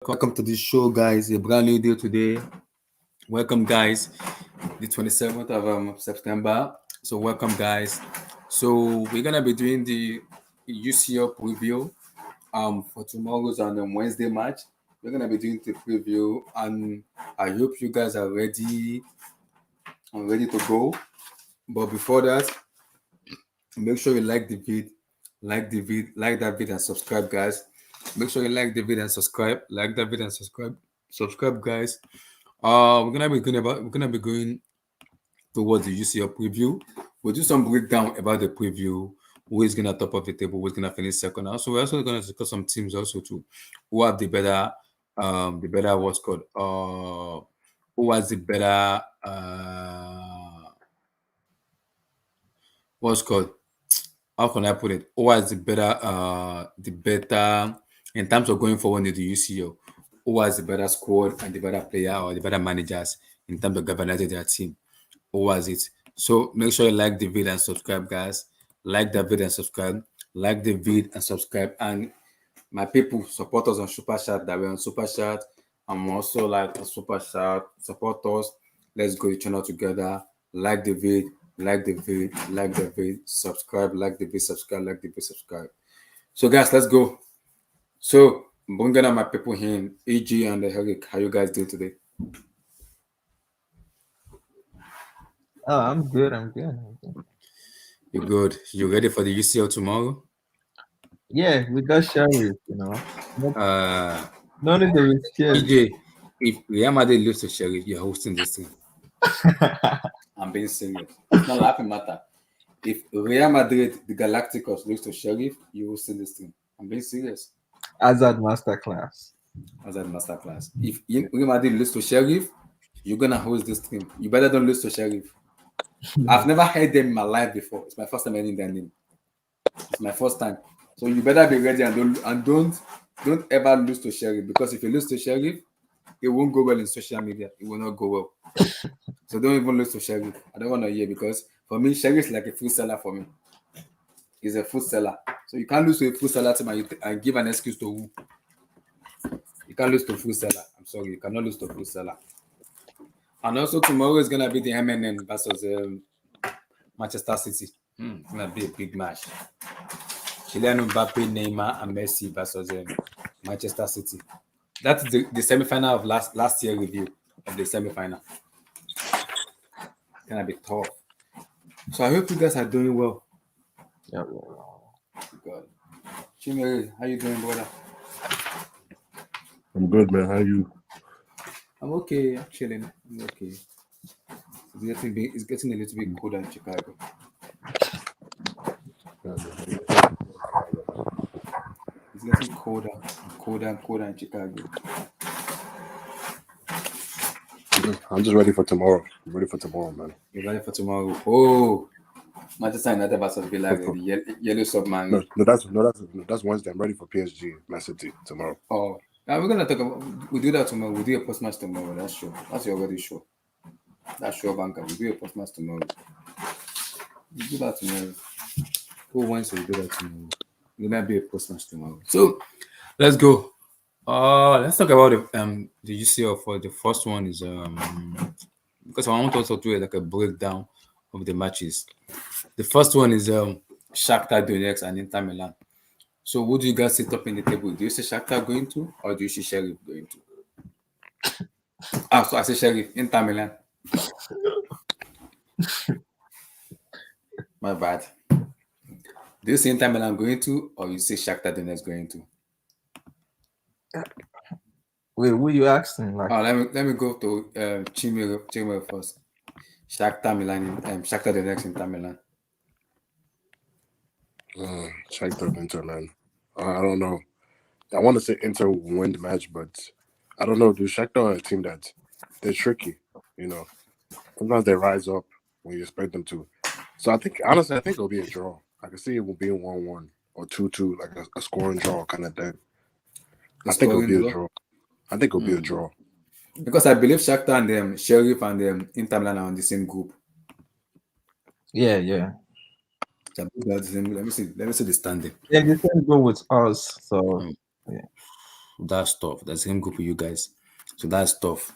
Welcome to this show, guys. A brand new day today. Welcome, guys. The 27th of September. So, welcome, guys. So, we're gonna be doing the UCL preview for tomorrow's and Wednesday match. We're gonna be doing the preview, and I hope you guys are ready and ready to go. But before that, make sure you like that vid, and subscribe, guys. Make sure you like the vid and subscribe, like that vid and subscribe, guys. We're gonna be going towards the UCL preview. We'll do some breakdown about the preview. Who is gonna top of the table? Who's gonna finish second? Also, we're also gonna discuss some teams also too, who have the better what's called who has the better what's called how can I put it? Who has the better in terms of going forward into UCL? Who has the better squad and the better player or the better managers in terms of governing their team? Who has it? So make sure you like the video and subscribe, guys. Like the video and subscribe. Like the video and subscribe. And my people, support us on Super Chat. That we're on Super Chat. I'm also like a Super Chat. Support us. Let's go the channel together. Like the vid, like the vid, subscribe, like the vid, subscribe, like the vid, subscribe. So guys, let's go. So bringing up my people here, EG and the Eric. How you guys doing today? Oh, I'm good. I'm good. You good? You ready for the UCL tomorrow? Yeah, we got Sheriff, No, Uh, no need to be scared. EJ, if Real Madrid lose to Sheriff, you're hosting this thing. I'm being serious. It's not laughing matter. If Real Madrid, the Galacticos, lose to Sheriff, you hosting this thing. I'm being serious. Hazard Masterclass. As a masterclass. If Real Madrid lose to Sheriff, you're gonna host this thing. You better don't lose to Sheriff. I've never heard them in my life before. It's my first time hearing their name. It's my first time. So you better be ready and don't ever lose to Sheriff, because if you lose to Sheriff, it won't go well in social media. It will not go well. So don't even lose to Sheriff. I don't want to hear, because for me, Sheriff is like a food seller for me. He's a food seller. So you can't lose to a food seller team and give an excuse to who. You can't lose to food seller. I'm sorry, you cannot lose to food seller. And also tomorrow is gonna be the MNN versus Manchester City. It's gonna be a big match. Kylian Mbappe, Neymar, and Messi versus Manchester City. That's the semi-final of last year review of the semi-final. It's gonna be tough. So I hope you guys are doing well. Yeah. God. Chimere, how you doing, brother? I'm good, man. How you? I'm okay. I'm chilling. I'm okay. It's getting a little bit colder in Chicago. It's getting colder in Chicago. I'm just ready for tomorrow. I'm ready for tomorrow, man. You're ready for tomorrow? Oh, Manchester United versus Villa, the yellow submarine. No, that's Wednesday. I'm ready for PSG, Man City tomorrow. Oh, now we're gonna talk about. We'll do that tomorrow. We'll do a post match tomorrow. That's sure. That's already sure. That's sure, banker. We'll do a post match tomorrow. We'll do that tomorrow. Who wants to do that tomorrow? There might be a post match tomorrow. So let's go. Let's talk about the UCL. For the first one is because I want to also do like a breakdown of the matches. The first one is Shakhtar Donetsk and Inter Milan. So who do you guys sit up in the table? Do you see Shakhtar going to, or do you see Sheriff going to? So I say Sheriff, Inter Milan. My bad. Do you see Inter Milan going to, or you see Shakhtar Donetsk going to? Wait, who you asking? Like, Let me go to Chimere first. Shakhtar Donetsk, Inter Milan. Shakhtar Inter, man. I don't know. I want to say Inter will win the match, but I don't know. Do Shakhtar are a team that they're tricky. Sometimes they rise up when you expect them to. So honestly, I think it'll be a draw. I can see it will be a 1-1 or 2-2, like a scoring draw kind of thing. I think it'll be a draw. I think it'll be a draw. Because I believe Shakhtar and Sheriff and Inter Milan are on the same group. yeah. Let me see the standing. Yeah, the same go with us. So yeah. That's tough. That's the same group with you guys. So that's tough.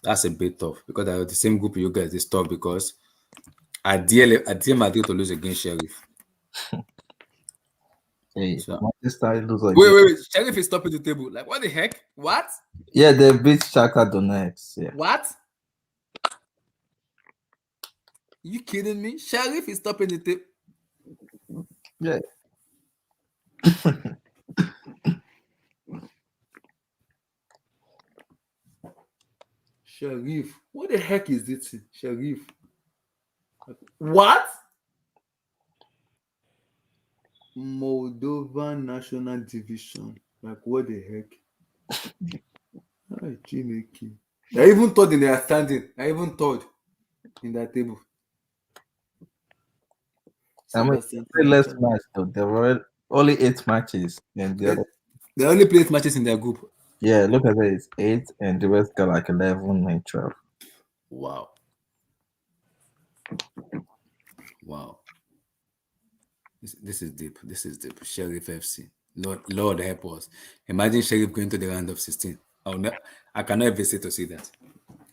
That's a bit tough because I the same group with you guys is tough because I dare Madrid to lose against Sheriff. Hey, So Manchester lose wait, again. wait, wait. Sheriff is topping the table. Like what the heck? What? Yeah, they beat Shakhtar Donetsk. Yeah. What? You kidding me? Sheriff is topping the table. Yeah. Sheriff. What the heck is this? Sheriff. What? Moldovan National Division. Like what the heck? Ay, Chineke. I even thought in their standing. I even thought in that table. I mean, Sebastian they less Tello. match though. There were only 8 matches, and the other. They only played matches in their group. Yeah, look at it. It's 8, and the rest got like 11 and 12. Wow. Wow. This is deep. This is deep. Sheriff FC. Lord help us. Imagine Sheriff going to the round of 16. Oh no, I cannot even say to see that.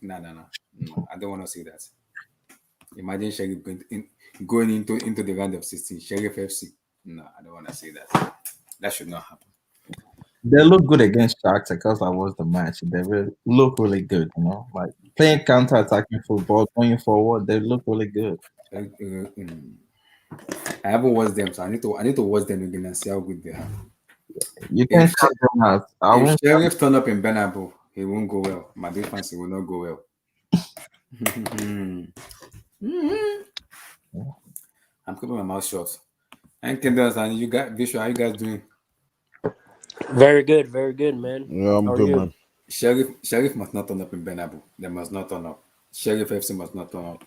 No. I don't want to see that. Imagine Sheriff going into the round of 16. Sheriff FC. No, I don't want to see that. That should not happen. They look good against Shakhtar because I watched the match. They look really good, like playing counter-attacking football, going forward. They look really good. I haven't watched them, so I need to watch them again and see how good they are. You can If, count them out. I if won't. Sheriff turn up in Bernabeu, he won't go well. Madrid fans, he will not go well. I'm keeping my mouth shut. And Kendall and you guys, Visual, how you guys doing? Very good, man. Yeah, I'm How are good, you? man. Sheriff must not turn up in Bernabeu. They must not turn up. Sheriff FC must not turn up.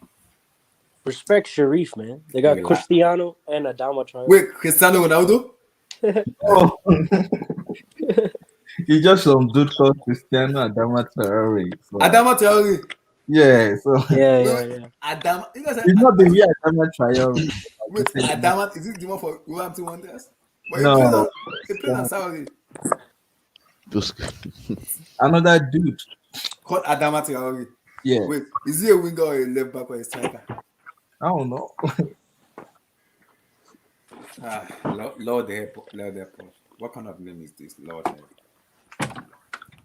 Respect Sharif, man. They got Relax. Cristiano and Adama Traore. Wait, Cristiano Ronaldo? Oh. You just some dude called Cristiano Adama Traore. So, Adama Traore. yeah, so Yeah. Adama. You guys it's not the real Adama Traore. wait, Adama, is it the one for Wolverhampton Wanderers? But No, he plays on Saturday. Just another dude. Called Adama Traore. Yeah, Wait, is he a winger or a left back or a striker? I don't know. Lord help us. What kind of name is this?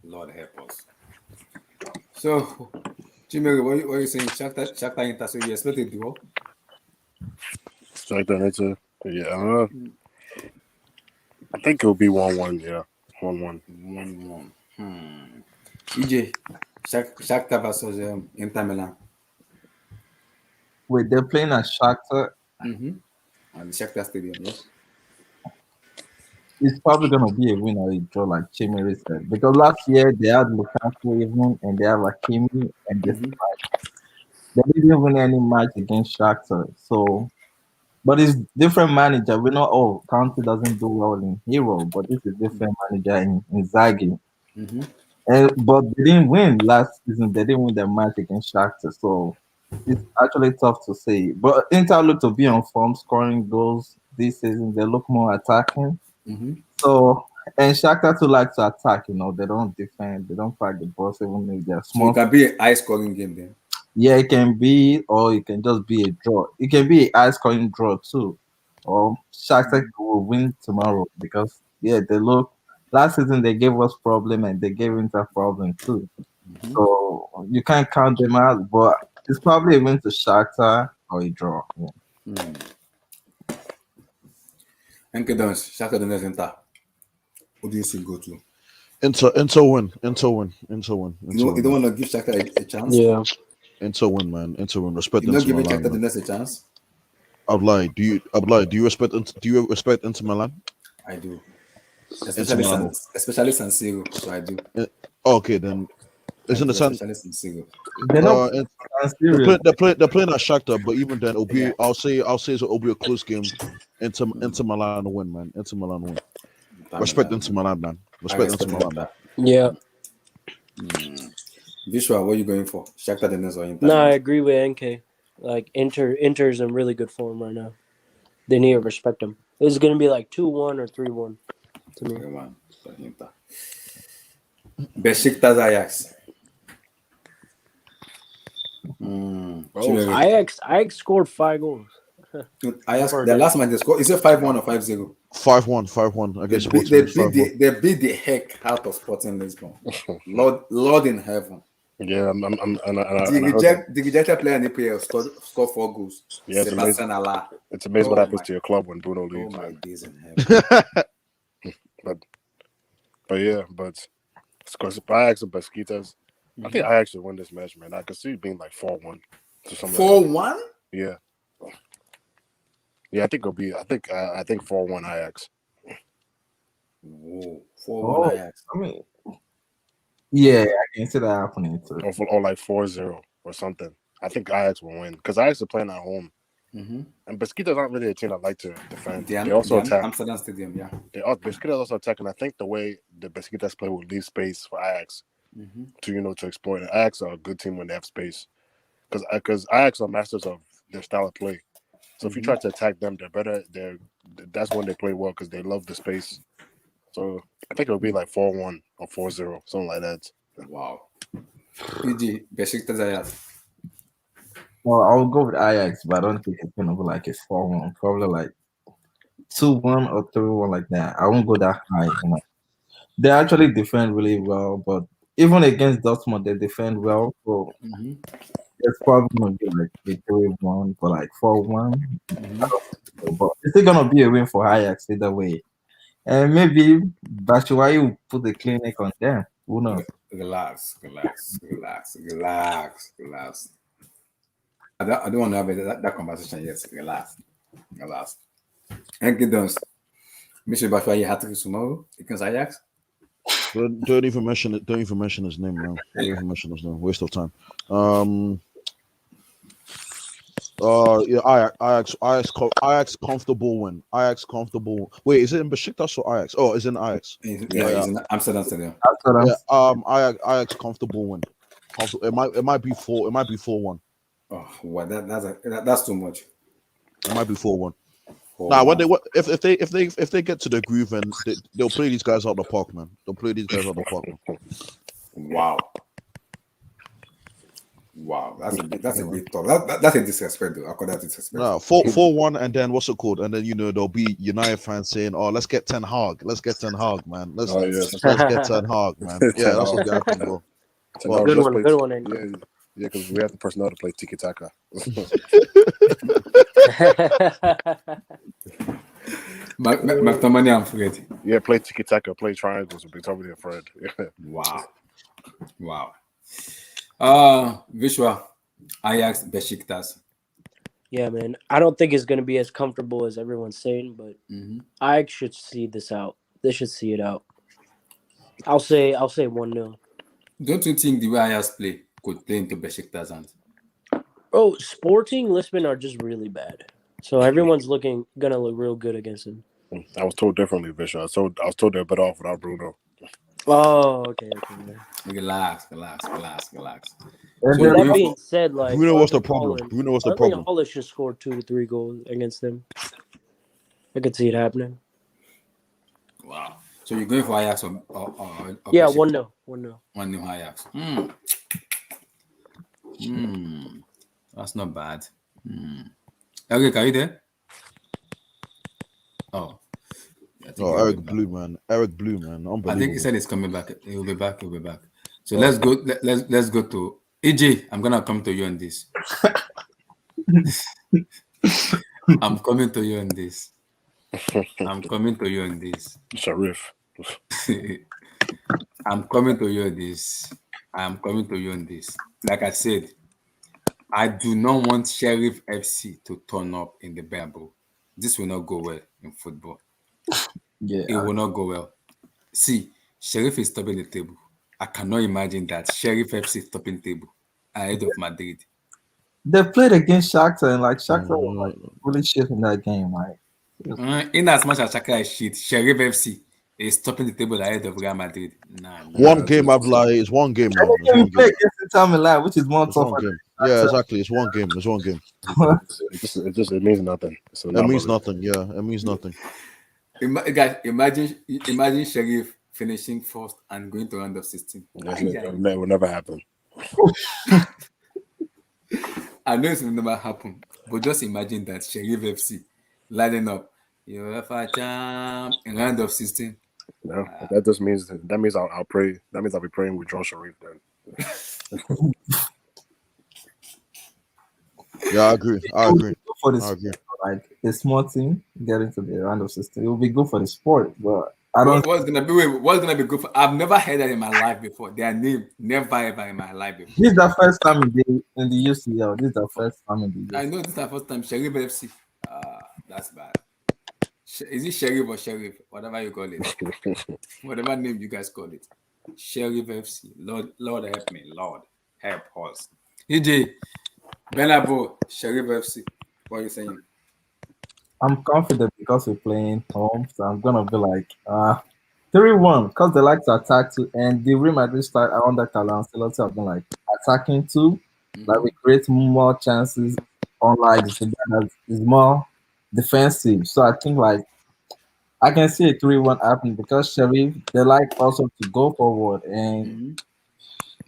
Lord help us. So, Jimmy, what are you saying? Shakhtar Inter, so you expect a draw? like that. Yeah. I think it'll be 1-1. Yeah, 1-1. 1-1. EJ, Shakhtar versus Inter Milan. Wait, they're playing at Shakhtar. At the Shakhtar Stadium, yes. It's probably gonna be a win or a draw, like Chimere said. Because last year they had Lukaku even, and they have Hakimi, and they didn't win any match against Shakhtar. So, but it's different manager. We know, Conte doesn't do well in Hero, but this is different manager in Zaghi. But they didn't win last season. They didn't win the match against Shakhtar. So it's actually tough to say. But Inter look to be on form, scoring goals this season. They look more attacking. So, and Shakhtar too like to attack. They don't defend. They don't fight the ball. Even if they're So it small. can be a high scoring game then. Yeah, it can be, or it can just be a draw. It can be a high scoring draw too. Or Shakhtar will win tomorrow because they look. Last season they gave us problem and they gave Inter problem too. So you can't count them out, but it's probably a win to Shakhtar or a draw. Yeah. And Shakhtar Donetsk Inter. Who do you see go to? Inter win. You don't want to give Shakhtar a chance? Yeah. Inter win, man. Inter win. Respect You're not Inter giving Milan. Shakhtar Donetsk a chance? I'd lie. Do you respect Inter Milan? I do. Especially San Siro, so I do. Okay, then isn't the San? Especially San Siro. They're not serious. They're playing at Shakhtar, but even then, it'll be. I'll say it'll be a close game. Inter Milan will win, man. Inter Milan win. Respect Inter Milan, man. Respect Inter Milan, man. Yeah. Vishwa, what are you going for? Shakhtar Donetsk or Inter? No, I agree with NK. Like Inter's in really good form right now. They need to respect them. It's gonna be like 2-1 or 3-1 to me. Inter. Besiktas Ajax. Ajax scored 5 goals. Ajax, For the them. last match they scored, is it 5-1 or 5-0? 5-1 against Sporting. They beat the heck out of Sporting Lisbon. Lord in heaven. Yeah, and I The heard that. rejected player in the EPL scored 4 goals. Yeah, it's amazing. Sebastian Allah. It's amazing what Oh happens my- to your club when Bruno Oh leaves, my man. days in heaven. But because Ajax and Besiktas, I think Ajax should win this match, man. I could see it being like 4-1 to something. 4-1? Yeah. Yeah, I think it'll be. I think 4-1 Ajax. Whoa, 4-1 Ajax. I mean, yeah, I can see that happening too. Or like 4-0 or something. I think Ajax will win because Ajax are playing at home. Mm-hmm. And Besiktas aren't really a team I like to defend. They also attack. Amsterdam Stadium, yeah. Besiktas also attack, and I think the way the Besiktas play will leave space for Ajax to exploit it. Ajax are a good team when they have space because Ajax are masters of their style of play. So if you try to attack them, they're better. That's when they play well because they love the space. So I think it'll be like 4-1 or 4-0, something like that. Wow. PG, Besiktas Ajax. Well, I'll go with Ajax, but I don't think it's gonna be like a 4-1. Probably like 2-1 or 3-1 like that. I won't go that high. They actually defend really well, but even against Dortmund, they defend well. So it's probably gonna be like a 3-1 or like 4-1. But it's still gonna be a win for Ajax either way. And maybe Batshuayi will put the clinic on them. Who knows? Relax. I don't want to have that conversation yet. Relax. Henky Duns. Mr. Batshuayi hat trick tomorrow against Ajax. Don't even mention it. Don't even mention his name, man. Don't even mention his name. Waste of time. Yeah, Ajax comfortable win. Ajax comfortable. Wait, is it in Besiktas or Ajax? Oh, it's in Ajax. Yeah, it's in Amsterdam Stadium. Yeah, Ajax comfortable win. It might be 4-1. Oh, well, that's too much. It might be 4-1. Nah, if they get to the groove and they'll play these guys out the park, man. They'll play these guys out the park, man. Wow, that's a bit tough. That's a disrespect, though. I call that disrespect. No, 4-1, and then what's it called? And then there'll be United fans saying, "Oh, let's get Ten Hag, man. Let's get Ten Hag, man." Yeah, that's what's happening, bro. Well, good one. Yeah, because we have the personnel to play tiki taka. McTominay, I'm forgetting. Yeah, play tiki taka, play triangles with McTominay and Fred. Yeah. Wow. Vishwa, Ajax, Besiktas. Yeah, man. I don't think it's gonna be as comfortable as everyone's saying, but Ajax should see this out. They should see it out. I'll say 1-0. Don't you think the way Ajax play could play into Besiktas' hands? Oh, Sporting Lisbon are just really bad. So everyone's gonna look real good against them. I was told differently, Vish. I was told they're better off without Bruno. Oh, okay. Relax. And So that being said, like Bruno was the problem. Holland should score 2 to 3 goals against them. I could see it happening. Wow. So you're going for Ajax or yeah, Besiktas? 1-0. 1-0 Ajax. That's not bad. Okay, are you there? Oh. Eric Blue, man. Unbelievable. I think he said he's coming back. He'll be back. So let's go. Let's go to EJ. I'm gonna come to you on this. I'm coming to you on this. Sharif. I'm coming to you on this. Like I said, I do not want Sheriff FC to turn up in the Bernabeu. This will not go well in football. Yeah, it will not go well. See, Sheriff is topping the table. I cannot imagine that Sheriff FC is topping the table ahead of Madrid. They played against Shakhtar, and like Shakhtar was like really shit in that game, right? In as much as Shakhtar is shit, Sheriff FC is topping the table ahead of Real Madrid. One game, Abla, is one game. Man. They play against Inter Milan, which is more tough. Yeah, exactly. It's one game. It means nothing. It means nothing. Yeah, it means nothing. Guys, imagine Sheriff finishing first and going to round of 16. It will never happen. I know it will never happen, but just imagine that Sheriff FC lining up UEFA champ in round of 16. No, that means I'll pray. That means I'll be praying with John Sharif then. Yeah, I agree. I agree. For the I agree. like a small team getting to the round of 16, it will be good for the sport. But I don't. What's gonna be good for? I've never heard that in my life before. Their name, never ever in my life before. This is the first time in the UCL. This is the first time in the I UCL. know this is the first time Sheriff FC. That's bad. Is it Sheriff or Sheriff? Whatever you call it. Whatever name you guys call it. Sheriff FC. Lord help me. Lord help us. EJ, Benabo, Sheriff FC. What are you saying? I'm confident because we're playing home, so I'm gonna be like 3-1 because they like to attack too, and the Real Madrid start under Carlo Ancelotti have been like attacking too, like we create more chances. Unlike Zidane that is more defensive, so I think like I can see a 3-1 happen because Sheriff they like also to go forward, and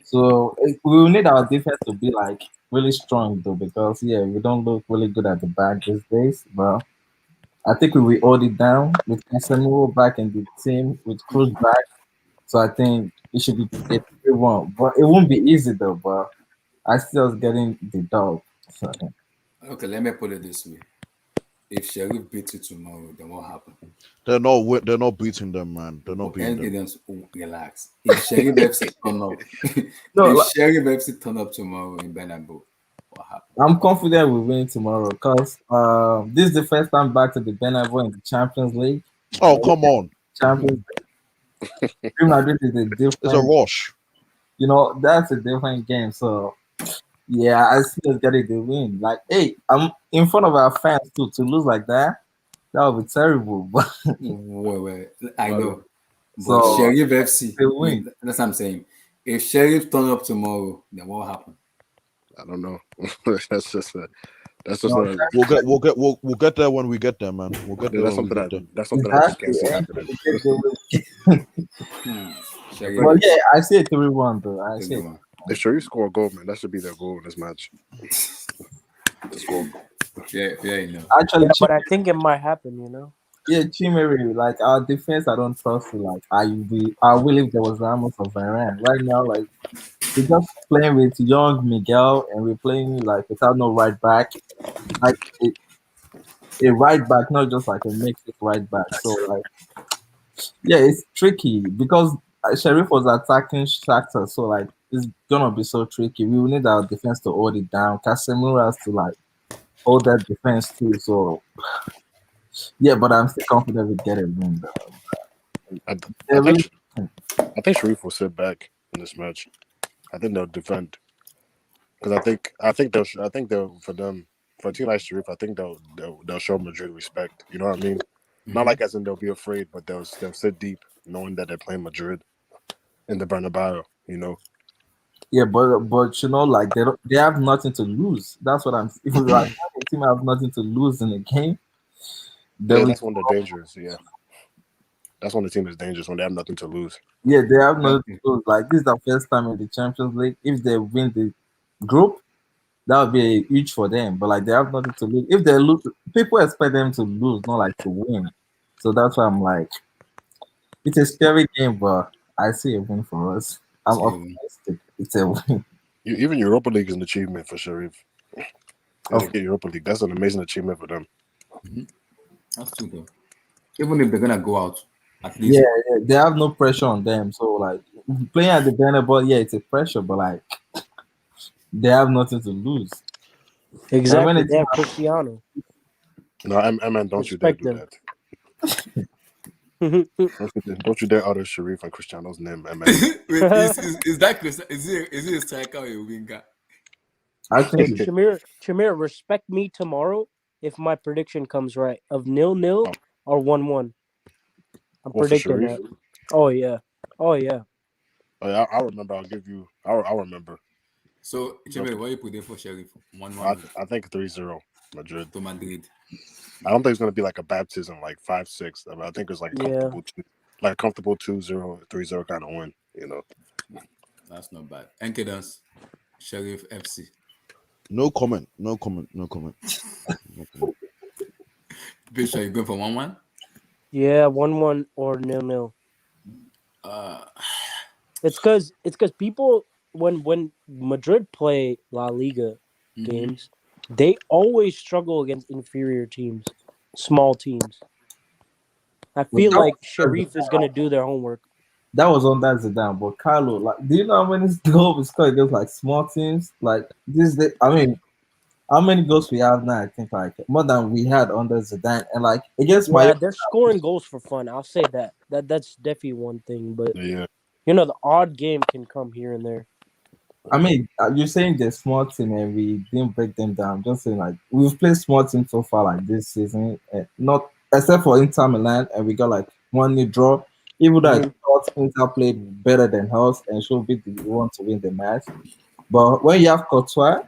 so we will need our defense to be like really strong though because we don't look really good at the back these days, but. I think we will hold it down with Casemiro back in the team with Cruz back. So I think it should be a 3-1. But it won't be easy though. But I still was getting the dog. So, Okay, let me put it this way. If Sheriff beats you tomorrow, then what happened? They're not beating them, man. They're not beating them. Relax. If Sheriff FC turn up, if Sheriff FC turn up tomorrow in Bernabeu, what happened? I'm confident we win tomorrow because this is the first time back to the Bernabeu in the Champions League. Oh, come on. Champions League. Real Madrid is a different. It's a rush. That's a different game. So yeah, I see us getting the win. Like, hey, I'm in front of our fans too. To lose like that would be terrible. But Well, I know. But So, Sheriff FC, they win. that's what I'm saying. If Sheriff turn up tomorrow, then what happened? I don't know. That's just No, We'll get there when we get there, man. We'll get there. that's when we something get there. that's something I just can't see happening. Sheriff Well, yeah, I say 3-1 though. I FC, say 3-1. If Sharif score a goal, man, that should be their goal in this match. To score. Yeah. actually, But I think it might happen. Chimere, like our defense, I don't trust it. Like I will if there was Ramos or Varane. Right now, like we're just playing with young Miguel, and we're playing like without no right back, like a right back, not just like a mixed right back. So like, yeah, it's tricky because Sheriff was attacking Shakhtar, so like it's gonna be so tricky. We will need our defense to hold it down. Casemiro has to like hold that defense too. So yeah, but I'm still confident we get a win. I Really, think Sharif will sit back in this match. I think they'll defend because I think they'll for a team like Sharif, I think they'll show Madrid respect. You know what I mean? Not like as in they'll be afraid, but they'll sit deep, knowing that they're playing Madrid in the Bernabeu. yeah, but like they have nothing to lose. That's what I'm. If like a team have nothing to lose in the game, That's when they're dangerous. Yeah, that's when the team is dangerous when they have nothing to lose. Yeah, they have nothing to lose. Like this is the first time in the Champions League. If they win the group, that would be huge for them. But like they have nothing to lose. If they lose, people expect them to lose, not like to win. So that's why I'm like, it's a scary game, but I see a win for us. I'm optimistic. It's a win. Even Europa League is an achievement for Sharif. Europa League, that's an amazing achievement for them. That's true though. Even if they're gonna go out, at least Yeah, they have no pressure on them. So like playing at the Bernabeu, yeah, it's a pressure, but like they have nothing to lose. Exactly. They have Cristiano. No, man, don't you dare do that. Don't you dare utter Sharif and Cristiano's name, man. is that Cristiano? Is he a striker or a winger? I think Shamir, respect me tomorrow if my prediction comes right of 0-0 or 1-1. I'm predicting that. Oh yeah. I remember. I'll remember. So, Chime, what are you putting for Sheriff? 1-1. I think 3-0 Madrid. To Madrid. I don't think it's going to be like a baptism, like 5-6. I think it's like comfortable. like a comfortable 2-0, 3-0 kind of win. You know. That's not bad. NK Dance, Sheriff FC. No comment. No comment. No comment. No comment. Bishop, you going for 1-1? Yeah, 1-1 or 0-0. Uh, It's because people when Madrid play La Liga games, they always struggle against inferior teams, small teams. I feel like Sharif is gonna do their homework. That was under Zidane, but Carlo, like, do you know how many goals we scored against like small teams? Like this, I mean, how many goals we have now? I think like more than we had under Zidane, and like against Yeah, my, they're scoring goals for fun. I'll say that. That's definitely one thing. But Yeah. the odd game can come here and there. I mean, you're saying they're small team and we didn't break them down. I'm just saying like we've played small teams so far like this season, not except for Inter Milan, and we got like 1-0 draw. Even though I Mhm. thought Inter played better than us and should be the one to win the match, but when you have Courtois,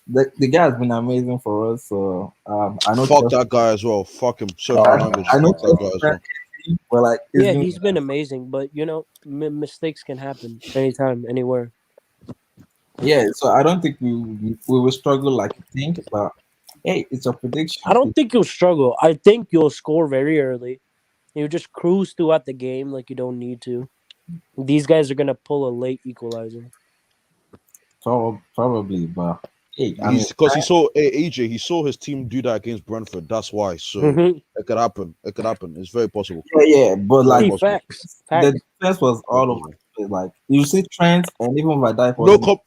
the guy has been amazing for us. So I know Fuck Chelsea, that guy as well. Fuck him. Sorry for my language. I know Fuck that guy Chelsea as well. fan, but like it's Yeah, been, he's been amazing. But mistakes can happen anytime, anywhere. yeah. So I don't think we will struggle like you think, but hey, it's a prediction. I don't think you'll struggle. I think you'll score very early. You just cruise throughout the game like you don't need to. These guys are gonna pull a late equalizer. Probably, but hey, I mean, He's because he saw AJ. He saw his team do that against Brentford. That's why. So Mhm. it could happen. It could happen. It's very possible. yeah, but Very like See, possible. facts. the defense was Very all over. possible. The place. Like you see Trent and even Van Dijk No, wasn't.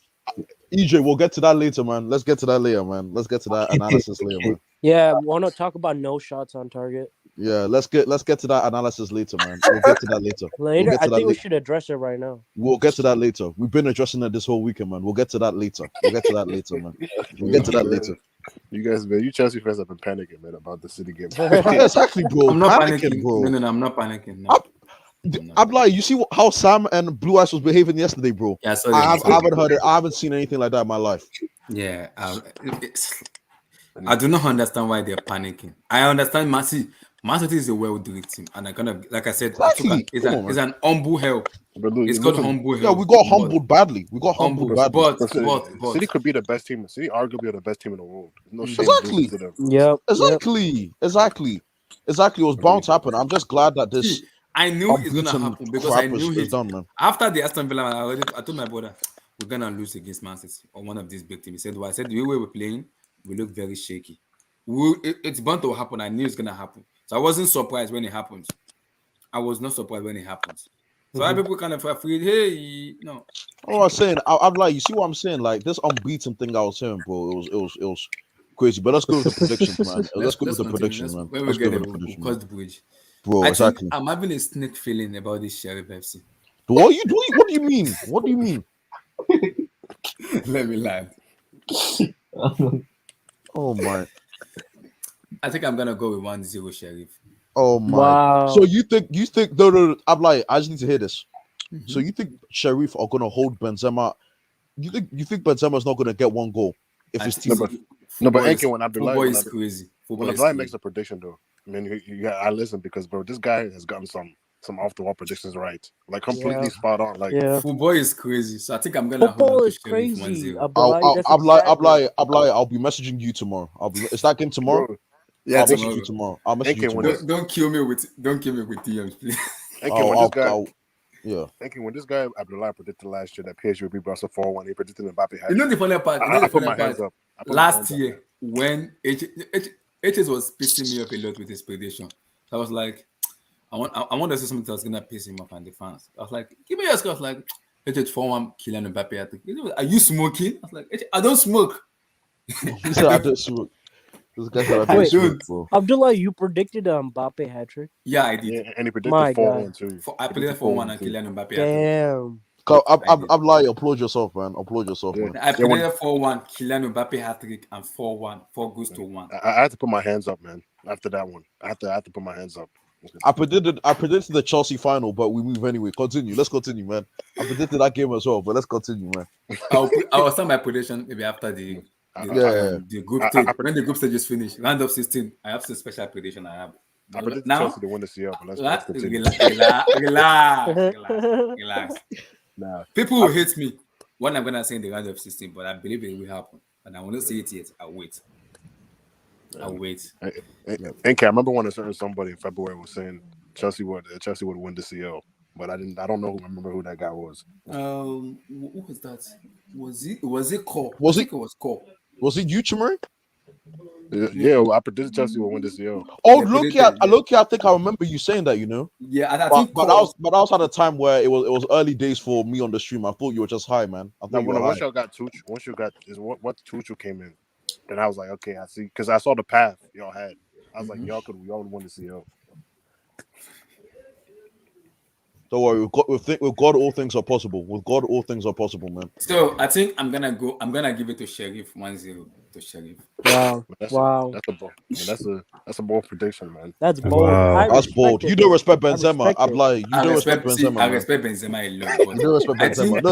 EJ. We'll get to that later, man. Let's get to that later, man. Let's get to that analysis later, man. Yeah, want to talk about no shots on target Yeah, let's get to that analysis later, man. We'll get to that later. later? We'll get I to that think we later. should address it right now. We'll get to that later. We've been addressing it this whole weekend, man. We'll get to that later. We'll get to that later, man. We'll get to that later. You guys, man, you Chelsea fans have been panicking, man, about the City game. Exactly, bro. I'm not Panicking, panicking. bro. No, I'm not panicking. No. I'm like, you see how Sam and Blue Eyes was behaving yesterday, bro. Yeah, so I haven't heard it. I haven't seen anything like that in my life. yeah, I do not understand why they're panicking. I understand Man City is a well-drilled team, and I kind of, like I said, Exactly. it's Come on, man. an humble help. But look, It's look called at- humble Yeah, help. we got humbled badly. We got humbled badly. But City could be the best team. City arguably the best team in the world. No shame Exactly. to them. Yep. Exactly. It was bound to happen. I'm just glad that this I knew it's gonna unbeaten happen because I crap knew is it. done, man. After the Aston Villa, I told my brother we're gonna lose against Man City or one of these big teams. He said, "Well, I said the way we're playing, we look very shaky. It's bound to happen. I knew it's gonna happen, so I wasn't surprised when it happens. I was not surprised when it happens. So other people kind of afraid. Hey, no. Oh, I was saying, I'm like, you see what I'm saying? Like this unbeaten thing I was saying, bro. It was crazy. But let's go with the predictions, man. Let's go with the continue. predictions, man. When we Let's get go there, with the we'll predictions, cross man. the bridge. Bro, I exactly. think I'm having a sneak feeling about this Sheriff FC. What do you mean? What do you mean? Let me land. Oh my. I think I'm gonna go with 1-0 Sheriff. Oh my. Wow. So you think no, I'm like, I just need to hear this. So you think Sheriff are gonna hold Benzema? You think Benzema's not gonna get one goal if his team? No, but Enke, when football is crazy. When Abdullahi makes a prediction, though, I mean, I listen because, bro, this guy has gotten some off the wall predictions right, like completely spot on. Like, football is crazy. So I think I'm gonna football hold on is to Sheriff crazy. 1-0. I'll be messaging you tomorrow. Is that game tomorrow? bro, I'll message you tomorrow. I'll message you tomorrow. Don't kill me with DMs, please. Enke, when this guy Abdullahi predicted last year that PSG would be Barca 4-1, he predicted Mbappe had. You know the funny part. I put my hands up. Last year, when HS was pissing me off a lot with his prediction, I was like, I want to say something that's gonna piss him off and the fans. I was like, give me your score. I was like, HS 4-1 Kylian Mbappe. Are you smoking? I was like, I don't smoke. He said I don't smoke. This guy said I don't smoke, bro. Abdullah, you predicted Mbappe hat trick. Yeah, I did. Yeah, and he predicted 4-1 too. I predicted 4-1 and Kylian Mbappe. Damn. I'm lying. Applaud yourself, man. Applaud yourself, man. I predicted 4-1 Kylian Mbappe hat trick and 4-1 4 goes to 1. I had to put my hands up, man. After that one, I had to put my hands up. I predicted the Chelsea final, but we move anyway. Continue. Let's continue, man. I predicted that game as well, but let's continue, man. I'll start my prediction maybe after the group stage. When the group stage is finished, round of 16, I have some special prediction I have. I predicted now, Chelsea to win the CL, but let's continue. Relax. Nah, People will hate me when I'm gonna say in the round of 16, but I believe it will happen. And I will not see it yet. I'll wait. And I remember when a certain somebody in February was saying Chelsea would win the CL, but I don't remember who that guy was. Who was that? Was it Cole? Was I it- think it was Cole. Was it you, Chimere? Yeah, well, I predicted Chelsea would win the CL. Oh, They look predicted, at look, I think I remember you saying that. You know, yeah, and I but think but Cole. that was at a time where it was early days for me on the stream. I thought you were just high, man. I Now, thought you were once high. y'all got Tuchel, once Tuchel came in, then I was like, okay, I see, because I saw the path y'all had. I was like, y'all would win the CL. Don't worry, with God, all things are possible. With God, all things are possible, man. So I think I'm gonna give it to Sheriff 1-0 to Sheriff. Wow. But Wow. that's a bold prediction, man. That's bold. Wow. I That's respect bold. it, You don't though. respect I Benzema. respect I'd it. lie. You don't respect Benzema, I man. respect Benzema a lot, but You don't respect I Benzema. think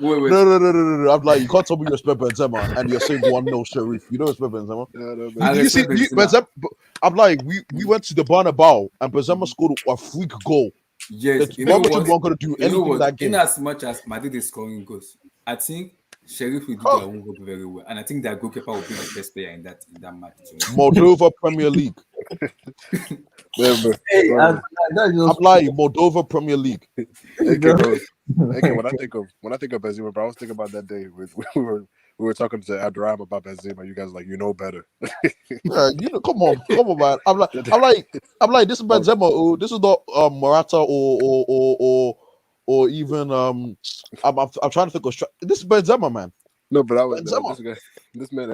No. wait. No. I'm like, you can't tell me you respect Benzema and you're saying 1-0 Sharif. You don't respect Benzema. No, I Did you see respect Benzema. Benzema? I'm like, we went to the Bernabeu and Benzema scored a freak goal. Yes, That you know Madrid what? weren't going to do You know anything what? that In game. as much as Madrid is scoring goals, I think Sheriff will do their own work very well, and I think their goalkeeper will be the best player in that match too. Moldova Premier League. Yeah, Hey, bro. that I'm just like, Moldova Premier League. Okay, bro. Okay, when I think of Benzema, bro, I was thinking about that day we were talking to Abdurrahman about Benzema. You guys were like, you know better. Yeah, come on, man. I'm like, this is Benzema. Oh, this is not Morata or even I'm trying to think of this is Benzema, man. No, but I was Benzema. this man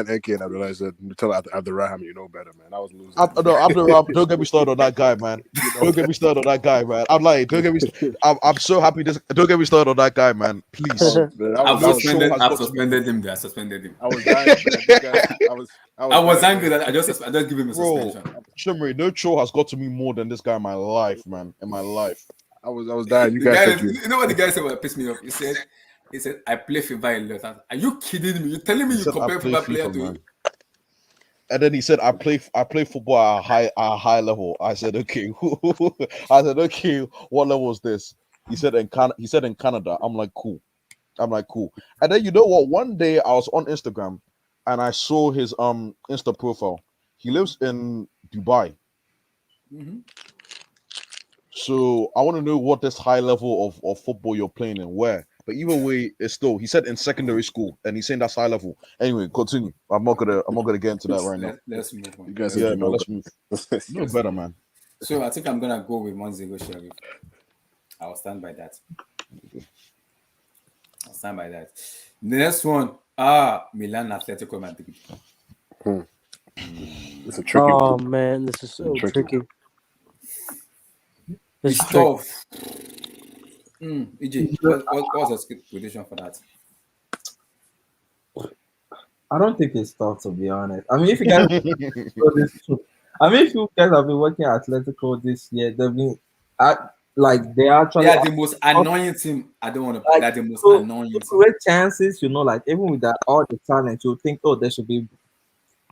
Enke and Abdullah said, tell Abdurrahman, you know better, man. I was losing. Abdurrahman, don't get me started on that guy, man. Don't get me started on that guy, man. I'm like, don't get me. I'm so happy. Don't get me started on that guy, man. Please. I've suspended him. I suspended him. I was dying, man. This guy, I was dying, angry man. that I just give him a Bro, suspension. Shimmery, no troll has got to me more than this guy in my life, man. In my life. I was dying. You The guys guy, said you know what the guy said? What pissed me off? He said, I play FIFA a lot. Are you kidding me? You're telling me He you said, compare I play FIFA player FIFA, to man. And then he said, I play football at a high level. I said, okay. What level is this? He said in Canada. I'm like, cool. And then you know what? One day I was on Instagram and I saw his Insta profile. He lives in Dubai. So I want to know what this high level of football you're playing and where. But either way, it's still, he said in secondary school, and he's saying that's high level. Anyway, continue. I'm not gonna get into that right now. Let's move on. You guys said Yeah, you no, know let's move. No better, man. So I think I'm gonna go with 1-0 Sheriff. I'll stand by that. The next one, Milan Atletico Madrid. It's a tricky Oh one. man, this is so tricky. This It's is tricky. tough. EJ, what's your prediction for that? I don't think it's tough, to be honest. I mean, if you guys if you guys have been working at Atletico this year, they've been they actually They are the most annoying team. I don't want to. like, They're the most so annoying to team. create chances, like even with that all the talent, you think, oh, they should be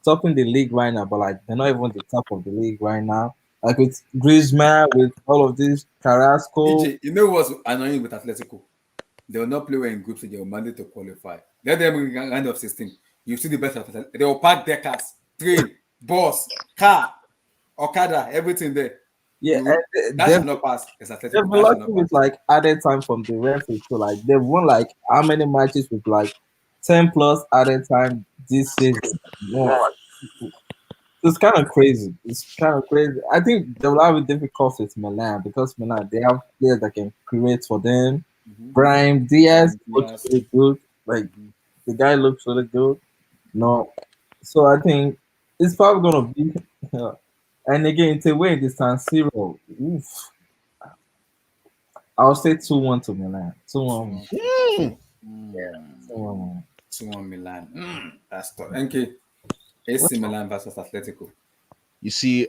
topping the league right now, but like they're not even the top of the league right now. Like with Griezmann, with all of these Carrasco. EJ, you know what's annoying with Atletico? They will not play well in groups, so they will mandate to qualify. Let them in round of 16. You see the best of Atletico. They will pack their cars, train, bus, car, Okada, everything there. Yeah, That should not pass. It's they've Atletico. been That should lucky not with pass. like added time from the referee. So like they've won like how many matches with like 10 plus added time this season. Yeah. It's kind of crazy. I think they will have a difficult with Milan because Milan they have players that can create for them. Brian Diaz looks really good. Like the guy looks really good. No, so I think it's probably gonna be. And again, it's away in the San Siro. Oof. I'll say 2-1 to Milan. 2-1. Yeah, 2-1. 2-1 Milan. That's tough. NK, AC Milan versus Atletico. You see,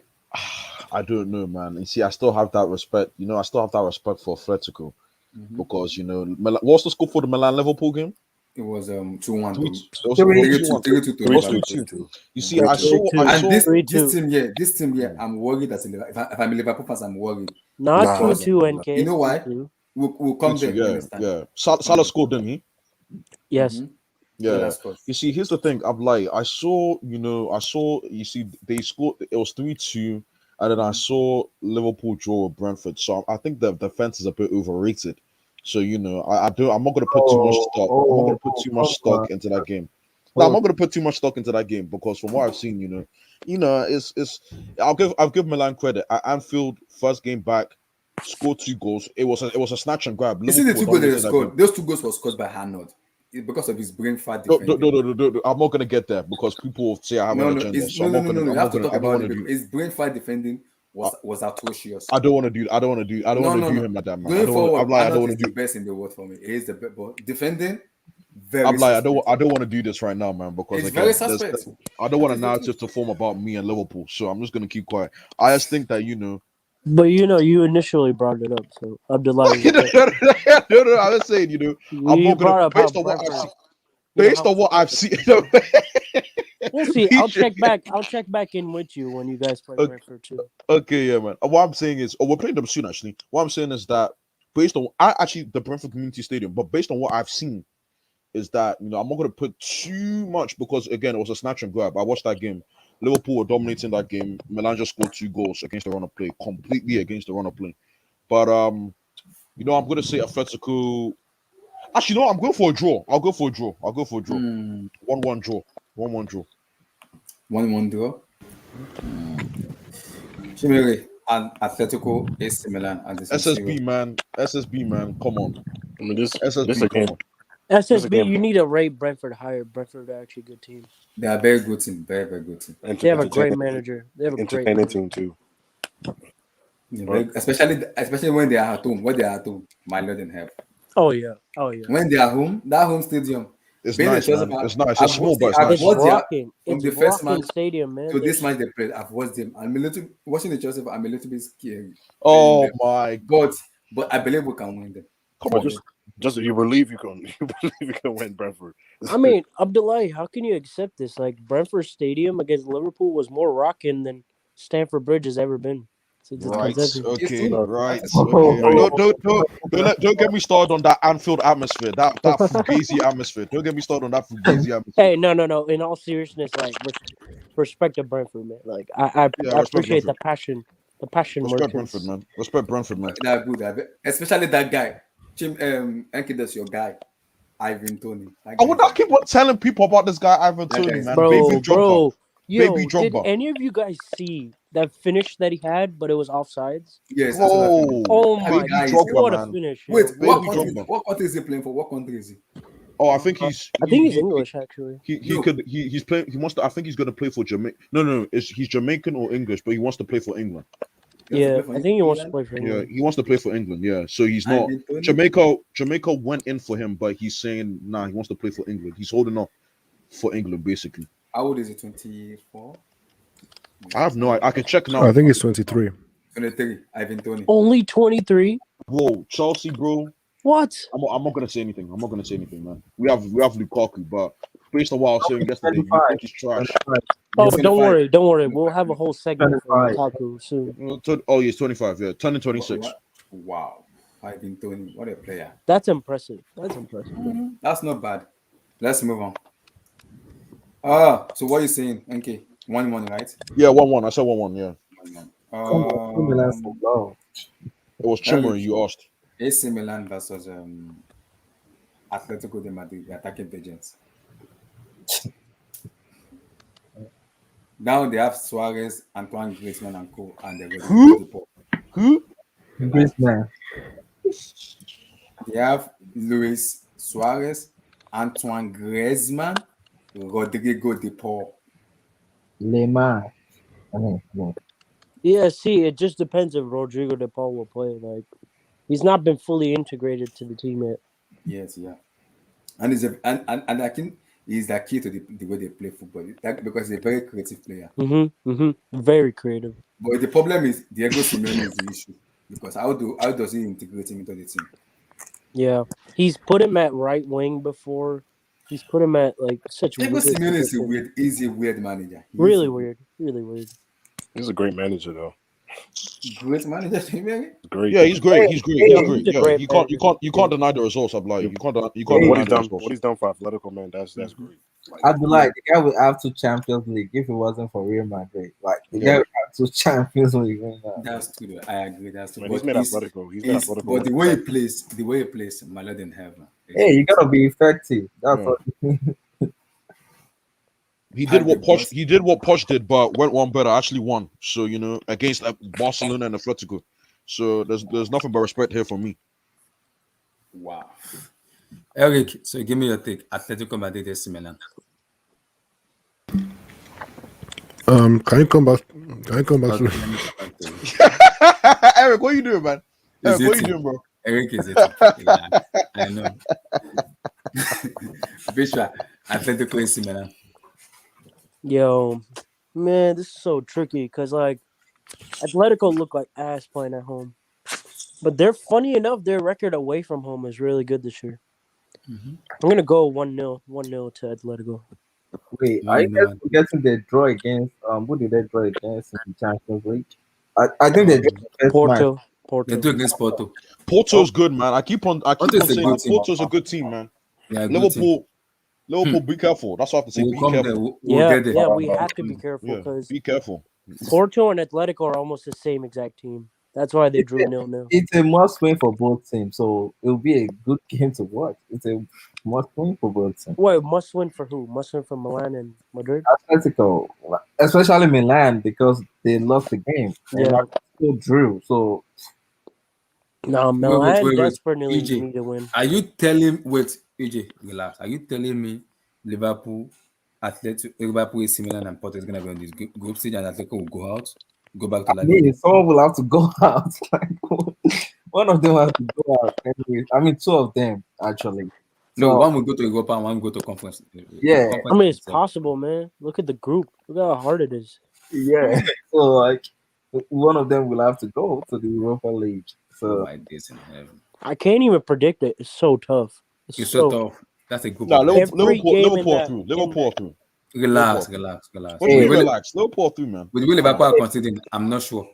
I don't know, man. You see, I still have that respect. I still have that respect for Atletico because what's the score for the Milan Liverpool game? It was 2-1 3 to it was Three, 2-1. 3-2 to It was 3-2, 3-2. 3-2. You see, I 3-2. saw And this 3-2. this team here, I'm worried that if I'm a Liverpool fan, I'm worried. Not Nah, 2-2 nah. NK. You know why? 3-2. We'll come 3-2, there when yeah, it's time. yeah. Salah scored, didn't he? Yes. Yeah. That's cool. You see, here's the thing. I'm like, I saw, you see, they scored. It was 3-2, and then I saw Liverpool draw with Brentford. So I think the defense is a bit overrated. So I'm not gonna put too much stock. I'm not gonna put too much stock into that game. No, I'm not gonna put too much stock into that game because from what I've seen, it's. I'll give Milan credit. At Anfield, first game back, scored 2 goals. It was a snatch and grab. You see the Liverpool 2 goals they dominated that game. scored? Those 2 goals were scored by Arnold. It's because of his brain fat No, defending. I'm not gonna get there because people will say I have an agenda. So I'm not gonna. You I'm have not to gonna. talk I don't about want it to do. because his brain fat defending was atrocious. I don't want to do. I don't want to do. I don't want to do No. him like that, man. I Going don't want. forward, I'm like. I don't Arnold want is to the do. best in the world for me. He is the best, but defending, very I'm like. suspect. I don't want to do this right now, man. Because It's again, very suspect. I don't want a That is the narrative to form about me and Liverpool. So I'm just gonna keep quiet. I just think that But you initially brought it up, so Abdullah. no. I was saying, I'm You not gonna brought up how based on what I've Brentford. seen. Based on what I've seen. We'll see. We I'll should- check back. I'll check back in with you when you guys play Okay. Brentford too. Okay, yeah, man. What I'm saying is, we're playing them soon. Actually, what I'm saying is that based on the Brentford Community Stadium, but based on what I've seen, is that I'm not going to put too much because again, it was a snatch and grab. I watched that game. Liverpool were dominating that game. Milan just scored 2 goals against the run of play, completely against the run of play. But I'm going to say Atletico. Actually, no, I'm going for a draw. I'll go for a draw. 1-1 draw. 1-1 draw. 1-1 draw. Chimere and Atletico AC Milan and the SSB man, come on. I mean, this SSB, a come game. on. SSB, game. you need to rate Brentford higher. Brentford are actually a good team. They are very good team, very very good team. They have a great manager. They have a great entertaining manager. team too. Especially when they are at home. When they are at home, my Lord in heaven. Oh yeah. When they are home, that home stadium. It's being nice, a Chelsea man. fan, It's nice. It's I've small, watched but it's I've nice. It's watched their- rocking. from It's the first rocking match stadium, man. to this match they played. I've watched them. Watching the Chelsea. I'm a little bit scared. Oh my god. But I believe we can win them. Come But on. just you believe you can win Brentford. I mean, Abdullah, how can you accept this? Like Brentford Stadium against Liverpool was more rocking than Stamford Bridge has ever been. So it's Right. consensus. Okay. true. Right. That's Okay. Oh, Don't get me started on that Anfield atmosphere. That fugazi atmosphere. Don't get me started on that fugazi atmosphere. Hey, no. In all seriousness, like respect to Brentford, man. Like I Yeah, respect appreciate Brentford. the passion Respect merchants. Brentford, man. Respect Brentford, man. They're good. Especially that guy. Enki, that's your guy. Ivan Tony. I would not keep on telling people about this guy Ivan That guy Toney, is man. good. Baby Drogba. Bro. Yo, Baby did Drogba. any of you guys see that finish that he had, but it was offsides? Yes, I saw that Bro. film. Oh That my guy is god, Drogba, what a man. finish! Wait, yo. what Baby country? Drogba. What country is he playing for? What country is he? Oh, I think he's. I think he's English actually. He's playing. He wants to. I think he's going to play for Jamaica. No. He's Jamaican or English, but he wants to play for England. He wants to Yeah, play for I think he wants to England? play for Yeah, England. he wants to play for England. Yeah, so he's not. Ivan Toney? Jamaica went in for him, but he's saying nah. He wants to play for England. He's holding off for England, basically. How old is he? 24? I have no. I can check now. I think he's 23. 23. Ivan Tony. Only 23. Bro, Chelsea, bro. What? I'm not gonna say anything. I'm not gonna say anything, man. We have Lukaku, but based on what I was saying yesterday, you think he's trash. Oh, He's don't 25. worry. We'll have a whole segment for 25. Lukaku soon. Oh, he's 25. Yeah, turning 26. Wow. Ivan Tony. What a player. That's impressive. That's not bad. Let's move on. So what are you saying? Okay. 1-1, right? Yeah, 1-1. I said 1-1. Yeah, 1-1. it was Chimera you asked. AC Milan versus Atletico de Madrid, the attacking agents. Now they have Suarez, Antoine Griezmann, and co, and they're Who? Who? Griezmann. They have Luis Suarez, Antoine Griezmann, Rodrigo de Paul. Lemar. I mean, no. Yeah, see, it just depends if Rodrigo de Paul will play. Like, he's not been fully integrated to the team yet. Yes, yeah. And I think he's the key to the way they play football. Because he's a very creative player. Very creative. But the problem is Diego Simeone is the issue. Because how does he integrate him into the team? Yeah, he's put him at right wing before, He's put him at like such Diego weird Simeone is a position. weird, easy, weird manager. Really weird. Really weird. He's a great manager, though. Great manager, Simeone. Great. Yeah, he's great. He's great. Yeah, He's great. he's a Yeah, great you can't manager. deny the results. I'm like, you can't What deny he's the done, results. what he's done for Atletico, man, that's great. Like, I'd be like, the guy would have 2 Champions League if it wasn't for Real Madrid. Like the guy would have 2 Champions League right now. That's true. I agree. That's true. man, he's But made he's, Atletico. He's made he's, Atletico. but the way he plays, Malo didn't have. Hey, you gotta be effective. That's Yeah. what. He did what Boss. Poch did, but went one better. Actually won. So against Barcelona and Atletico. So there's nothing but respect here for me. Wow. Eric, so give me your take. Atletico Madrid AC Milan. Can you come back? Okay, let me come back to you. Eric, what are you doing, man? Is Eric, what are you it- doing, bro? Eric is it? I know. Bishwa, Atletico AC Milan. Yo, man, this is so tricky because like Atletico look like ass playing at home, but they're funny enough. Their record away from home is really good this year. Mhm. I'm gonna go 1-0 to Atletico. Wait, No, are you no. guys forgetting the draw against who did they draw against in the Champions League? I think they drew the first match. Porto. They do against Porto. Porto's good, man. I keep on Porto's a saying good that team. Porto's a good team, man. Yeah, good team. Liverpool, be careful. That's what I have to say. We'll Be come there. careful. We'll get there. Yeah, we have to be careful Yeah, because be careful. Porto and Atletico are almost the same exact team. That's why they drew 0-0. It's a must win for both teams, so it'll be a good game to watch. It's a must win for both teams. Wait, must win for who? Must win for Milan and Madrid? Atletico, especially Milan, because they lost the game. And Yeah. still drew. So No, Milan wait. desperately EJ. need to win. Are you telling EJ, relax. Are you telling me Liverpool, Liverpool, AC Milan, and Porto is gonna be on this group stage and Atletico will go out, go back to I La Liga? mean, someone will have to go out. Like, one of them has to go out. Anyway, I mean, 2 of them actually. No, So, one will go to Europa and one will go to conference. Yeah. Conference I mean, it's itself. possible, man. Look at the group. Look how hard it is. yeah. So like, one of them will have to go to the Europa League. Oh So my days in heaven. I can't even predict it. It's so tough. It's so tough. That's a group. No, of death. Every game in Liverpool that- through. Liverpool through. Relax. What do Hey, you mean With relax? Liverpool through, man. the way Liverpool are conceding, I'm not sure.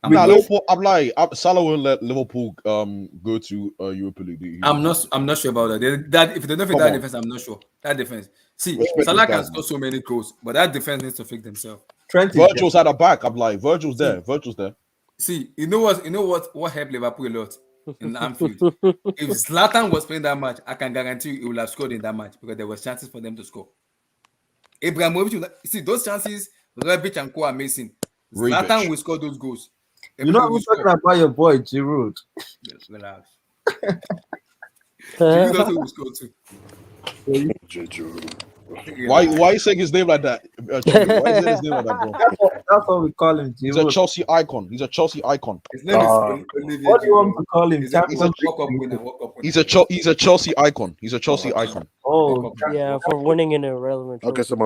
Nah, Liverpool. I'm like, Salah won't let Liverpool go to Europa League. I'm not sure about that. That if they don't fix Come that on. defense, I'm not sure. That defense. See, Respect Salah those can guys, score so many goals, but that defense needs to fix themselves. Trent is Virgil's at the back. I'm like, Virgil's there. Virgil's there. See, you know what helped Liverpool a lot in Anfield. If Zlatan was playing that match, I can guarantee you he would have scored in that match because there was chances for them to score. Ibrahimovic, see those chances, Rebic and Co are missing. Zlatan Rebic. will score those goals. You know, we're talking about your boy Giroud. Relax. Uh, Giroud also will score too. Why you saying his name like that? Chidi? Why you saying his name like that, bro? That's what we call him, He's a Giroud. Chelsea icon. He's a Chelsea icon. His name is Olivier What do you want Giroud. to call him? He's a Champions World League Cup winner. winner. World Cup winner. He's a Chelsea icon. He's a Chelsea icon. Oh, yeah, for winning an irrelevant trophy. Okay, so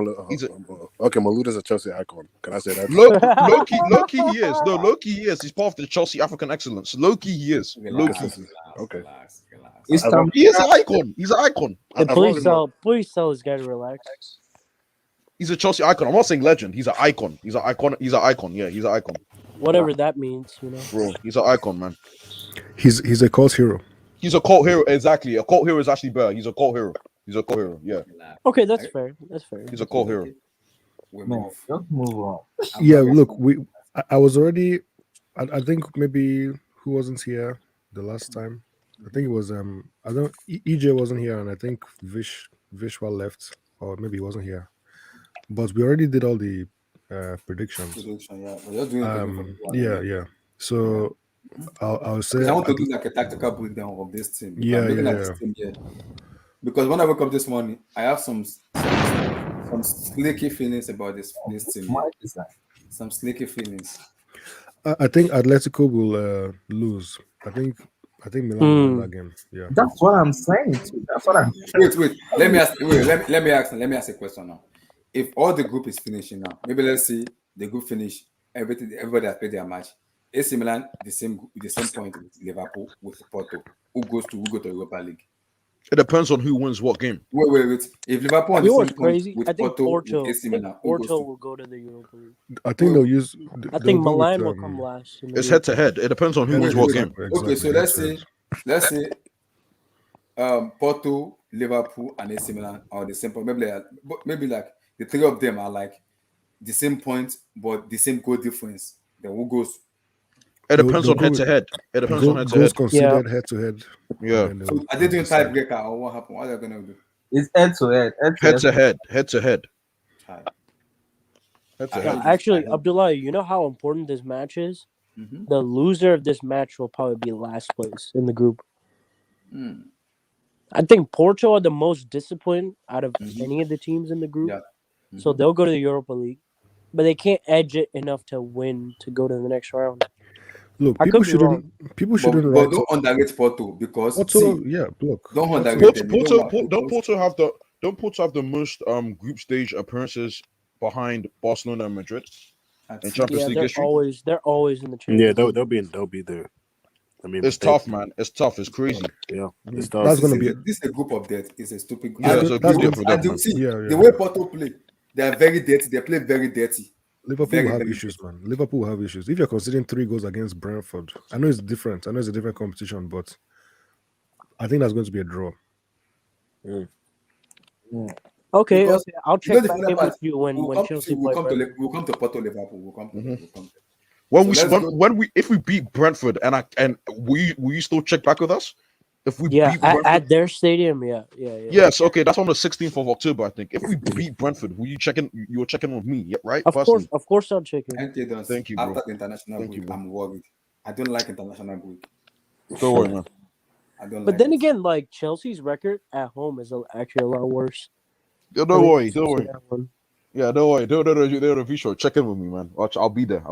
Maluda's a Chelsea icon. Can I say that? Low key he is. No, low key he is. He's part of the Chelsea African excellence. Low key he is. Low key. Okay. it's I time. He is an icon. He's an icon. Hey, I've always please tell this guy to relax. He's a Chelsea icon. I'm not saying legend. He's an icon. He's an icon. He's an icon. Yeah, he's an icon. Whatever that means, you know. Bro, he's an icon, man. He's a cult hero. He's a cult hero. Exactly. A cult hero is actually better. He's a cult hero. He's a cult hero. Yeah. Okay, that's fair. That's fair. He's a cult hero. Man, just move on. Yeah, look, I was already. I think maybe who wasn't here the last time. I think it was I don't EJ wasn't here, and I think Vishwa left, or maybe he wasn't here. But we already did all the predictions. Yeah. So I'll say I want to do like a tactical breakdown of this team. If Yeah, I'm looking yeah, at this team here. Because when I woke up this morning, I have some sneaky feelings about this team. Here. Mike is that? Some sneaky feelings. I think Atletico will lose. I think Milan will win that game. Yeah. That's what I'm saying too. That's what I'm. Wait. Let me ask a question now. If all the group is finishing now, maybe let's see the group finish. Everybody has played their match. AC Milan the same point with Liverpool with Porto. Who go to Europa League? It depends on who wins what game. Wait. If Liverpool on You the know what's same point crazy? with I think Porto, with Porto. AC I think Milan, who goes Porto to? will go to the Europa League. I think they'll use. I They'll think go with, Milan will come last. In the It's head to Europa head. It depends on who head wins to what head, game. Okay, exactly, so head to head. let's say Porto, Liverpool, and AC Milan are the same point. Maybe like the three of them are like the same point, but the same goal difference. Then who goes? It depends They'll on go head with to head. It depends on head to goals head. considered head to head. Yeah. And then So are they they'll doing decide. tiebreaker or what happened? What are they gonna do? It's head to head. Head to head. Head to head. Tie. Head I to heard head. this. Actually, Abdullah, you know how important this match is? Mhm. The loser of this match will probably be last place in the group. Hmm. I think Porto are the most disciplined out of Mhm. any of the teams in the group. Yeah. So they'll go to the Europa League. But they can't edge it enough to win to go to the next round. Look, I people could be wrong. shouldn't But write don't underrate Porto because Porto. Yeah, look, don't Porto, underrate them. You know Porto, what? don't Porto have the most group stage appearances behind Barcelona and Madrid in Champions Yeah, League they're history? always in the Yeah, Champions they'll be there. I mean, It's tough, man. It's tough. It's crazy. Yeah, it's That's tough. gonna be This is a group of death. It's a stupid group. Yeah, that's it's go- a that's good going deal for them, And you man. see yeah. the way Porto play, they are very dirty. They play very dirty. Liverpool Very, will have very issues, dirty. man. Liverpool will have issues. If you're considering 3 goals against Brentford, I know it's different. I know it's a different competition, but I think that's going to be a draw. Okay, Because I'll you know check the back funny in part. with you when Chelsea play Brentford. We'll come to Porto Liverpool. We'll come to Mhm. them. We'll come to them. When So we let's go. when we if we beat Brentford and will you still check back with us? If we Yeah, beat Brentford, at their stadium. Yeah. yes, okay, that's on the 16th of October, I think. If we beat Brentford, will you checking? You were checking with me, yeah, right? Of Firstly, course, I'll check in. NK Dons, thank you, bro. after the international Thank you, break, bro. I'm worried. I don't like international break. Don't worry, man. I don't But like then it. again, like Chelsea's record at home is actually a lot worse. Don't I mean, worry, don't worry. that one. Yeah, don't worry. Don't be sure. Check in with me, man. Watch, I'll be there.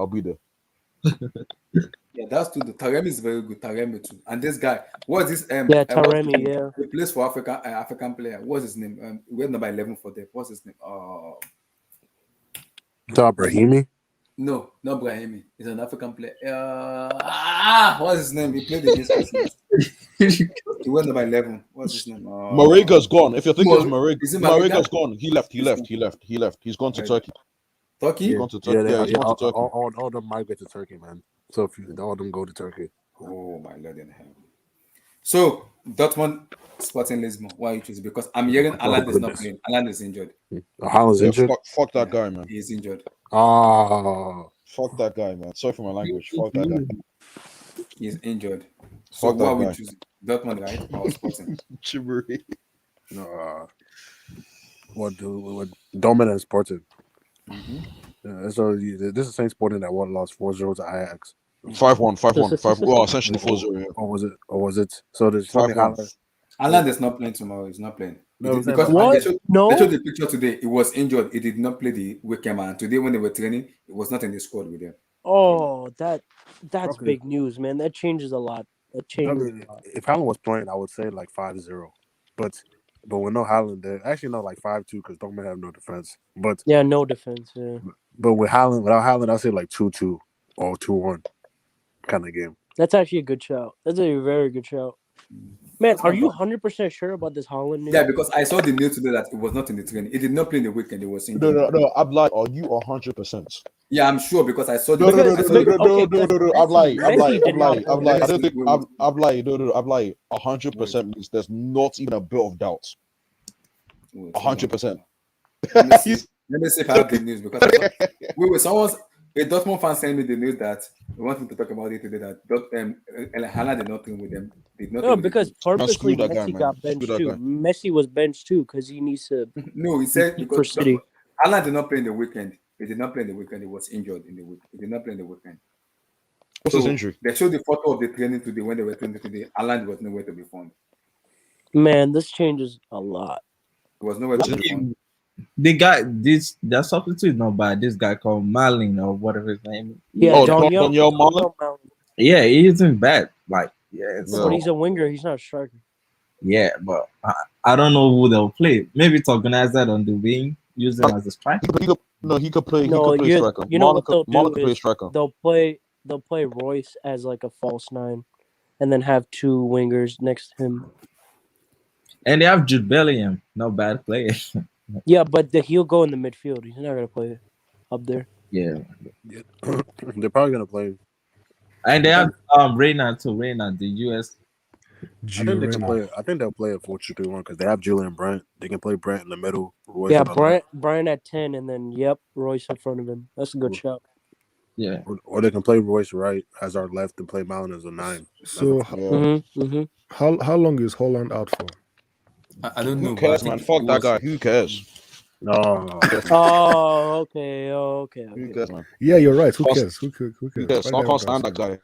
Yeah, that's true. Taremi is very good. Taremi too. And this guy, what's this? Yeah, What's his Taremi. name? Yeah, He plays for African player. What's his name? We're number 11 for them. What's his name? Brahimi. No, not Brahimi. He's an African player. What's his name? He played against us. He was number 11. What's his name? Maraga's gone. If you think it's Is it Maraga's gone. He left. He's gone to Right. Turkey. Turkey? He's gone to Turkey. Yeah, he's gone to Turkey. All of them migrate to Turkey, man. So if all of them go to Turkey. Oh my Lord in heaven. So Dortmund, Sporting Lisbon. Why you choose? Because I'm hearing Alan is not goodness. playing. Alan is injured. Haaland's Yeah, injured. fuck that guy, man. He's injured. Fuck that guy, man. Sorry for my language. Fuck that guy. He's injured. So Fuck what that are we guy. choosing? Dortmund, right? Or Sporting? Chibury. What dominant Sporting. Mhm. Yeah, so this is the same Sporting that won lost 4-0 to Ajax. 5-1. Well, essentially 4-0. Yeah. Or was it? So there's something 5-1. Alan is not playing tomorrow. He's not playing. No, He did- because What? they showed No. the picture today. He was injured. He did not play the weekend. And today, when they were training, he was not in the squad with them. Oh, that's Okay. big news, man. That changes a lot. That I changes mean, a lot. if Haaland was playing, I would say like 5-0. But with no Haaland there, actually no, like 5-2 because Dortmund have no defense. But Yeah, no defense. Yeah, with Haaland, without Haaland, I'd say like 2-2 or 2-1 kind of game. that's actually a good shout. That's a very good shout. Man, That's are not you bad. 100% sure about this Holland news? Yeah, because I saw the news today that it was not in the training. He did not play in the weekend. He was injured. No. I'm like, are you 100%? Yeah, I'm sure because I saw the No. I'm lying. I don't think I'm lying. No. I'm lying. 100% means there's not even a bit of doubt. 100%. Let me see if I have the news because a Dortmund fan sent me the news that we want me to talk about it today. That Haaland did not train with them. Did not No, train with because them. purposely that guy, Messi man. got benched Screw that too. guy. Messi was benched too because he needs to. No, he said For because City. Haaland did not play in the weekend. He did not play in the weekend. He was injured in the week. He did not play in the weekend. What's his injury? They showed the photo of the training today when they were training today. Haaland was nowhere to be found. Man, this changes a lot. He was nowhere to be found. The guy, their substitute is not bad. This guy called Malin or whatever his name is. Yeah, Oh, Daniel Malen? Yeah, he isn't bad. Like, yeah, No. But he's a winger. He's not a striker. yeah, but I don't know who they'll play. Maybe it's organized that on the wing, use him as a striker. He could play. No, he could play striker. you know what Malen they'll could do play is striker. they'll play Royce as like a false nine, and then have two wingers next to him. And they have Jude Bellingham, no bad player. Yeah, but he'll go in the midfield. He's not gonna play up there. Yeah. Yeah. They're probably gonna play. And they I have think, Reina to Reina, the US. I think they can Girona. play. I think they'll play a 4-2-3-1 because they have Julian Brent. They can play Brent in the middle, Royce Yeah, on the left, Brian at 10, and then Royce in front of him. That's a good shot. Yeah. or they can play Royce right as our left and play Mount as a 9. So how long is Holland out for? I don't know. Who but I cares, think man? it Fuck that was- guy. Who cares? No, Oh, okay. Who cares, man? Yeah, you're right. Who Cost- cares? Who cares? Who cares? Why I they can't have stand that guys? guy.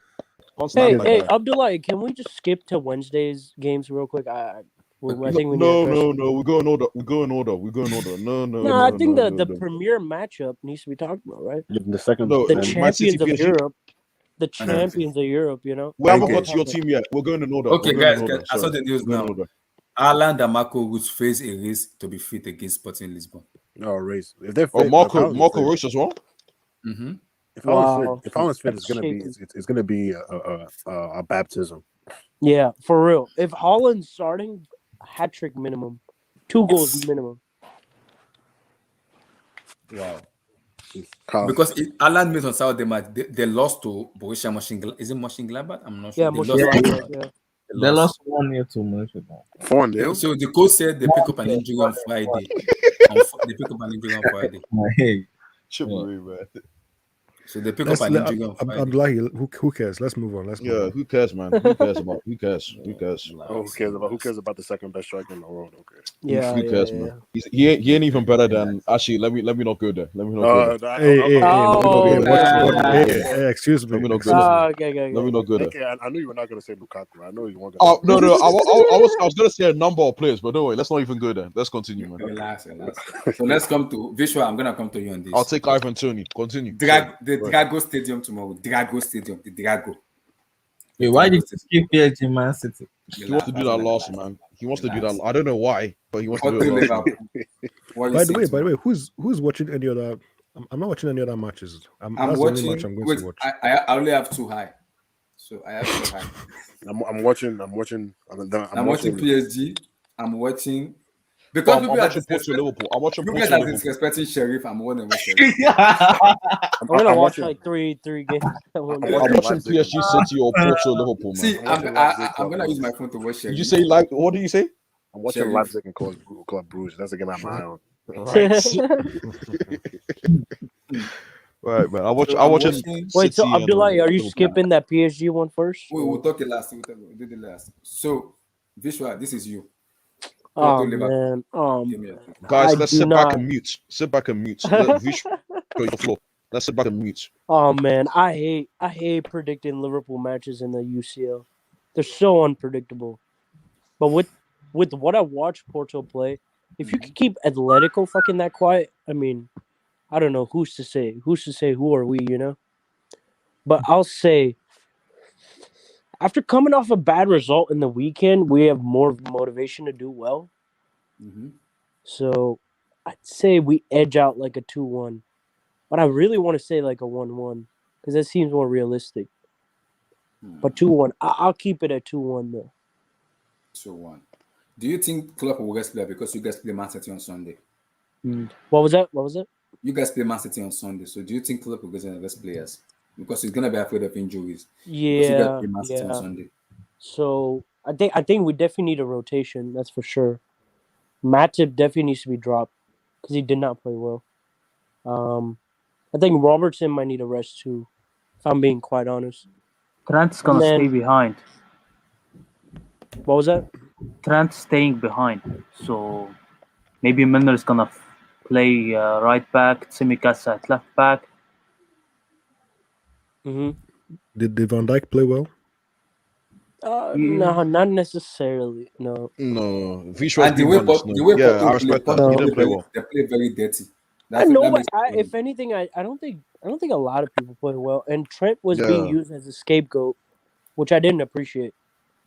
Can't stand that Hey, guy. Abdullah, can we just skip to Wednesday's games real quick? I think we need No, to address- no. We're going order. No. No, I think the premier matchup needs to be talked about, right? the second. No, The Man champions City, of PSG. Europe. The champions of Europe, you know? We haven't Okay. got to your team yet. We're going in order. Okay, We're going guys, in order. I saw Sorry. the news We're going now. in order. Alan and Marco would face a race to be fit against Sporting Lisbon. No race. If they're Oh, fit, Marco if Haaland's Royce as well. fit- Mm-hmm. If Haaland's Wow. fit, if Haaland's fit, That's it's gonna be a baptism. Yeah, for real. If Holland's starting, hat trick minimum. 2 goals minimum. Wow. Haaland. Because Alan made on Saturday match, they lost to Borussia Mönchengladbach. Is it Mönchengladbach? I'm not sure. Yeah, They most lost. yeah. They lost 1-0 to Mönchengladbach. 4-0. So the coach said they pick up an injury on Friday. They pick up an injury on Friday. Hey. Chivalry, man. So they pick up an injury on Friday. Abdullahi, who cares? Let's move on. Let's move Yeah, on. who cares, man? Who cares about? Who cares? Who cares? Oh, who cares about the second best striker in the world? Okay. Yeah, Who cares, yeah. man? He ain't even better than. Actually, let me not go there. Let me not go there. Hey, Oh, hey, excuse me. Let me not go Excuse there. me. Okay. Let me not go there. Okay, I knew you were not going to say Lukaku. I know you weren't Oh going to. no! I was gonna say a number of players, but don't worry. Let's not even go there. Let's continue, man. Relax. So let's come to Visual. I'm gonna come to you on this. I'll take Ivan Toney. Continue. The Drago Stadium tomorrow. Drago Stadium. The Drago. Wait, why did you skip PSG Man City? He wants to do that last, man. He wants to do that. I don't know why, but he wants to do it last. By the way, who's watching any other? I'm not watching any other matches. I'm that's watching. the only match I'm going Wait, to watch. I only have 2 high. So I have 2 high. I'm watching PSG. I'm watching because I'm people are watching Porto Liverpool. I'm watching you Porto guys are Liverpool. disrespecting Sheriff. I'm one of them. Sheriff. I'm gonna I'm watch watching- like three games. I'm watching PSG City or Porto Liverpool, man. See, I'm gonna use my phone to watch Did Sheriff. you say like? What did you say? I'm watching Sheriff. Leipzig and Club Bruges. That's a game I'm my own. Right, man. I So watching. I'm Wait, so City and, Abdullah, are you Liverpool. skipping that PSG one first? We'll talk it last. We did it last. So, Visual, this is you. Oh Porto, Liverpool. man, Give me a second. Guys, I let's do sit not- back and mute. Sit back and mute. Let Vish go your floor. Let's sit back and mute. Oh man, I hate predicting Liverpool matches in the UCL. They're so unpredictable. But with what I watched Porto play, if you could keep Atletico fucking that quiet, I mean, I don't know who's to say. Who's to say who are we, you know? But I'll say after coming off a bad result in the weekend, we have more motivation to do well. Mhm. So I'd say we edge out like a 2-1. But I really want to say like a 1-1 because that seems more realistic. But 2-1, I'll keep it at 2-1 though. 2-1. Do you think Klopp will guys play because you guys play Man City on Sunday? What was that? You guys play Man City on Sunday, so do you think Klopp will get the best players? Because he's gonna be afraid of injuries. Because you guys Yeah, play Man City on yeah. Sunday. So I think we definitely need a rotation. That's for sure. Matip definitely needs to be dropped because he did not play well. I think Robertson might need a rest too, if I'm being quite honest. Trent's gonna And then- stay behind. What was that? Trent's staying behind. So maybe Milner's gonna play right back, Tsimikas at left back. Mm-hmm. Did Van Dijk play well? No, not necessarily. No. No, Vish was And the being way honest. the way Yeah, Porto I respect play, that. No. He didn't play well. they play very dirty. I know, that but makes- if anything, I don't think a lot of people play well. And Trent was Yeah. being used as a scapegoat, which I didn't appreciate.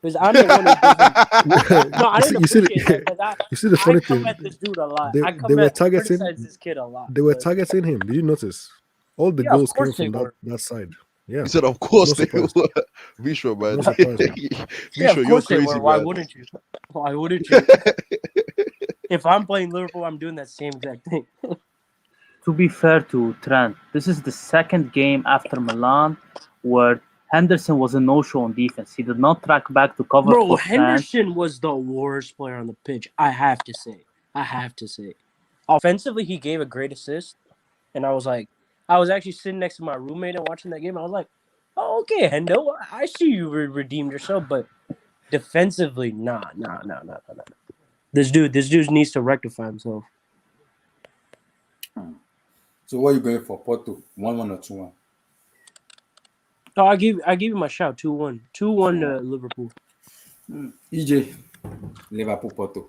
Because I'm the one who doesn't. No, I didn't You see, appreciate that. 'Cause you see the I funny come thing. at this dude a lot. They- I come they were at targeting- criticize this kid a lot. They were but- targeting him. Did you notice? All the Yeah, of goals came course they from were. that side. Yeah. He said, "Of course No they surprise. were." Visho, man. No surprise, man. Yeah, Visho, of you're course they crazy, were. Why man. wouldn't you? Why wouldn't you? If I'm playing Liverpool, I'm doing that same exact thing. To be fair to Trent, this is the second game after Milan where Henderson was a no-show on defense. He did not track back to cover Bro, for Trent. Henderson was the worst player on the pitch. I have to say. Offensively, he gave a great assist, and I was actually sitting next to my roommate and watching that game. I was like, "Oh, okay, Hendo, I see you redeemed yourself." But defensively, nah. This dude needs to rectify himself. So what are you going for? Porto 1-1 or 2-1? Oh, I give you my shout 2-1. 2-1 to Liverpool. EJ, Liverpool Porto,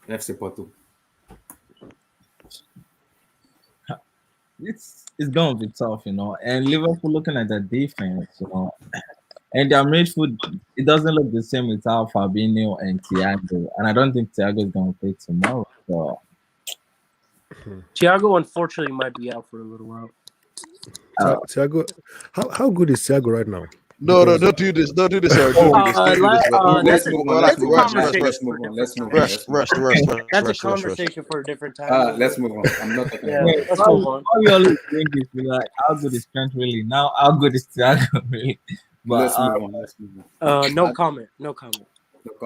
FC Porto. It's gonna be tough, you know. And Liverpool looking at the defense, you know, and their midfield, it doesn't look the same without Fabinho and Thiago. And I don't think Thiago is gonna play tomorrow. So Thiago unfortunately might be out for a little while. Thiago, how good is Thiago right now? No, Because- don't do this. Don't do this, Eric. Don't do this. Don't do this. Let's that's move a- on. that's Let's a move on. conversation Let's for move a on. different Let's move on. time. Let's move on. Rest. That's a conversation for a different time. Let's move on. I'm not talking Yeah, about Wait, it. let's why move on. we always think is like how good is Trent really? Now how good is Thiago really? But Let's move on. Let's move on. No comment.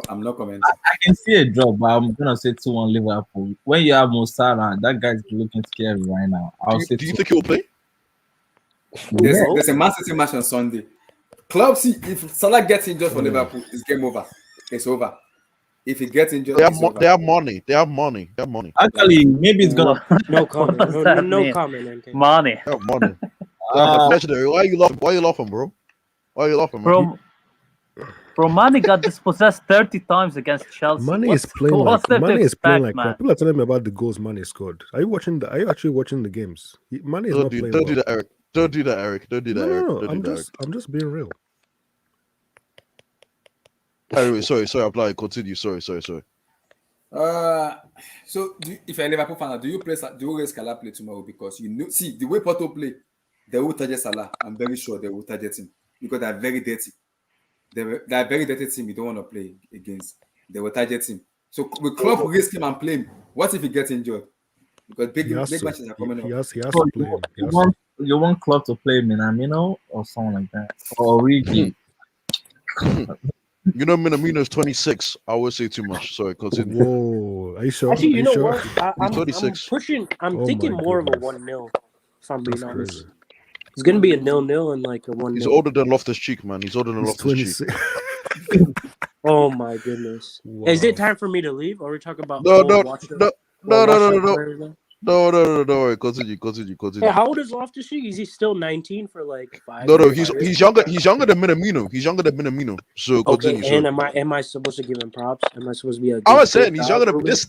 I'm not commenting. I can see a drop, but I'm gonna say 2-1 Liverpool. When you have Mo Salah, that guy's looking scary right now. I'll say Do you 2-1. think he'll play? There's a Man City match on Sunday. Club, see, if Salah gets injured for Liverpool, it's game over. It's over. If he gets injured, They have, it's mo- over. they have money. They have money. They have money. Actually, maybe it's gonna. No comment. What does that No mean? comment, NK. Money. They have money. They have like legendary. Why are you laughing? Why are you laughing, bro? Why are you laughing, man? Bro, Mane got dispossessed 30 times against Chelsea. Mane What's- is playing what's like there Mane to is playing expect, like man? crap. People are telling me about the goals Mane scored. Are you actually watching the games? Mane is not playing Don't well. do that, Eric. Don't do that, Eric. Don't do that, Eric. No. Don't do that, I'm just being real. Eric. Anyway, sorry. Apply. Continue. Sorry. So if you're a Liverpool fan, do you raise Salah play tomorrow? Because see the way Porto play, they will target Salah. I'm very sure they will target him because they're very dirty. They're a very dirty team you don't want to play against. They will target him. So with Klopp risk him and play him, what if he gets injured? Because big matches are coming up. He has So to play him. you want Klopp to play Minamino or something like that, or Origi? You know, Minamino's 26. I would say too much. Sorry. Continue. Whoa, are you sure? Actually, Are you know sure? what? I'm 26. pushing. I'm Oh thinking my more of a goodness. 1-0. If I'm being That's honest, crazy. it's gonna be a 0-0 and like a 1-0. He's older than Loftus Cheek, man. He's older than He's Loftus Cheek. 26. Oh my goodness! Wow. Is it time for me to leave? Or are we talking about No. Worry. Continue. Hey, how old is Loftus Cheek? Is he still 19 for like 5? No. 5 He's years? younger. He's younger than Minamino. So Okay, continue. and Sorry. am I supposed to give him props? Am I supposed to be a? I good was saying he's dog, younger than Ruben? this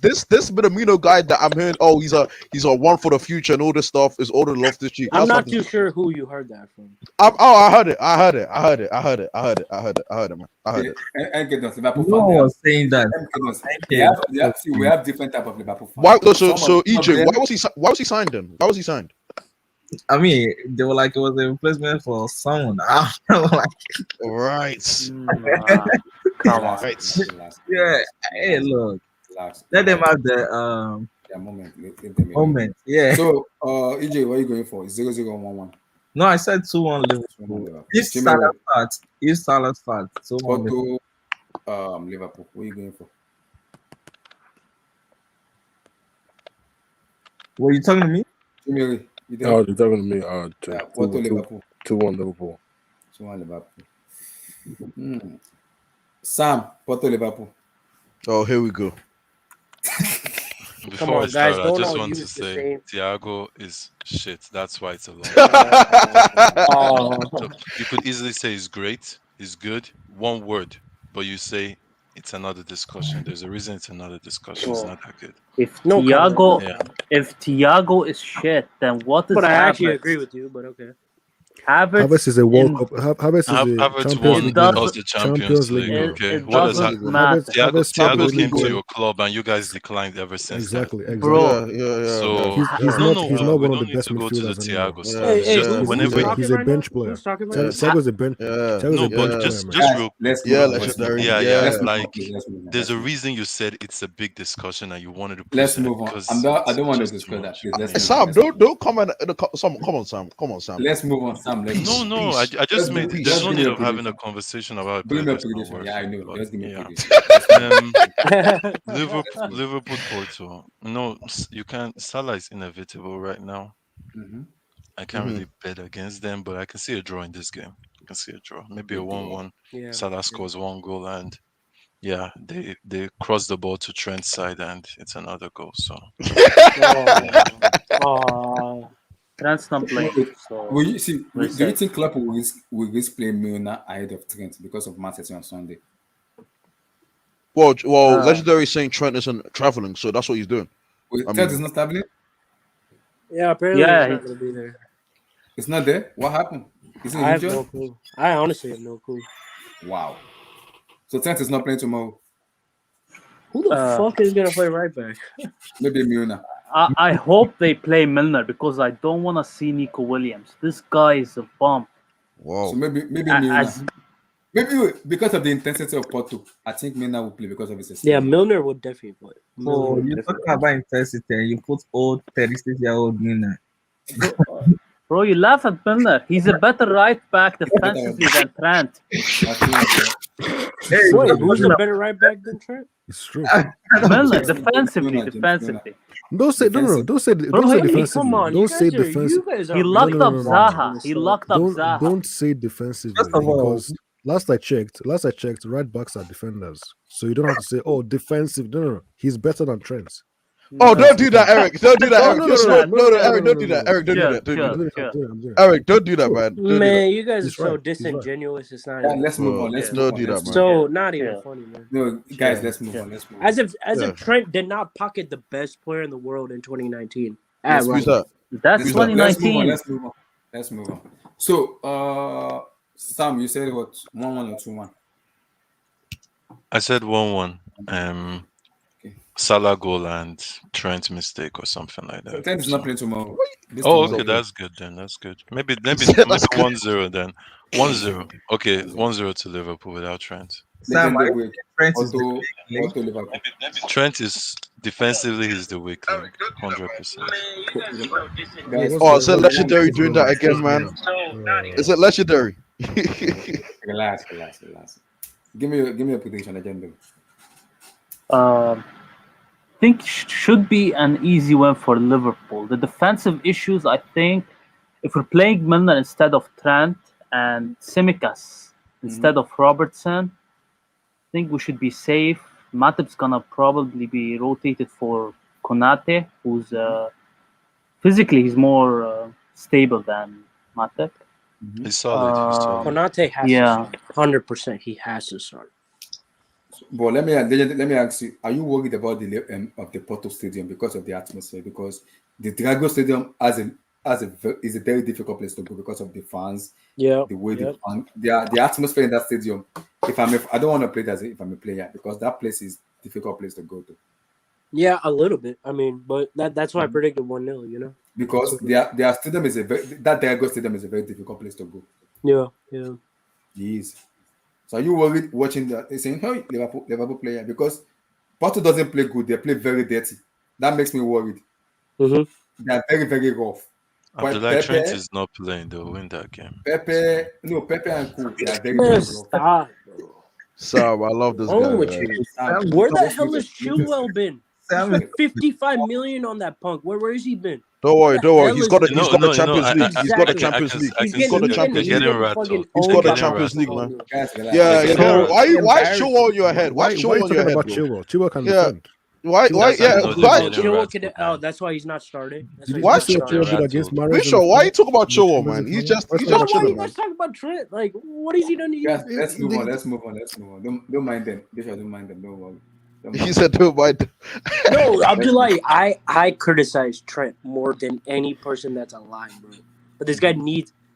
Minamino guy that I'm hearing. Oh, he's a one for the future and all this stuff is older than Loftus Cheek. I'm That's not what too sure who you heard that from. I heard it, man. I heard it. And goodness, Liverpool No one fan. was saying that. We have different type of Liverpool fans. Why? So Some of EJ, them- why was he signed then? Why was he signed? I mean, they were like it was a replacement for someone. I don't know, like, Right. Come on. Right. yeah. Hey, look, Relax. let them have the their moment. Let them moment. Yeah. So, EJ, what are you going for? 0-0-1-1. No, I said 2-1 Liverpool. If Salah starts, 2-1 Liverpool. Porto, Liverpool. What are you going for? Were you talking to me? Jimmy, you there? Oh, you're talking to me. Porto, Liverpool. 2-1 Liverpool. 2-1 Liverpool. Sam, Porto, Liverpool. Oh, here we go. Before on, I start, guys, I don't just all want to use the say same- Thiago is shit. That's why it's a long. Oh, So you could easily say he's great, he's good, one word, but you say it's another discussion. There's a reason it's another discussion. It's not that good. If No Thiago, Yeah. if Thiago is shit, then what is but I actually Havertz? agree with you. But okay. Havertz is a World in- Cup. Havertz is a Havertz Champions won League does- winner. us the Champions League. winner. Okay, it what does doesn't that? matter. Havertz Thiago Champions came League to winner. your club and you guys declined ever since then. Exactly. Bro, Yeah. So He's no, not. no, He's not we one of don't the need best to go to the midfielders anymore. Thiago Yeah, stuff. It's yeah. just He's, whenever he's, a, he's a bench player. Who's talking right now? Thiago's a bench. Yeah. Thiago's no, a bench but player, just man. just Guys, real quick. let's Yeah, move on. legendary. Yeah, Yeah. Let's move on, like please. Let's move on. there's a Let's move on. reason you said it's a big discussion and you wanted to Let's push it move on. because I don't want to it's just too discuss that. much. Please, let's Yeah. move on. Sam, don't comment. Come on, Sam. Let's move on, Sam. Let's No, move on. no, I Just just made. give- There's just no give need me a of having a prediction. conversation about a Give me player a that's not prediction. worth Yeah, I it. know. But Just give me a yeah, prediction. Liverpool, Porto. No, you can't. Salah is inevitable right now. Mhm. I can't really bet against them, but I can see a draw in this game. I can see a draw. Maybe a Good draw. 1-1. Yeah. Salah scores one goal and yeah, they cross the ball to Trent's side and it's another goal. So Oh, Trent's not playing. Wait, So Will you see? we're Do you safe. think Klopp will risk playing Milner ahead of Trent because of Manchester on Sunday? Well, Uh, legendary saying Trent isn't traveling, so that's what he's doing. Wait, I Trent mean- is not traveling. yeah. Apparently, Yeah, he's not gonna be there. It's not there. What happened? Is he I have injured? no clue. I honestly have no clue. Wow. So Trent is not playing tomorrow. Who the fuck is gonna play right back? Maybe Milner. I hope they play Milner because I don't want to see Nico Williams. This guy is a bum. Wow. So maybe A- Milner. as- Maybe because of the intensity of Porto, I think Milner will play because of his Yeah, experience. Milner would definitely play. Milner Oh, would you're definitely talking about intensity and you put old 36-year-old Milner. Bro, you laugh at Milner. He's a better right back defensively than Trent. I think, Hey, Wait, who's a better right back than Trent? It's true. Milner, James defensively, Milner. defensively. Don't say no. Don't say Bro, don't say hey, defensively. Come on, Don't say you defensive. guys are He really locked no, up no, no. Zaha. He locked up Don't Zaha. don't say defensively First of all- because last I checked, right backs are defenders. So you don't have to say, oh, defensive. No. He's better than Trent. Oh, don't do that, Eric. Don't do that, No, Eric. no, You're no, smart. no, No, no, Eric, no, don't do no, that. no. Eric, don't do Yeah, that. Don't yeah. do that. I'm doing it. Eric, don't do that, man. Don't do Man, you guys are He's so right. He's right. disingenuous. It's not yeah, even. let's move Bro, on. Let's don't move on. do that, Let's man. move So not even Yeah. funny, man. No, guys, Yeah. let's move Yeah. on. Let's move on. As if Yeah. Trent did not pocket the best player in the world in 2019. Let's Who's move that? That's Who's that? 2019. Let's move on. Let's move on. So, Sam, you said what? 1-1 or 2-1? I said 1-1. Okay. Salah goal and Trent mistake or something like that. Trent is not So- playing tomorrow. This Oh, tomorrow. okay, that's good then. That's good. Maybe That's 1-0 then. 1-0. Okay, 1-0 to Liverpool without Trent. Sam, Legend I the week. Trent is the Auto link. Liverpool. Trent is defensively he's the weak link, 100%. Guys, Oh, is it legendary doing that again, man? Is it legendary? relax. Give me a prediction, legendary. Think should be an easy win for Liverpool. The defensive issues, I think, if we're playing Milner instead of Trent and Tsimikas instead of Robertson, I think we should be safe. Matip's gonna probably be rotated for Konate, who's physically he's more stable than Matip. He's solid. He's solid. Konate has Yeah. to start. 100%. He has to start. But let me ask you: are you worried about the of the Porto Stadium because of the atmosphere? Because the Drago Stadium is a very difficult place to go because of the fans, Yeah. the way Yep. the atmosphere in that stadium. I don't want to play if I'm a player because that place is difficult place to go to Yeah, a little bit. I mean, but that's why I predicted 1-0, you know? because their stadium is that Drago Stadium is a very difficult place to go. Yeah. Yes. So are you worried watching that? Saying, "Hey, Liverpool player," because Porto doesn't play good; they play very dirty. That makes me worried. Mhm. They are very, very rough. But Abdullah Trent is not playing. They'll win that game. Pepe and Cool, they are very, Man, very rough. stop, bro. Sam, I love this What's guy. wrong with man. you? Where the hell has Chilwell been? Sam, Spent 55 million on that punk. Where has he been? Don't worry. hell He's is got this? the Champions League. He's got the Exactly. Champions League. I He's can got the see Champions they're League. getting rattled. He's got the They're Champions getting League, man. rattled. Guys, relax. Yeah, They're yeah. getting Why rattled. Chilwell on your head? Why Why are Chilwell you on talking your head, about bro? Chilwell? Chilwell can Yeah. defend. Why? That's how you know they're Why? getting Chilwell rattled, can, man. that's why he's not starting. That's Did why you he's see not what Chilwell Chilwell starting. did against rattled. Mahrez? Bishop, why you talking about Chilwell, Champions man? League He's final? just Why he's talking just about Why are you chilling, man. guys talking about Trent? Like, what has he done to you? Guys, let's move on. Let's move on. Don't mind them. Bishop, don't mind them. Don't worry. Don't He mind said, "Don't mind." No, Abdullah, I criticize Trent more than any person that's alive, bro. But this guy needs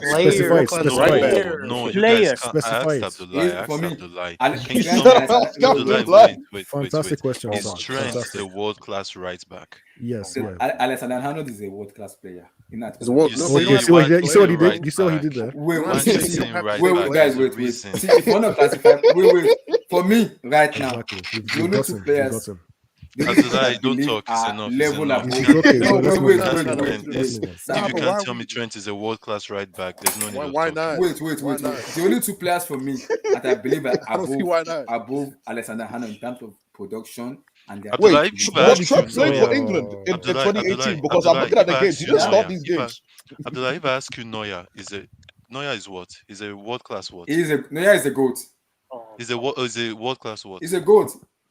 Player. Specify it, World-class specify it. right back. No, you Player. guys can't. I Specify asked it. Abdullah. I For asked me, Abdullah. Ale- Can you Trent tell me? and Alexander. No, Abdullah, Abdullah. wait. Fantastic question, Is Sark. Trent Fantastic. a world-class right back? Yes, so yeah. Alexander Arnold is a world-class player. In that He's a world- You no, see, but Okay, you see what he did. You see what he right did. You see what he back. did there. Wait, Why wait, you you see, saying have right to wait, play back? guys, There's a wait. reason. See, if you want to classify, wait. For me, right now, Exactly. the You've only got two him. You've players, got him. the only two Abdullah, I don't believe talk. It's are enough. It's level enough. above. You It's can't, okay. No, So let's move wait, on. no, Let's no, move no, on. wait. Let's move on. Nah, if you but can't why tell me we? Trent is a world-class right back, there's no need Why? of Why talking. not? Why Wait. not? The only two players for me that I believe are I don't see why not. above Alexander Arnold in terms of production and their Abdullah, Wait, if I but ask Trent you played Neuer, for England in Oh. 2018 because I'm looking at If the I games. ask He you didn't start Neuer, these if I, games. Abdullah, if I ask you Neuer is what? Is a world-class what? Neuer is a goat. Is a world-class what? He's a goat.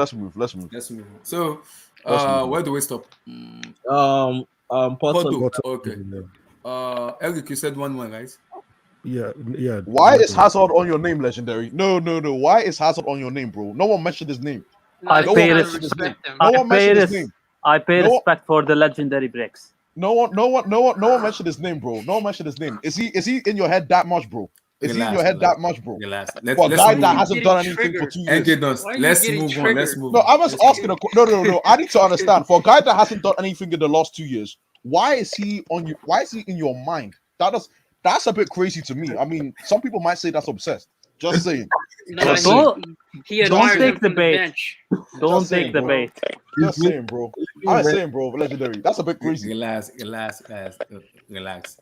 Let's move. Let's move. So, Let's move. where do we stop? Porto. Porto. Okay. Eric, you said 1-1, right? Yeah. Why is Hazard on your name, legendary? No. Why is Hazard on your name, bro? No one mentioned his name. No, I you pay gotta res- respect him. No one mentioned his name. I pay No- respect for the legendary bricks. No one mentioned his name, bro. No one mentioned his name. Is he in your head that much, bro? Is he in your head that much, bro? Relax. For a guy move that on. hasn't done anything for 2 years. Let's move on. Let's move No, on. I was asking. No. I need to understand. For a guy that hasn't done anything in the last 2 years, why is he on you? Why is he in your mind? That's a bit crazy to me. I mean, some people might say that's obsessed. Just saying. No, Just saying. he Don't admires him take the from bait. bench. Don't Just take saying, the bro. bait. Just saying, bro. I ain't saying, bro, legendary. That's a bit crazy. Relax, relax.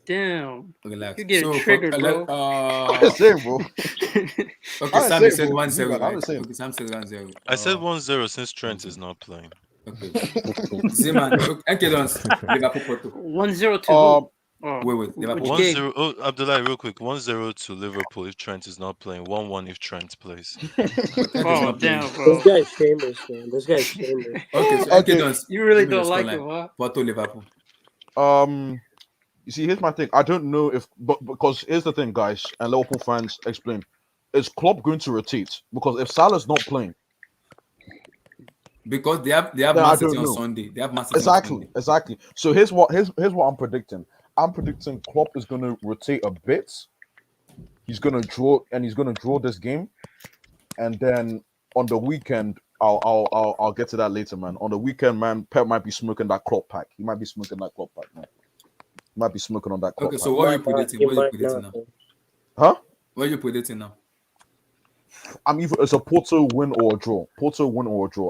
Damn. Relax. You get So, triggered, bro. I ain't saying, bro. okay, I Sam, say, you said bro, 1-0, Z-Man, I'm right? just saying. Okay, Sam said 1-0. I said 1-0 since Trent is not playing. Okay. Zeman, okay, Liverpool Porto. 1-0 to who? Wait, Liverpool. Which game? 1-0. Oh, Abdullah, real quick. 1-0 to Liverpool if Trent is not playing. 1-1 if Trent plays. Oh, damn, This bro. guy's shameless, man. This guy's shameless. Okay, so Okay. You really don't like him, huh? Porto, Liverpool. You see, here's my thing. I don't know if, but because here's the thing, guys, and Liverpool fans, explain. Is Klopp going to rotate? Because if Salah's not playing, because they have then Man I City don't on know. Sunday. They have Man City on Sunday. Exactly. So here's what I'm predicting. I'm predicting Klopp is going to rotate a bit. He's going to draw this game, and then on the weekend, I'll get to that later, man. On the weekend, man, Pep might be smoking that Klopp pack. He might be smoking that Klopp pack, man. He might be smoking on that Klopp Okay, pack. so what are you predicting? What are you predicting now? Huh? What are you predicting now? It's a Porto win or a draw.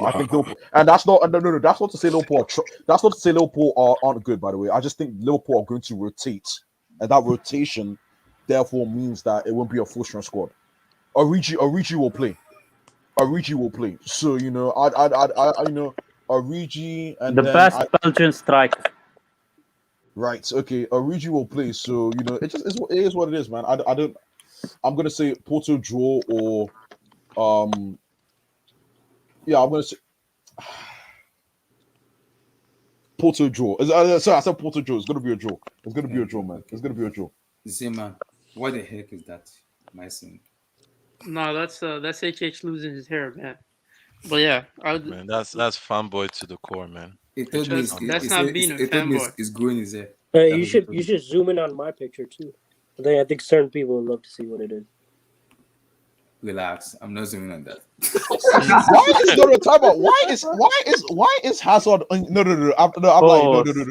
I think Liverpool, and that's not no. That's not to say Liverpool. That's not to say Liverpool aren't good. By the way, I just think Liverpool are going to rotate, and that rotation, therefore, means that it won't be a full strength squad. Origi will play. So you know, I Origi and The then best Belgian striker. Right. Okay. Origi will play. So you know, it is what it is, man. I don't. I'm gonna say Porto draw or yeah, I'm gonna say Porto draw. Sorry, I said Porto draw. It's gonna be a draw. It's gonna be a draw, man. It's gonna be a draw. See, man, what the heck is that? My son. No, that's HH losing his hair, man. But yeah, Man, that's fanboy to the core, man. It told me that's not being a fanboy. It's growing his hair. You should zoom in on my picture too. I think certain people would love to see what it is. Relax, I'm not zooming on that. Why is no time out? Why is Hazard? No. I'm like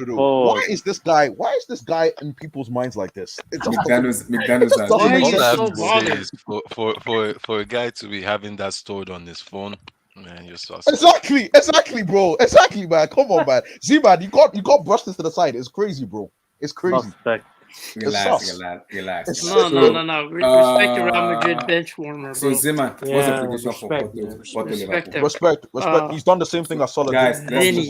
no. Why is this guy? Why is this guy in people's minds like this? McDonald's. Why are you All I so have to say bothered? is for a guy to be having that stored on his phone, man, you're so Exactly, bro. Exactly, man. Come on, man. See, man, you got brushed this to the side. It's crazy, bro. It's crazy. Relax. No. Respect the Real Madrid bench warmer, bro. So Zeman, what's the prediction for Porto Liverpool? Respect. He's done the same thing as Salah. Guys, Vinny.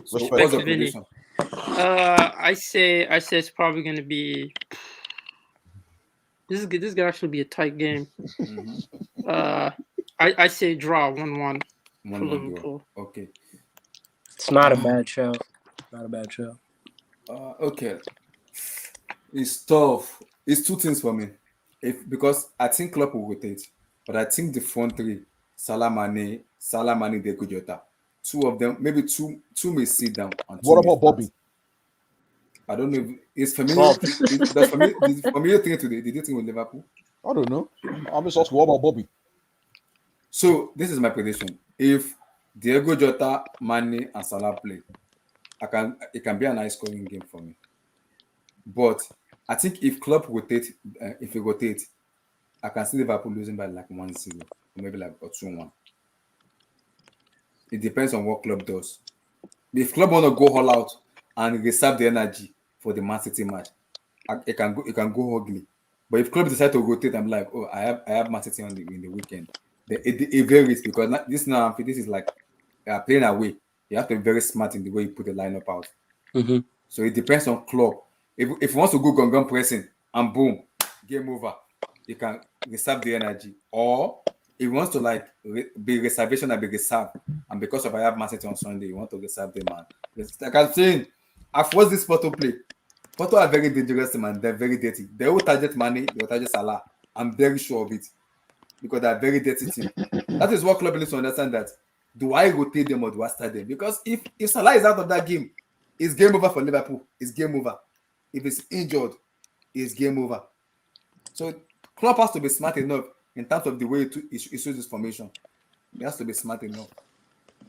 So what's the prediction? I say it's probably gonna be. This is gonna actually be a tight game. I say draw 1-1 for Liverpool. Okay. It's not a bad show. Okay. It's tough. It's two things for me. Because I think Klopp will rotate, but I think the front three, Salah Mane, Diego Jota, two of them, maybe two may sit down. And what about Bobby? I don't know. Is familiar thing today? Did you think with Liverpool? I don't know. I'm just asking. What about Bobby? So this is my prediction. If Diego Jota, Mane, and Salah play, it can be a nice scoring game for me. But I think if Klopp rotates, I can see Liverpool losing by like 1-0, or maybe like 2-1. It depends on what Klopp does. If Klopp want to go all out and reserve the energy for the Man City match, it can go ugly. But if Klopp decide to rotate, I'm like, oh, I have Man City in the weekend. It varies because this is like playing away. You have to be very smart in the way you put the lineup out. Mm-hmm. So it depends on Klopp. If he wants to go gun pressing and boom, game over, he can reserve the energy. Or if he wants to like be reservation and be reserved, and because of I have Man City on Sunday, you want to reserve the man. Like I'm saying, I've watched this Porto play. Porto are very dangerous, man. They're very dirty. They will target Mane, they will target Salah. I'm very sure of it. Because they're a very dirty team. That is what Klopp needs to understand that. Do I rotate them or do I start them? Because if Salah is out of that game, it's game over for Liverpool. It's game over. If it's injured, it's game over. So Klopp has to be smart enough in terms of the way he uses his formation. He has to be smart enough.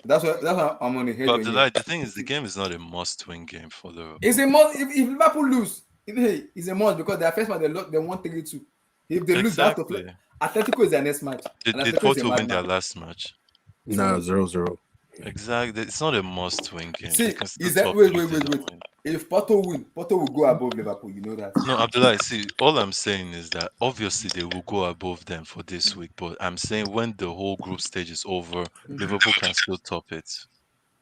That's what I'm on the head. But the thing is, the game is not a must-win game for the. It's a must. If Liverpool lose, it's a must because their first match they won 3-2. If they lose, they have to play. Atletico is their next match. Did Porto win their last match? No, 0-0. Exactly. It's not a must-win game. They See, can still is that top wait, if wait, they wait, don't wait. win. If Porto win, Porto will go above Liverpool. You know that. No, Abdullah, see, all I'm saying is that obviously they will go above them for this week, but I'm saying when the whole group stage is over, Liverpool can still top it.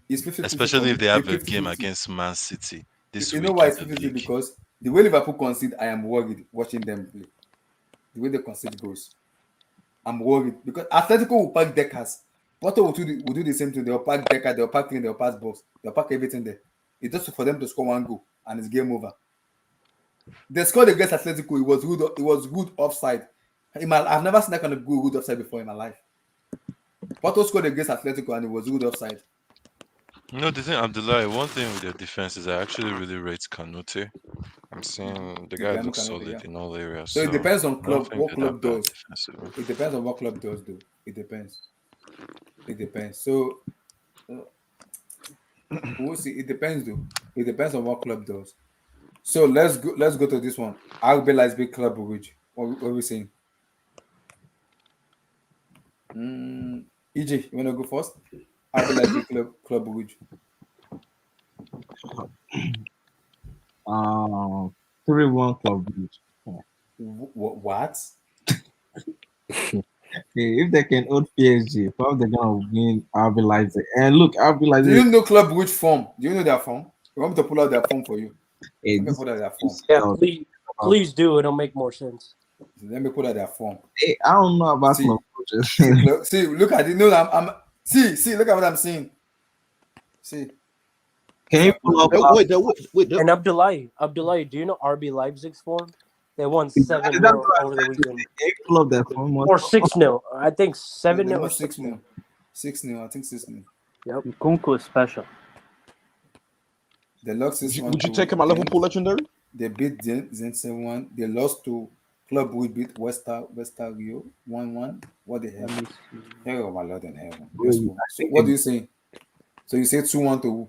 It's 50-50 for Especially if me. they have It's a game 50-50. against Man City this You know week why in it's the 50-50? league. Because the way Liverpool concede, I am worried watching them play. The way they concede goes, I'm worried because Atletico will pack deckers. Porto will do the same thing. They'll pack decker, they'll pack clean, they'll pass box, they'll pack everything there. It's just for them to score one goal and it's game over. They scored against Atletico. It was good. It was good offside. I've never seen that kind of good offside before in my life. Porto scored against Atletico and it was good offside. No, the thing, Abdullah, one thing with their defense is I actually really rate Canute. I'm saying the guy Ibrahim looks Kanouté, solid yeah. in all areas, So it so depends on I don't club think what they're that club bad does. defensively. It depends on what club does though. It depends. It depends. So we'll see. It depends though. It depends on what club does. So let's go to this one. RB Leipzig Club Brugge. What are we saying? EJ, you wanna go first? RB Leipzig Club Brugge. 3-1 Club Brugge. Yeah. What? Okay, if they can hold PSG, probably they're gonna win RB Leipzig. And look, RB Do Leipzig, you know Club Brugge form? Do you know their form? You want me to pull out their form for you? hey, Let me this pull out their form. is Yeah, please do. It'll make more sense. Let me pull out their form. hey, I don't know about See, Club Brugge. see, look at it. No, I'm see, look at what I'm seeing. See, Can you so, pull up? Wait. And Abdullahi, do you know RB Leipzig's form? They won That's 7-0 what over the I'm trying to say. weekend. Can you pull up that phone? Or 6-0. I think no, 7-0 they or won 6 6-0. 0 6 0 I think 6 0 Yep. Nkunku is special. They lost this one Would you to take him at Ghent. Liverpool legendary? They beat Ghent 7-1. They lost to Club Brugge beat Westa Rio 1-1. What the hell? Let me see. Hell, my Lord in heaven. Wait, Let's go. So what do you say? So you say 2-1 to who?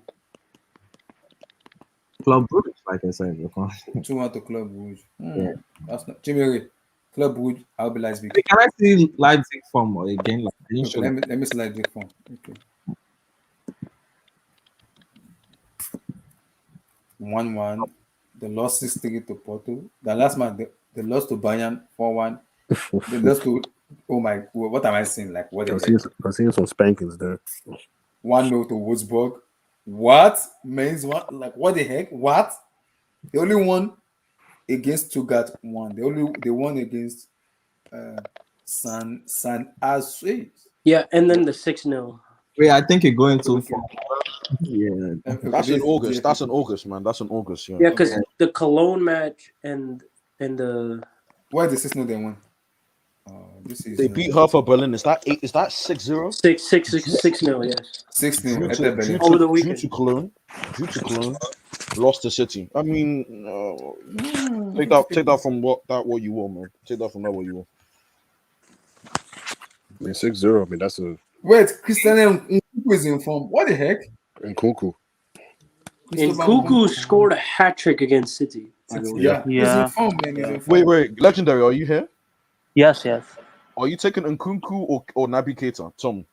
Club Brugge, like I said before. 2-1 to Club Brugge. Yeah. That's not Jimmy. Club Brugge, RB Leipzig. Wait, can I see Leipzig form again? Like, I didn't Okay, show let me slide this phone. Okay. 1-1. They lost 6-3 to Porto. The last match they lost to Bayern 4-1. They lost to what am I saying? Like what the heck? I'm seeing some spankings there. 1-0 to Wolfsburg. What? Mainz one? Like what the heck? What? They only won against Stuttgart 1. They won against San Asue. Yeah, and then the 6-0. Wait, I think you're going too far. Yeah. That's in August. That's in August, man. That's in August. Yeah. Yeah, because the Cologne match and the Why the 6-0 they won? This is They beat Hertha Berlin. Is that 6-0? 6-0, yes. 6-0 Due at to, the due, Berlin. Over the to, due weekend. to Cologne, lost to City. I mean, take that from what you want, man. Take that from that what you want. I mean, 6-0. I mean, that's a Wait, Cristiano Nkunku is in form. What the heck? Nkunku. And Kuku scored a hat trick against City. By the way. Yeah, he's in Yeah. form, man. He's in form. Wait, legendary. Are you here? Yes, yes. Are you taking Nkunku or Naby Keita, Tom?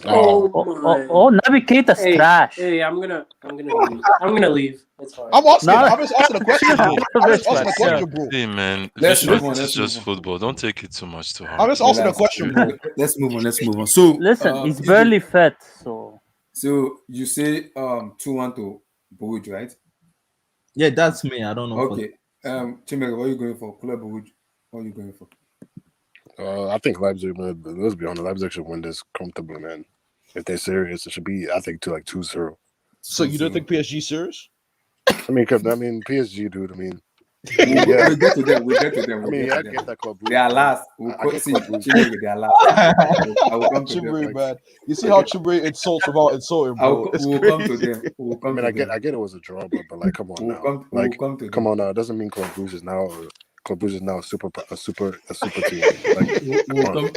Oh my! Naby Keita's trash. Hey, I'm gonna leave. I'm gonna leave. It's fine. I'm asking. No. I'm just asking a question, bro. I'm just asking a question, bro. Hey man, Let's Visual, move on, this let's is just move on. football. Don't take it too much to I'm heart. just asking a question, bro. Let's move on. Let's move on. So Listen, he's barely fit, so So you say 2-1 to Boruj, right? Yeah, that's me. I don't know. Okay. Chimere, what are you going for? Club Boruj. What are you going for? I think Leipzig, man, but let's be honest, Leipzig should win this comfortably, man. If they're serious, it should be, I think, 2-0. So you don't think PSG serious? I mean, PSG, dude. I mean, We'll get to them. We'll get to them. I We'll mean, get I to get them. that Club They are Brugge. last. We'll I get see Club Brugge. Chimere, they are last. I will come to them. Chibury, man. You see how Chibury insults without insulting, bro. It's We'll come to them. We'll I come mean, to I get them. it was a draw, but like, come on now, We'll like, come to come them. on now. It doesn't mean Club Brugge is now. Club Brugge is now a super team. Like,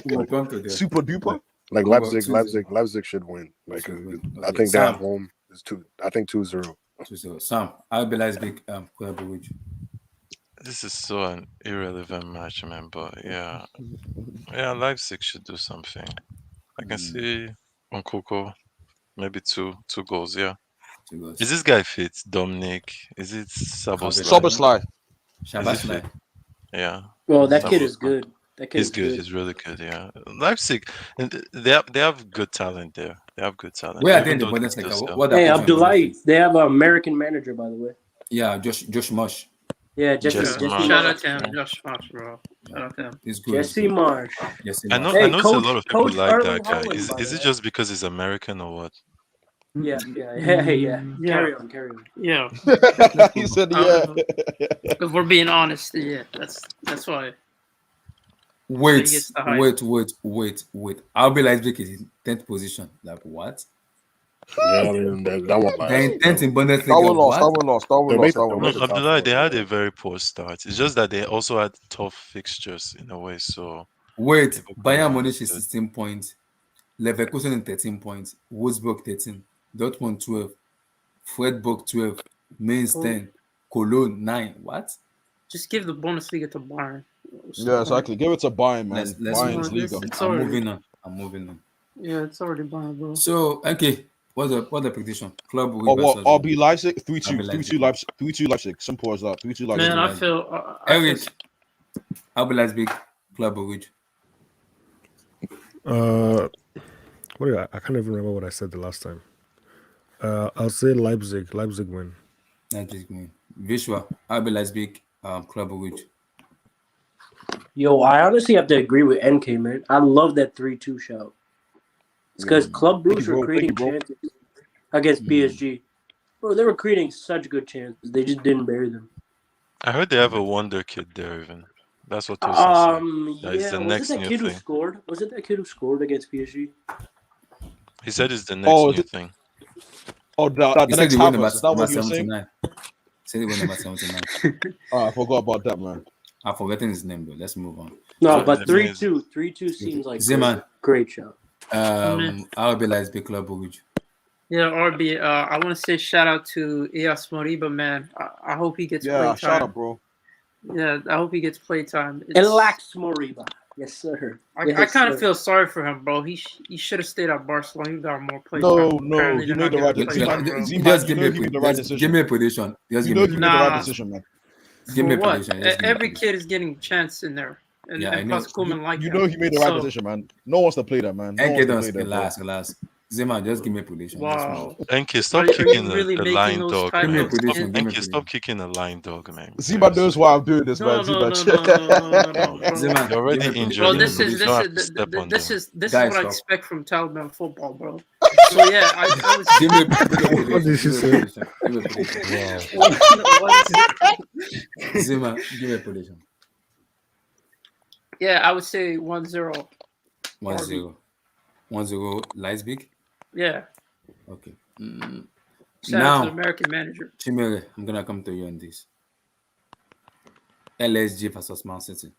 We'll come to them. Super duper. like How about Leipzig should win. Like, Should win. I Okay. think they're at Sam. home. It's 2. I think 2-0. 2-0. Sam, RB Leipzig Club Boruj. This is so an irrelevant match, man. But yeah, Leipzig should do something. I can see Nkunku Maybe two goals. Yeah. Two goals. Is this guy fit? Dominic? Is it Calvin Sabos? Soboslai. Is he Shabashlai. fit? Yeah. Well, that kid Sabos. is good. That kid He's is good. good. He's really good. Yeah. Leipzig, and they have good talent there. They have good talent. Where are they Even in the though they Bundesliga? still sell. What Hey, are they in the Abdullahi, Bundesliga? they have an American manager, by the way. Yeah, Josh Marsh. Yeah, Jesse Jesse Yeah. Marsh. Shout Marsh. out to him, Josh Fox, bro. Shout out to him. He's good. He's Jesse good. Marsh. Jesse I know. Marsh. I Hey, know. A Coach lot of people Coach like Erling that guy. Haaland, by Is the it way. just because he's American or what? Yeah. Yeah. Yeah. Carry on. Yeah. He said, "Yeah." If we're being honest, yeah, that's why. Wait, He gets the hype. wait. RB Leipzig is in 10th position. Like what? Yeah, I mean that won't They're in last. 10th in That one Bundesliga. lost. That What? one lost. That one They'll lost. make That the- one they'll No, make lost. the top Abdullah, they four, had yeah. a very poor start. It's just that they also had tough fixtures in a way. So Wait, Liverpool Bayern are Munich is good. 16 points. Leverkusen in 13 points. Wolfsburg 13. Dortmund 12. Freiburg 12. Mainz Cool. 10. Cologne 9. What? Just give the Bundesliga to Bayern. What's the Yeah, point? exactly. Give it to Bayern, man. Let's Bayern's move. Liga. It's I'm already- moving on. I'm moving on. Yeah, it's already Bayern, bro. So, okay. What's the prediction? Club Oh, Brugge well, versus RB Leipzig 3-2, RB 3-2 Leipzig. Leipzig, 3-2 Leipzig. Simple as that. 3-2 Leipzig. Man, I Leipzig. feel. I feel Eric. RB Leipzig. Club Brugge. What did I can't even remember what I said the last time. I'll say Leipzig. Leipzig win. Leipzig win. Vishwa. RB Leipzig. Club Brugge. Yo, I honestly have to agree with NK, man. I love that 3-2 shout. It's because Club Brugge were creating chances against PSG. Bro, they were creating such good chances. They just didn't bury them. I heard they have a wonder kid there. Even that's what Tosin said. That is Yeah. the Was next it that new kid who thing. scored? Was it that kid who scored against PSG? He said it's the next Oh, new thing. Oh, the He said next he won Havertz. Is that number what you were saying? 79. He said he won number 79. Oh, I forgot about that, man. I'm forgetting his name, though. Let's move on. No, So, but that means- 3-2. 3-2 seems like Zeman. great shout. RB Leipzig. Club Brugge. Yeah, RB. I want to say shout out to Ias Moriba, man. I hope he gets Yeah, play shout time. out, bro. Yeah, I hope he gets play time. Elax Moriba. Yes, sir. I kind of feel sorry for him, bro. He should have stayed at Barcelona. He got more play No, time. no, Apparently you they're made not the right giving decision. play time, bro. Zeman, Just you give know me he made the a right just decision. give me a prediction. Just You give know me a he prediction. made the right Nah. decision, man. Give me a For what? prediction. Just give me a Every prediction. kid is getting a chance in there. And, Yeah, I and know. plus Koeman like You him. know he made the right So, decision, man. No one wants to play that, man. No one NK wants to don't play that, bro. relax. Zeman, just give me a prediction. Let's move. Wow. NK, stop Are you kicking really a making lying those dog, type Give me a man. of prediction. hints? Give me a NK, prediction. stop kicking a lying dog, man. Zima knows why I'm doing this, No, man. Zima, no, bro. Zeman, You're already give me a injured. Bro, You this don't is have to step on them. this Guys, is what I stop. expect from Taliban football, bro. So yeah, I was. Give me a prediction. What did she say? Give me a prediction. What is it? Zima, give me a prediction. Yeah, I would say 1-0. 1-0. 1-0 Leipzig. Yeah. Okay. Shout out Now, to the American manager. Chimere, I'm gonna come to you on this. LSG versus Man City.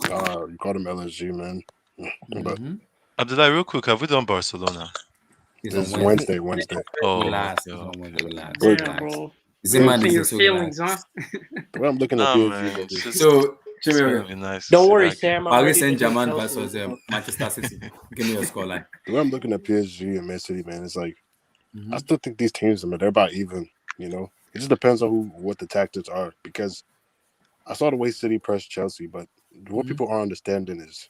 You called him LSG, man. But Abdullah, real quick, have we done Barcelona? It's it's on Wednesday. Wednesday. Oh, Relax. It's okay, on Wednesday. Relax. Good. Damn, bro. Zeman In is your so feelings, relaxed. huh? Well, I'm looking at Nah, PSG. man. baby. It's just, So, it's gonna Chimere, be nice. Don't to worry, see that Sam. I'm Paris already picking Saint-Germain Chelsea. versus Manchester City. Give me your scoreline. The way I'm looking at PSG and Man City, man, it's like I still think these teams, man, they're about even. You know, it just depends on what the tactics are. Because I saw the way City pressed Chelsea, but what people aren't understanding is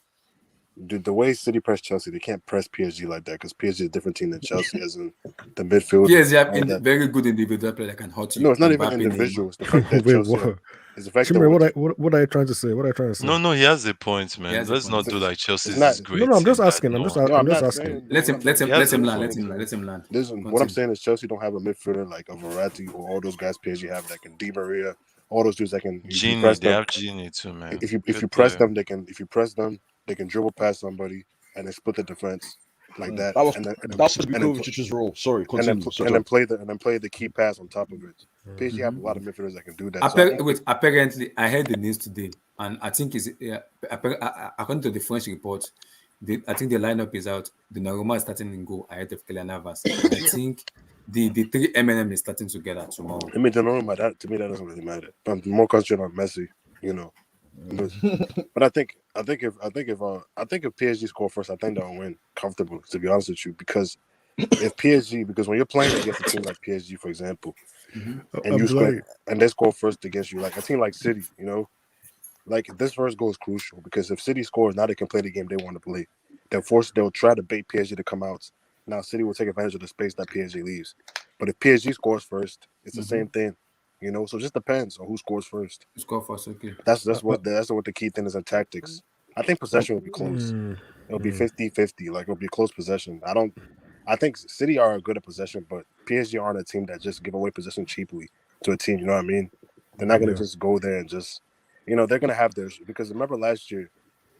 the way City pressed Chelsea, they can't press PSG like that because PSG is a different team than Chelsea, as in the midfield. PSG have all that. very good individual player that can hurt you. No, it's not even Mbappe, Neymar. individuals. The fact that Wait, Chelsea what? is the fact Chimere, that what are you trying to say? What are you trying to say? No, he has a point, man. has a Let's point. not do like Chelsea's not- is great. No, I'm just team that asking. I'm no just one- I'm not just asking. saying- Let him what let him He has let him a land. point. Let him land. Listen, what I'm Continue. saying is Chelsea don't have a midfielder like a Verratti or all those guys PSG have that can Di Maria, all those dudes that can. If you Genie, press they them, have Genie too, man. if you Good press player. them, they can. If you press them, they can dribble past somebody and then split the defense like that. That was and then that's and then Mikovic's role. Sorry, and then continue. play the key pass on top of it. PSG have a lot of midfielders that can do that. So I think- Wait, apparently, I heard the news today, and I think according to the French report, I think the lineup is out. The Donnarumma is starting in goal ahead of Kylian Navas. And I think the three M&M is starting together tomorrow. I mean, Donnarumma, that to me that doesn't really matter. I'm more concentrated on Messi, you know. But I think if PSG score first, I think they'll win comfortably. To be honest with you, because if PSG, because when you're playing against a team like PSG, for example, and you score Abdullahi, and they score first against you, like a team like City, like this first goal is crucial because if City scores, now they can play the game they want to play. They'll try to bait PSG to come out. Now City will take advantage of the space that PSG leaves. But if PSG scores first, it's the same thing. So it just depends on who scores first. Score first, okay. That's what the key thing is in tactics. I think possession will be close. It'll be 50-50. Like it'll be close possession. I think City are good at possession, but PSG aren't a team that just give away possession cheaply to a team. You know what I mean? They're not gonna just go there and just they're gonna have their because remember last year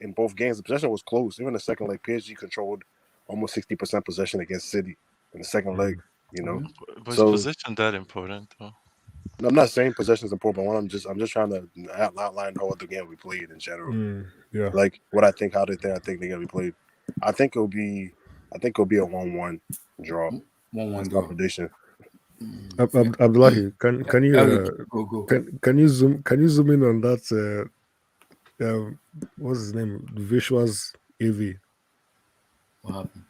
in both games the possession was close. Even the second leg, PSG controlled almost 60% possession against City in the second leg. But is So possession that important though? I'm not saying possession is important, but I'm just trying to outline how the game we played in general. yeah. Like what I think, how they think I think they're gonna be played. I think it'll be a 1-1 draw. 1-1 That's my draw. prediction. Abdullahi, can you Go. can you zoom in on that? What's his name? Visuals AV. What happened?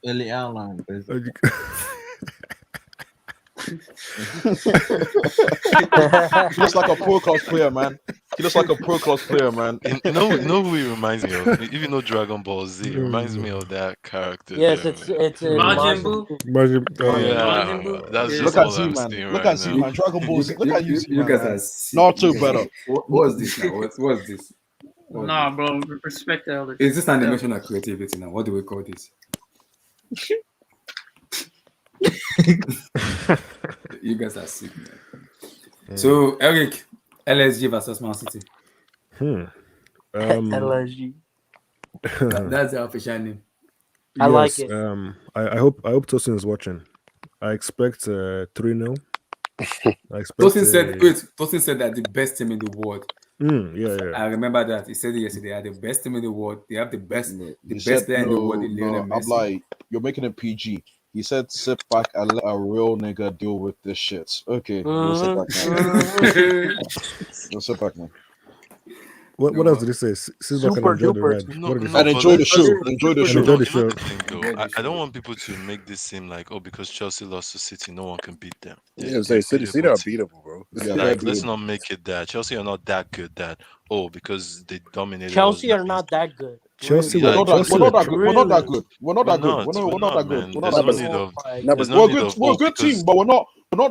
Early outline, basically. He looks like a pro class player, man. He looks like a pro class player, man. You know who he reminds me of? If you know Dragon Ball Z, it reminds me of that character. Yes, there, it's man. it's Majin Majin Buu. Imagine, Yeah, Majin Buu. that's Yeah. just Look at all Z, I'm man. seeing Look right at Z, now. man. Dragon Ball Z. Look at you, You man. guys man. are sick. Naruto better. What's this now? What's this? Nah, bro. Respect the elders. Is this animation or creativity now? What do we call this? You guys are sick, man. So, Eric, LSG versus Man City. LSG. That's the official name. I like it. I hope Tosin is watching. I expect 3-0. I expect. Tosin said that the best team in the world. Yeah. I remember that he said it yesterday. They are the best team in the world. They have the best, He best said, player in the world. In Lionel I'm Messi. like, you're making it PG. He said, sit back and let a real nigga deal with this shit. Okay, we'll sit back now. We'll sit back now. What else did he say? Sit back and Super enjoy the duper ride. team. What did he No, say? And but enjoy the let's- show. Enjoy the And show. enjoy the You know show. the thing, though, I don't want people to make this seem like, because Chelsea lost to City, no one can beat them. Yeah, say City beatable are team. beatable, bro. Yeah, Like, they're let's beatable. not make it that Chelsea are not that good that because they dominated. Chelsea us, are not that good. Chelsea Yeah, We're not that good. We're not that good. We're not that good. We're not that good. man. We're There's not no that need good. of. my There's God. no need of. We're a good team, but we're not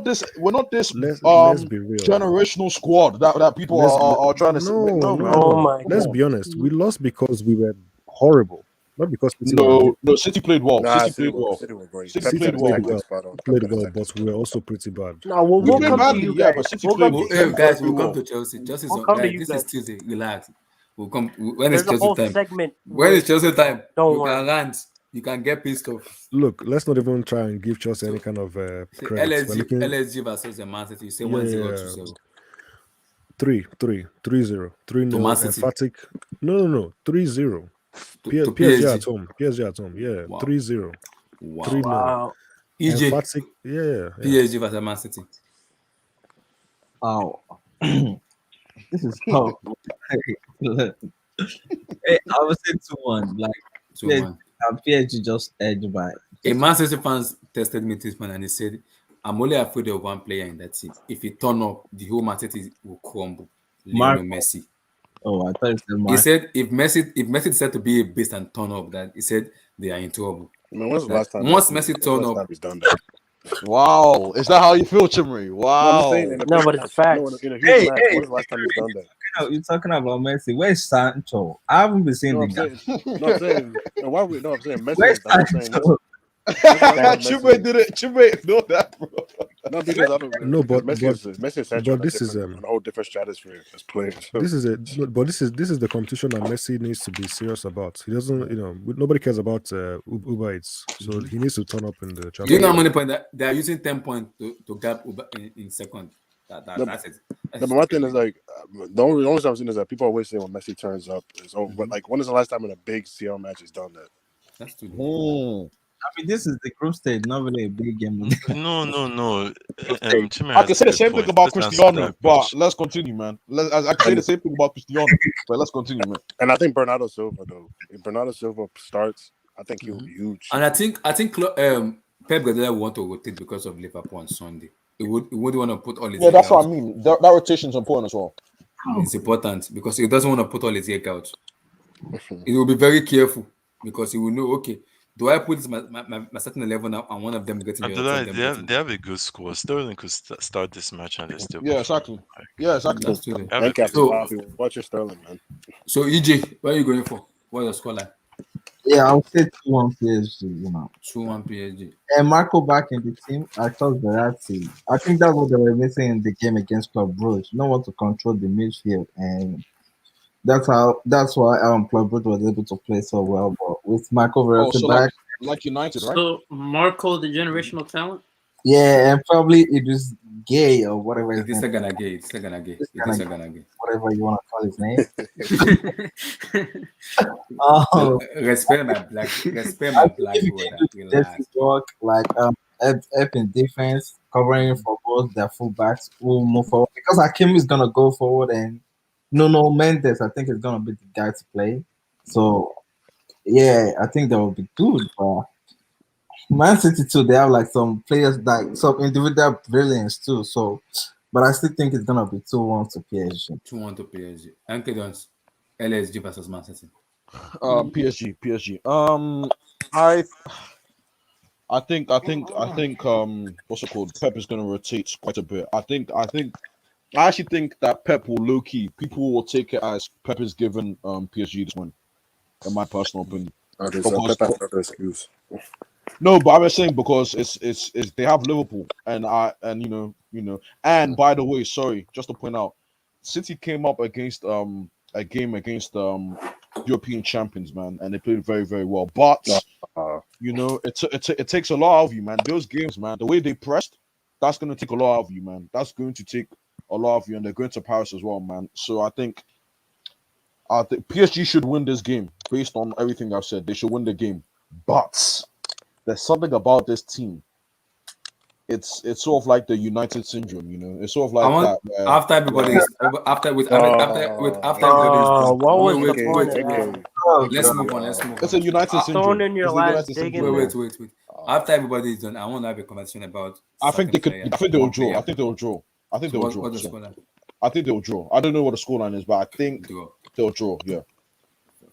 this Let's be real. generational squad that people are trying to say. No, man. Oh my Let's God. be honest. We lost because we were horrible, not because City were good. No, City played well. Nah, City played well. City were great. City Pep played Pep well. tactics well. spot on. Played Pep well, tactics but we were also pretty bad. No, We we'll played come to badly, you yeah, guys. but City We'll played come well. to you. Guys, we'll well. come to Chelsea. Chelsea's We'll on. come to Guys, you this guys. is Tuesday. Relax. We'll come when There's it's a Chelsea whole time. segment. When it's Chelsea time, Don't you worry. can rant. You can get pissed off. Look, let's not even try and give Chelsea any kind of Say credit. We're looking LSG versus the Man City. You say Yeah, 1-0, yeah. 2-0. 3-0, To 3-0. Man City. Emphatic. No, 3-0. To PSG PSG. at home. PSG at home. Yeah, Wow. 3-0. Wow. 3-0. Wow. EJ, Emphatic. Yeah. PSG versus Man City. Oh, this is tough. Hey, I would say 2-1. Like, So Yeah. man. PSG just edged by. A Man City fans tested me this man and he said, I'm only afraid of one player in that team. If he turn up, the whole Man City will crumble. Lionel Marco. Messi. Oh, I thought it said He Marco. said if Messi decided to be a beast and turn up, that he said they are in trouble. I mean, when's the last time? Once Messi turn when's the last up, time he's done that? Wow, is that how you feel, Chimri? No, Wow. I'm saying in a No, big but it's match. facts. No, in a huge Hey, match. hey. When's the last time he's done that? You're talking about Messi. Where's Sancho? I haven't been seeing No, the I'm guy. saying. No, I'm saying. Why we? No, I'm saying Messi. Where's I'm not saying Sancho? Chimri did it. Chimri know that, bro. no, because I don't. No, because but- Messi and Sancho but this is, on a whole different stratosphere as players. This is this is the competition that Messi needs to be serious about. He doesn't, nobody cares about Uber Eats, so he needs to turn up in the do you championship. know how many points that they are using 10 points to gap Uber in second? No, That's it. No, but my thing is like the only time I'm seeing is that people always say when Messi turns up is over. But like, when is the last time in a big CL match he's done that? That's too I mean, this is the group stage, not really a big game. No. Chimera I has can a say the good same thing point. about Let's answer Cristiano, that but question. let's continue, man. I can say the same thing about Cristiano, but let's continue, man. And I think Bernardo Silva though. If Bernardo Silva starts, I think he'll be huge. And I think Pep Guardiola will want to rotate because of Liverpool on Sunday. He wouldn't want to put all his Yeah, egg that's out. what I mean. That rotation is important as well. It's important because he doesn't want to put all his egg out. He will be very careful because he will know, okay, do I put my starting 11 now and one of them getting And the other of them they getting have a good score. Sterling could start this match and they still Yeah, perform. exactly. Yeah, exactly. That's true. Have a Thank big you, So, Poppy. Watch your Sterling, man. so EJ, what are you going for? What's your scoreline? Yeah, I'll say 2-1 PSG, 2-1 PSG. And Marco back in the team, I trust Verratti. I think that's what they were missing in the game against Club Brugge. No one to control the midfield, and that's why Club Brugge was able to play so well. But with Marco Oh, Verratti so back, like United, right? So Marco, the generational talent. yeah, and probably it was gay or whatever his It is name, gonna get. It's gonna get. It's It is gonna get. whatever you want to call his name. Oh, Respect my black. Respect I my think black if you can brother. do the Relax. defensive work, like help in defense, covering for both their fullbacks, will move forward because Hakim is gonna go forward, and no Mendes, I think is gonna be the guy to play. So yeah, I think that will be good. But Man City too, they have like some players that some individual brilliance too. So, but I still think it's gonna be 2-1 to PSG. 2-1 to PSG. Anke Dons. LSG versus Man City. PSG. I think what's it called? Pep is gonna rotate quite a bit. I actually think that Pep will low key. People will take it as Pep is giving PSG this one. In my personal opinion. There's Pep has another excuse. No, but I was saying because it's they have Liverpool and and by the way, sorry, just to point out, City came up against a game against European champions, man, and they played very, very well. But it takes a lot out of you, man. Those games, man, the way they pressed, that's gonna take a lot out of you, man. That's going to take a lot of you, and they're going to Paris as well, man. So I think PSG should win this game based on everything I've said. They should win the game, but there's something about this team. It's sort of like the United syndrome, It's sort of like that. After everybody is after everybody is done. What was Wait, the point of that? Let's move on. Let's move on. It's a United syndrome. Throwing in your It's the last United dig syndrome. in Wait. After everybody is done, I want to have a conversation about. I think they could. certain I think they will player. draw. I think they will draw. I think So they will what, draw. what's the So, scoreline? I think they will draw. I don't know what the scoreline is, but I think Draw. they'll draw. Yeah.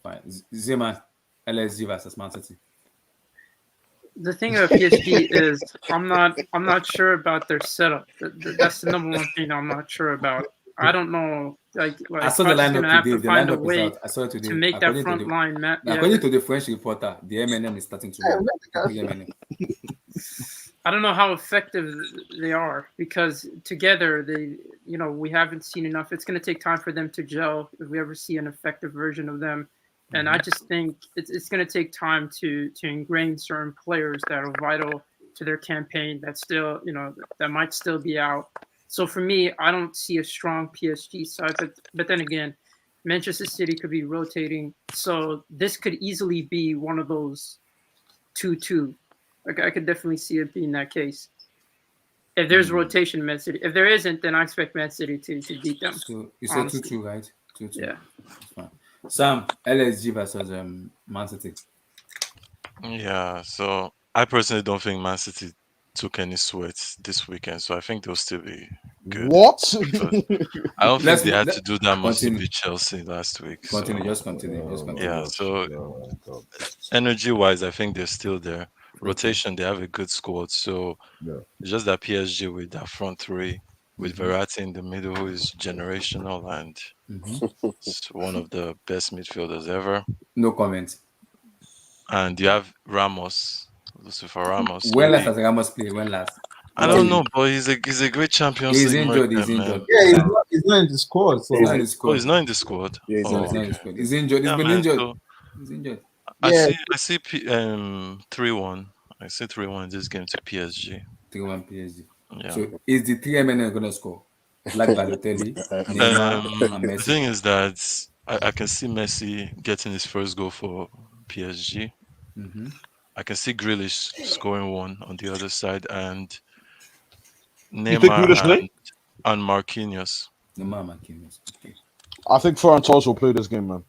Fine. Zema, LSG versus Man City. The thing about PSG is I'm not sure about their setup. That's the number one thing I'm not sure about. I don't know. Like I saw the Poch is lineup gonna have today. to The find a lineup is way out. I saw it today. to make that front line, Matt. According to the French reporter, the MNM is starting to work. The MNM. I don't know how effective they are because together we haven't seen enough. It's going to take time for them to gel if we ever see an effective version of them. And I just think it's going to take time to ingrain certain players that are vital to their campaign that still, that might still be out. So for me, I don't see a strong PSG side. But then again, Manchester City could be rotating. So this could easily be one of those 2-2. Like I could definitely see it being that case. If there's rotation, Man City. If there isn't, then I expect Man City to beat them. So it's a 2-2, right? 2-2. Yeah. That's fine. Sam, LSG versus Man City. Yeah, so I personally don't think Man City took any sweats this weekend, so I think they'll still be good. What? I don't think Let's- they had let- to do that much to continue. beat Chelsea last week. Continue. So, Just continue. yeah, so energy-wise, I think they're still there. Rotation, they have a good squad, so it's just that PSG with that front three, with Verratti in the middle, who is generational and is one of the best midfielders ever. No comment. And you have Ramos, Lucifer Ramos. When last has Ramos played? When last? I don't know, but he's a great Champions He's League injured. merchant, He's man. injured. Yeah, he's not in the squad. So He's not in the squad. Oh, he's not in the squad. Yeah, he's Oh, No, he's not in the okay. squad. He's injured. He's Yeah, been man, injured. so He's injured. Yeah. I see 3-1. I see 3-1 this game to PSG. 3-1 PSG. Yeah. So is the 3MN going to score? Like Balotelli, Neymar, and The Messi. thing is that I can see Messi getting his first goal for PSG. I can see Grealish scoring one on the other side, and You think Grealish Neymar play? and Marquinhos. Neymar, Marquinhos. Okay. I think Ferran Torres will play this game, man.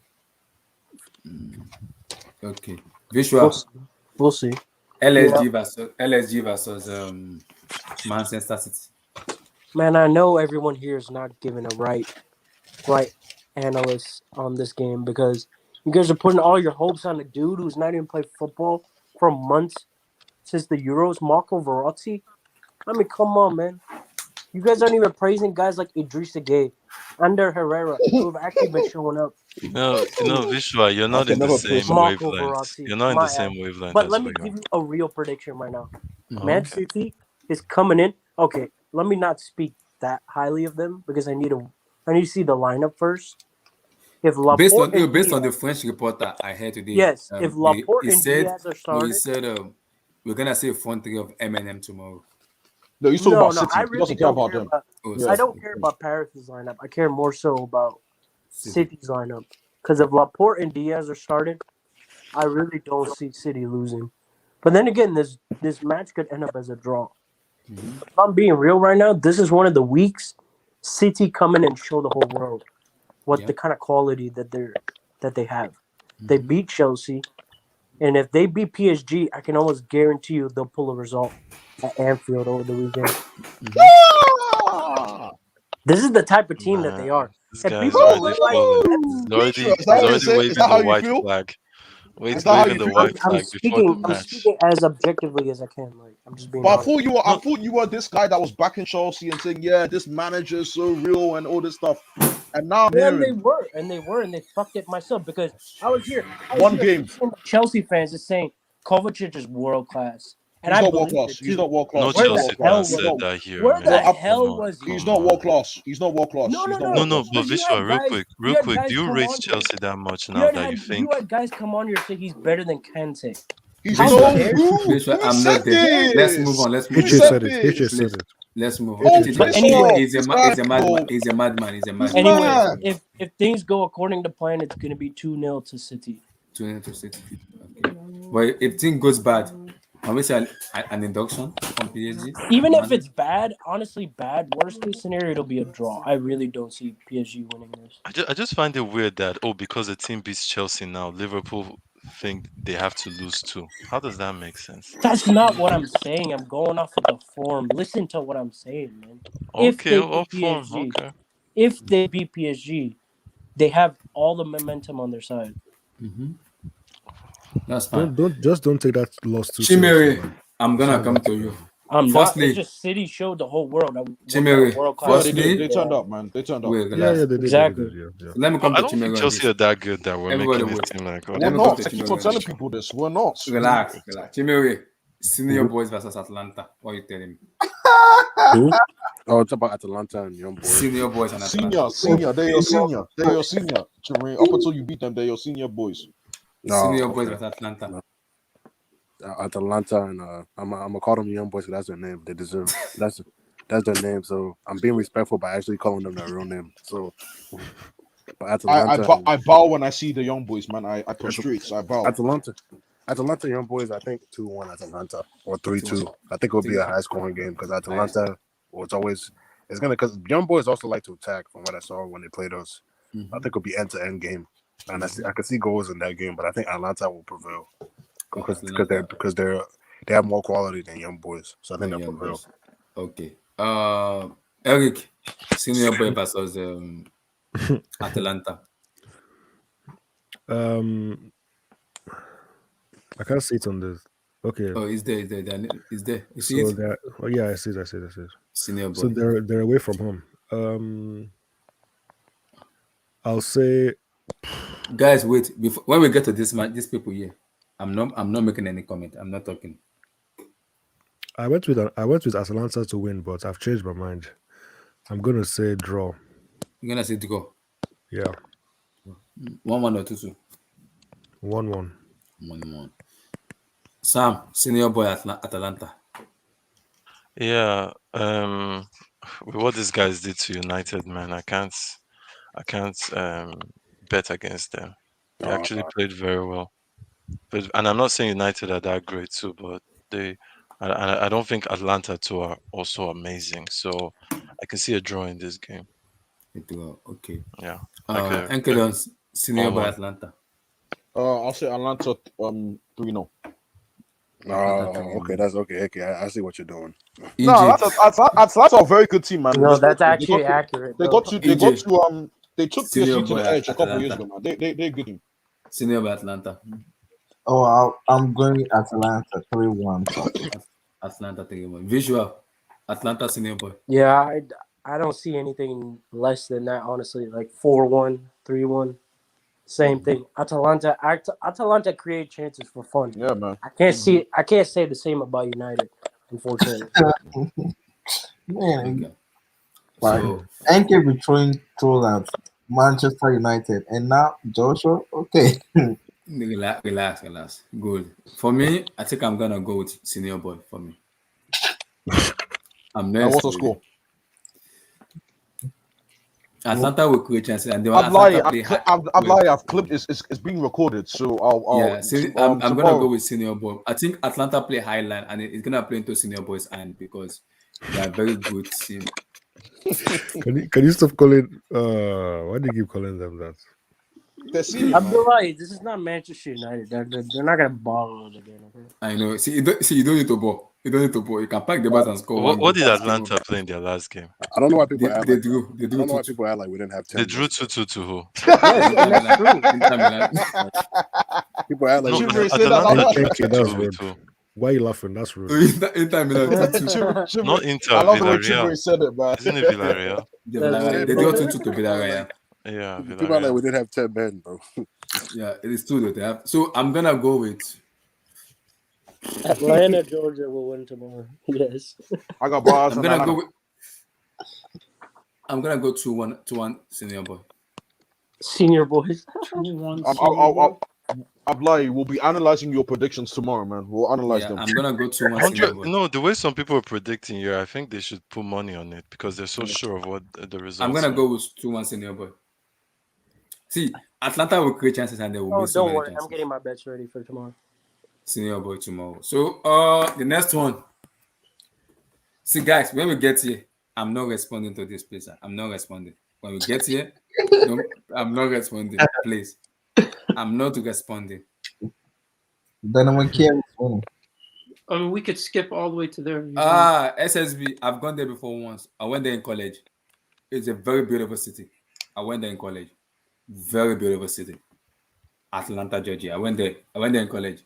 Okay. Visual. We'll see. LSG versus Manchester City. Man, I know everyone here is not giving a right analyst on this game because you guys are putting all your hopes on a dude who's not even played football for months since the Euros, Marco Verratti. I mean, come on, man. You guys aren't even praising guys like Idrissa Gueye, Ander Herrera, who have actually been showing up. Visual, you're not can in the never same place Marco wavelength. Verratti. You're not in My the same ad. wavelength But as let me we give are. you a real prediction right now. Mhm. Man City is coming in. Okay, let me not speak that highly of them because I need to see the lineup first. If Based Laporte and on the Diaz, French reporter I heard today, yes, if Laporte he and said Diaz are he started, said we're gonna see a front three of M tomorrow. No, he's talking no, about City. I He really doesn't care don't about care them. about. Oh, Yeah. I don't care about Paris's lineup. I care more so about City's lineup because if Laporte and Diaz are started, I really don't see City losing. But then again, this match could end up as a draw. If I'm being real right now, this is one of the weeks City come in and show the whole world what the kind of quality that they have. They beat Chelsea, and if they beat PSG, I can almost guarantee you they'll pull a result at Anfield over the weekend. This is the type of team that they are. This And guy is people already look like falling. Woo! Visual, is He's that what you're already saying? Is waving that the how you white feel? flag. Is that how Waving you the feel? white I'm flag before the I'm match. speaking as objectively as I can. Like I'm just being But I honest. thought you were this guy that was backing Chelsea and saying, yeah, this manager is so real and all this stuff. And now I'm Yeah, and hearing they fucked it myself because I was here one game. preaching to Chelsea fans is saying Kovacic is world class, and He's I not world believe class. it He's too. not world No class. He's Where not the world Chelsea class. hell fan He's was said not. he? that here, Where the man. hell Come on, was he? He's come not on. world class. He's not world class. No, He's no, not no. world No, class. but Because Visual, real quick, you had guys Do you come rate on here. Chelsea that much now that you think? You had guys come on here say he's better than Kante. He's How no dare who? Who I'm said not there. Let's move this? on. Let's Who move HJ on. said said it. HJ this? said it. Let's move on. Oh, HJ But said piss it. anyway, off! He's This guy, a bro. madman. He's a madman. He's a He's madman. Let's mad. move. if things go according to plan, it's gonna be 2-0 to City. 2-6. Okay. But if thing goes bad, can we say an induction from PSG? Even if it's bad, honestly bad, worst case scenario, it'll be a draw. I really don't see PSG winning this. I just find it weird that because a team beats Chelsea now, Liverpool think they have to lose too. How does that make sense? That's not what I'm saying. I'm going off of the form. Listen to what I'm saying, man. If Okay, they all beat form. PSG, Okay. they have all the momentum on their side. That's fine. Don't take that loss too seriously, Chimere, man. I'm It's gonna not come that. to you. I'm not. It's Firstly, just City showed the whole world what kind Chimere, of world class. Yeah, they did. firstly, They turned up, man. They turned up. wait, Yeah, relax. they did. Exactly. Yeah. So let me But come I to don't think Chimere on Chelsea this. are that good that we're Everybody making wait. this team like, We're Let me come not. to I keep Chimere on on telling this. people this. We're not. Relax. Chimere, senior boys versus Atlanta. What are you telling me? Oh, it's about Atalanta and Young Boys. Senior boys and Atlanta. Senior. They're your senior. They're your senior. Chireen. Up until you beat them, they're your senior boys. No, Senior boys okay. versus Atlanta. No. Atalanta and I'm gonna call them Young Boys because that's their name. They deserve that's their name. So I'm being respectful by actually calling them their real name. So, but I bow when I see the young boys, man. I prostrate. I bow. Atalanta Young Boys. I think 2-1 Atalanta or 3-2. I think it would be a high scoring game because Atalanta it's gonna because Young Boys also like to attack. From what I saw when they played us, I think it'll be end to end game, and I can see goals in that game. But I think Atalanta will prevail because they have more quality than Young Boys. So I think they'll prevail. Okay. Eric, senior boy versus Atalanta. I can't see it on this. Okay. Oh, is there? You see So it? that yeah, I see it. Senior boy. So they're away from home. I'll say Guys, wait. Before when we get to this match, these people here, I'm not making any comment. I'm not talking. I went with Atalanta to win, but I've changed my mind. I'm gonna say draw. You're gonna say to go Yeah, 1-1 or 2-2. 1-1. 1-1. Sam, senior boy Atalanta. Yeah. With what these guys did to United, man, I can't bet against them. They actually played very well. And I'm not saying United are that great too, but I don't think Atlanta too are also amazing. So I can see a draw in this game. Okay. Yeah. Enkelon's senior boy 1-1. Atlanta. I'll say Atlanta 3-0. Okay, that's okay. Okay, I see what you're doing. No, Egypt, Atlanta a very good team, man. No, that's They actually got to- accurate. They though. got to. EJ. They took Senior PSG to boy the edge a couple of years Atlanta. ago, man. They a good team. Senior by Atlanta. I'm going Atlanta 3-1. Atlanta 3-1. Visual. Atlanta senior boy. Yeah, I don't see anything less than that, honestly. Like 4-1, 3-1. Same thing. Atalanta create chances for fun. Yeah, man. I can't say the same about United, unfortunately. Man, Okay. like So NK be throwing trolls at Manchester United, and now Joshua. Okay, relax. Good. For me, I think I'm gonna go with senior boy for me. I'm And next. what's the score? Atlanta will create chances, and then I'm lying. Atlanta play I'm lying. I've clipped. It's being recorded. So I'm gonna tomorrow. go with senior boy. I think Atlanta play high line, and it's gonna play into senior boy's hand because they are very good team. Can you stop calling? Why do you keep calling them that? They're senior, man. Abdullah, this is not Manchester United. They're not gonna ball us again. Okay? I know. See, you don't need to ball. You don't need to ball. You can pack the bat and score one. What goal. did Atlanta play in their last game? I don't know why people act They like drew. They I don't know drew why 2-2. people act like we didn't have 10. They drew 2-2 to who? Yes, and that's true. Inter Milan. People act like No, we Chimere didn't said have that. Atalanta drew Okay, that's 2-2 rude. with who? Why are you laughing? That's rude. Inter Milan 2-2. Not Inter, I love the way Villarreal. Chimere said it, man. Isn't it Villarreal? They drew 2-2 to Villarreal. Yeah, People act like we Villarreal. didn't have 10 men, bro. Yeah, it is true that they have. So I'm gonna go with. Atlanta, Georgia will win tomorrow. Yes. I got bars. I'm gonna go with. I'm gonna go 2-1 senior boy. Senior boys. 2-1. I'm lying. We'll be analyzing your predictions tomorrow, man. We'll analyze Yeah, them. I'm gonna go 2-1 senior 100. boy. No, the way some people are predicting here, I think they should put money on it because they're so sure of what the results I'm gonna are. go with 2-1 senior boy. See, Atlanta will create chances and they will Oh, miss so don't many worry. chances. I'm getting my bets ready for tomorrow. Senior boy tomorrow. So the next one. See guys, when we get here, I'm not responding to this, please. I'm not responding. When we get here, I'm not responding, please. I'm not responding. Dynamo Kiev is winning. I mean, we could skip all the way to there. SSB. I've gone there before once. I went there in college. It's a very beautiful city. I went there in college. Very beautiful city. Atlanta, Georgia. I went there in college.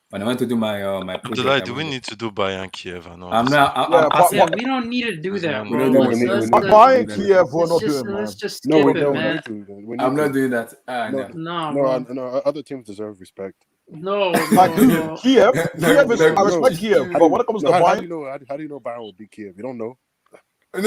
When I went to do my my project, Abdullah, I do went we there. need to do Bayern Kiev and all I'm this? not. Yeah, I'm but- asking. Yeah, we don't need to do that, We bro. don't need Let's, to let's, do But that. buying Kiev, we're let's not just, doing, man. let's just No, skip we it, don't. man. We I'm need not to. doing that. No, No, no, bro. no, other teams deserve respect. No, Like no. Kiev, Kiev is. I No, respect Kiev, How but do when it comes no, to how do buying, you know? How do you know Bayern will beat Kiev? You don't know. No.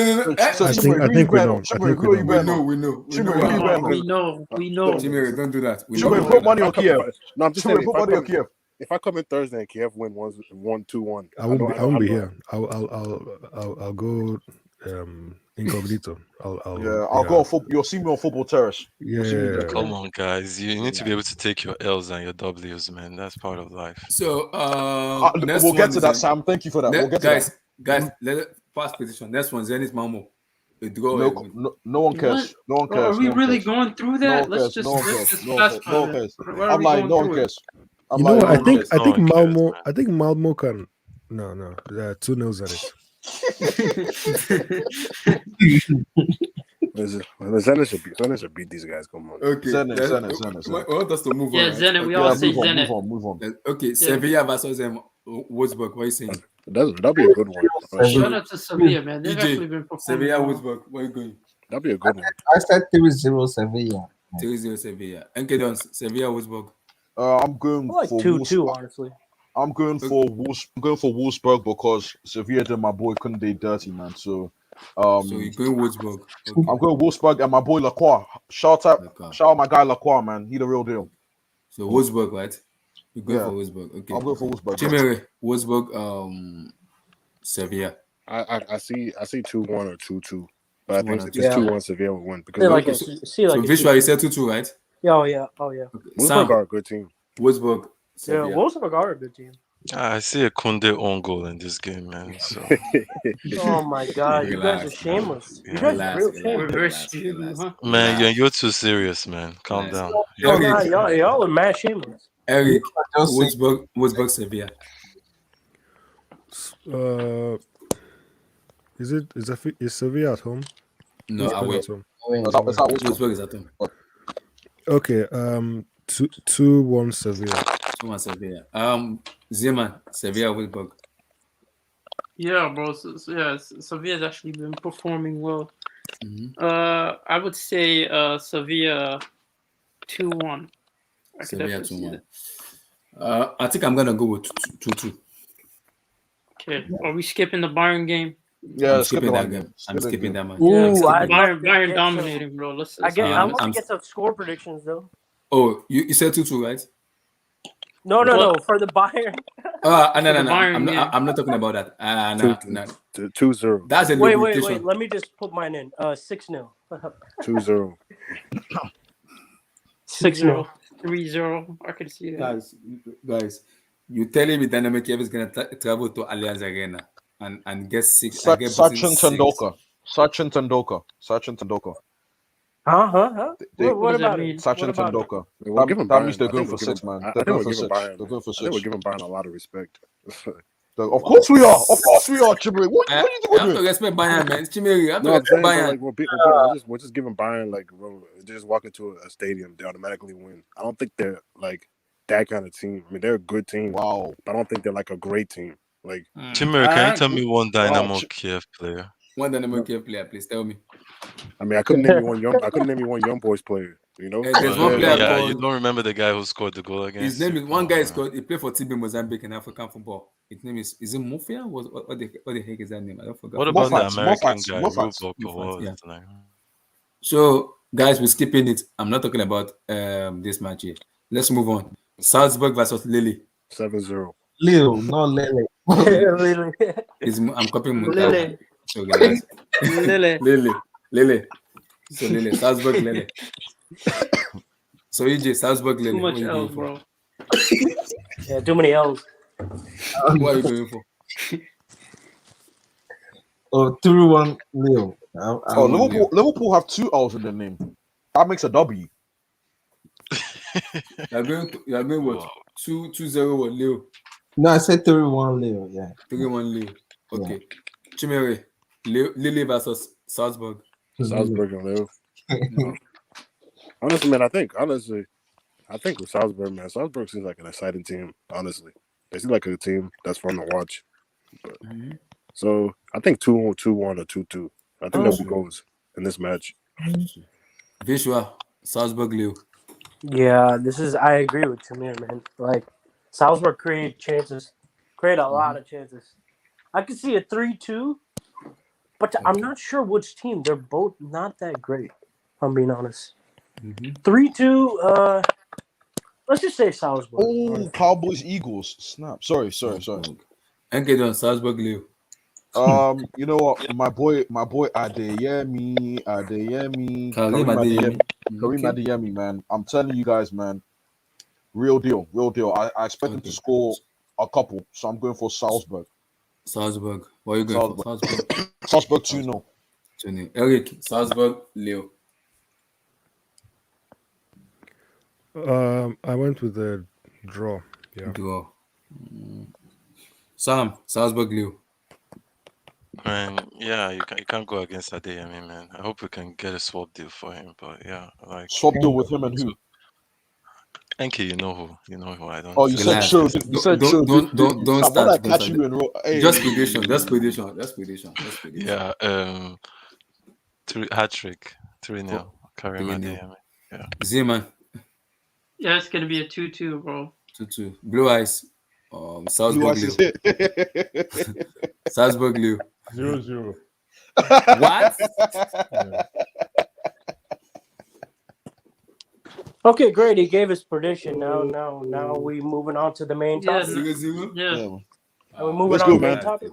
so I Chimere, who you think we bet know. on? I Chimere, think who we you know. bet We on? know. We know. Chimere, what who you happened. bet on? We know. Chimere, don't do that. We Chimere, know. put money on Kiev. No, I'm just Chimere, saying. put money on Kiev. If I come in Thursday and Kiev win 1-2-1, I won't be here. I'll go incognito. I'll go on football. You'll see me on Football Terrace. You'll see me there. Come on, guys. You need to be able to take your L's and your W's, man. That's part of life. So next We'll get one to is, that, Sam. Thank you for that. We'll get to guys, that. let it pass position. Next one, Zenit Malmo. A draw. No one cares. No one cares. Are we no one really cares. going through No that? one Let's cares. just No one let's cares. just No one pass cares. by No one that. cares. Why are I'm we like, going no one through it? cares. I'm You know like, what? no one cares. I think No one cares, Malmo. man. I think Malmo can. No. 2-0 Zenit. Zenit should beat these guys. Come on. Okay. Zenit. I want us to move Yeah, on. Right? Zenit. We Okay. all say Zenit. Move on. Okay, Sevilla versus Wolfsburg. What are you saying? That'll be a good one. Shout out to Sevilla, man. They've actually been EJ, performing. Sevilla, well. Wolfsburg. Where are you going? That'll be a good one. I said 3-0 Sevilla. 3-0 Sevilla. NK Dons, Sevilla, Wolfsburg. I'm going I like for 2-2, honestly. I'm going for Wolfsburg because Sevilla did my boy couldn't they dirty, man. So So you're going Wolfsburg. Okay. I'm going Wolfsburg and my boy Lacroix. Shout out my guy Lacroix, man. He the real deal. So Wolfsburg, right? You're going Yeah. for Wolfsburg. Okay. I'm going for Wolfsburg. Chimere, Wolfsburg, Sevilla. I see 2-1 or 2-2. But I think 2-1 or it's just 2-1 Sevilla will win because So Visual, you said 2-2, right? Oh yeah. Okay. Wolfsburg Sam, are a good team. Wolfsburg, Yeah, Sevilla. Wolfsburg are a good team. I see a Kunde own goal in this game, man. So Oh my god, you guys are shameless. You guys are real shameless. We're very stupid, huh? man, you're too serious, man. Calm down. Oh, nah, y'all are mad shameless. Eric, Just say Wolfsburg, Sevilla. Is Sevilla at home? No, Who's playing away. at home? That's how it's Wolfsburg is at home. Okay. 2-1 Sevilla. 2-1 Sevilla. Zeman, Sevilla, Wolfsburg. Yeah, bro. Sevilla's actually been performing well. I would say Sevilla 2-1. I could Sevilla definitely see 2-1. that. I think I'm gonna go with 2-2. Okay. Are we skipping the Bayern game? Yeah, I'm skipping that game. I'm skipping that match. Ooh, skipping I'd it. love to Bayern get dominating, bro. Let's I I'm- want to I'm- get some score predictions though. Oh, you said 2-2, right? No, for the Bayern. No. For the Bayern game. I'm not talking about that. No. 2-0. That's a Wait. lubrication. Let me just put mine in. 6-0. 2-0. 6-0. 3-0. I could see that. Guys, you telling me Dynamo Kiev is gonna travel to Allianz Arena and get six? and get beaten Sachin 6? Tendulkar. Sachin Tendulkar. Huh? They- What does that about mean? it? Sachin What about it? Tendulkar. We're giving That Bayern- means they're I going think for we're 6, man. I They're think going we're for giving 6. Bayern. They're going for I think we're 6. giving Bayern a lot of respect. Of course we are. Of course we are, Chibri. What I are you have to doing? respect Bayern, man. Chimeri, I have to No, I'm respect saying, but Bayern. like we're just giving Bayern like bro, they just walk into a stadium, they automatically win. I don't think they're like that kind of team. I mean, they're a good team, Wow. but I don't think they're like a great team. Like Chimera, can you tell me one Dynamo Wow. Kiev player? One Dynamo Kiev player, please tell me. I mean, I couldn't name you one young boys player. You know, There's one player Yeah, called. you don't remember the guy who scored the goal against His name you? is one guy Come is on, called. He played for TB Mozambique in African football. His name is it Mufia? What the heck is that name? I don't forget. What about the Moffat, American Moffat, guy, Moffat. Rubok or what was Yeah. his name? So guys, we're skipping it. I'm not talking about this match here. Let's move on. Salzburg versus Lille. 7-0. Leo, not Lele. Lily. I'm copying Lille. So guys, Lille. Lille. So Lille, Salzburg, Lille. So EJ, Salzburg, Lille. Too What much are you L's, going for? bro. Yeah, too many L's. What are you going for? Oh, 3-1 Leo. Oh, Liverpool have 2 L's in their name. That makes a W. You're going what? 2-0 or Leo? No, I said 3-1 Leo. Yeah. 3-1 Leo. Okay. Chimere, Lille versus Salzburg. Salzburg and Lille. No. Honestly, man, I think with Salzburg, man, Salzburg seems like an exciting team. Honestly, they seem like a team that's fun to watch. But, so I think 2-1 or 2-2. I think that'll be goals in this match. Vishwa, Salzburg, Lille. Yeah, I agree with Tamir, man. Like, Salzburg create a lot of chances. I could see a 3-2, but I'm not sure which team. They're both not that great, if I'm being honest. 3-2, let's just say Salzburg. Oh, Cowboys Eagles. Snap. Sorry. Enkedon, Salzburg, Lille. You know what? My boy Adeyemi. Karim Adeyemi. Karim Adeyemi, man. I'm telling you guys, man. Real deal. I expect him to score a couple, so I'm going for Salzburg. Salzburg. What are you going for? Salzburg. Salzburg 2-0. Eric, Salzburg, Lille. I went with the draw. Yeah. Draw. Sam, Salzburg, Lille. Man, yeah, you can't go against Adeyemi, man. I hope we can get a swap deal for him, but yeah, like Swap deal with him and who? Enke, you know who I don't. Oh, you said true. You said true. Don't start. Catch you in hey. Just prediction. Yeah, hat trick, 3-0. Karim 3-0. Adeyemi. Yeah. Zeman, Yeah, it's gonna be a 2-2, bro. 2-2. Blue Eyes, Salzburg, Blue Lille. Salzburg, Lille. 0-0. What? Yeah. Okay, great. He gave his prediction. Now we moving on to the main Yeah, topic. 0-0? Yeah. Are we moving Let's on go, to the main man. topic?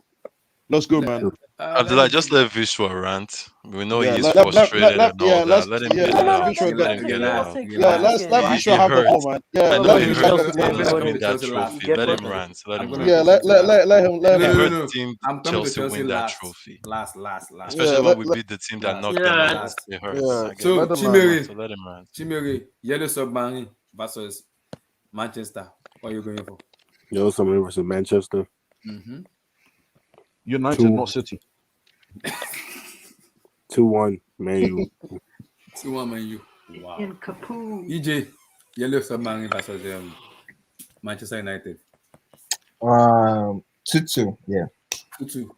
Let's go, man. Abdullah, just let Vishwa rant. We know Yeah, he's let- frustrated let- and all yeah, that. let's- Let him yeah, get it let out. Vishwa Let him get- get it yeah, out. Yeah, let's let He Vishwa have the hurts. ball, man. I Yeah, know let he Vishwa hurts get the still ball. I'm win coming to that Chelsea last. trophy. Get Let him Porto. rant. Let him I'm rant. Yeah, let him. He No. hurt Team I'm coming Chelsea to Chelsea win that last. trophy. Last. Especially Yeah, when we beat the team that knocked them Yeah. out. It hurts. Yeah. I get So it. Let him Chimere, So let him rant. Yellow Submarine versus Manchester. What are you going for? Yo, somebody versus Manchester. Mm-hmm. United, Two. not City. 2-1, Man U. 2-1 Man U. Wow. In Kapoo. EJ, Yellow Submarine versus Manchester United. 2-2. Yeah. 2-2.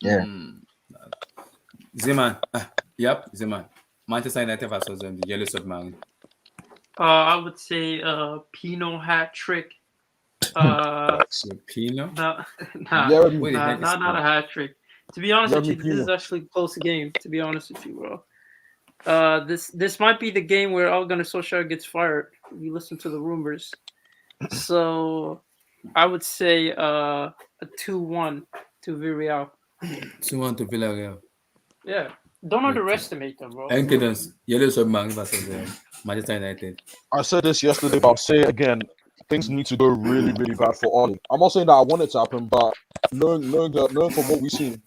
Yeah. Zeman. Yep, Zeman. Manchester United versus the Yellow Submarine. I would say Pino hat trick. Pino? Nah, Jeremy. not a hat trick. To be honest with Jeremy you, this is actually a close game. To be honest with you, bro. This might be the game where Ole Gunnar Solskjaer gets fired. If you listen to the rumors. So I would say a 2-1 to Villarreal. 2-1 to Villarreal. Yeah. Don't underestimate them, bro. Enkidance, Yellow Submarine versus Manchester United. I said this yesterday, but I'll say it again. Things need to go really, really bad for Ollie. I'm not saying that I want it to happen, but knowing from what we've seen,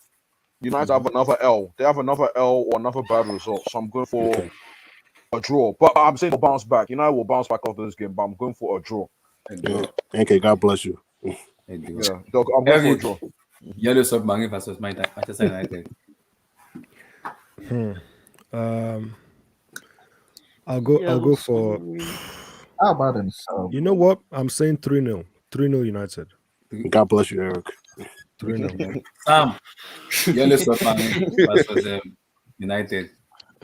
United have another L. They have another L or another bad result. So I'm going for a draw. But I'm saying they'll bounce back. United will bounce back after this game, but I'm going for a draw. Yeah. Okay, God bless you. Yeah, I'm going for a draw. Yellow Submarine versus Manchester United. I'll go for. How about them? So You know what? I'm saying 3-0. 3-0 United. God bless you, Eric. 3-0. Sam, Yellow Submarine versus United.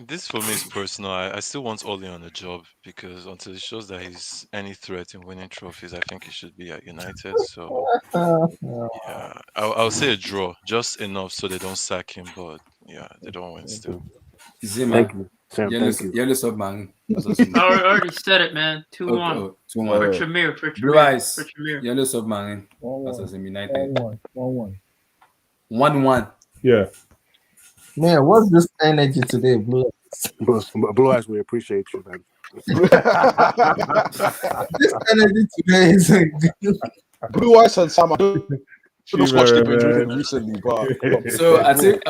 This for me is personal. I still want Oli on the job because until he shows that he's any threat in winning trophies, I think he should be at United. So yeah, I'll say a draw, just enough so they don't sack him, but yeah, they don't win still. Zima, Sam, Yellow Submarine. I already said it, man. 2-1. 2-1. For Tremere. Blue Eyes, Yellow Submarine versus United. 1-1. 1-1. Yeah. man, what's this energy today, Blue? Blue Eyes, we appreciate you, man. This energy today is Blue Eyes and Sam. I should have watched it recently, but So I think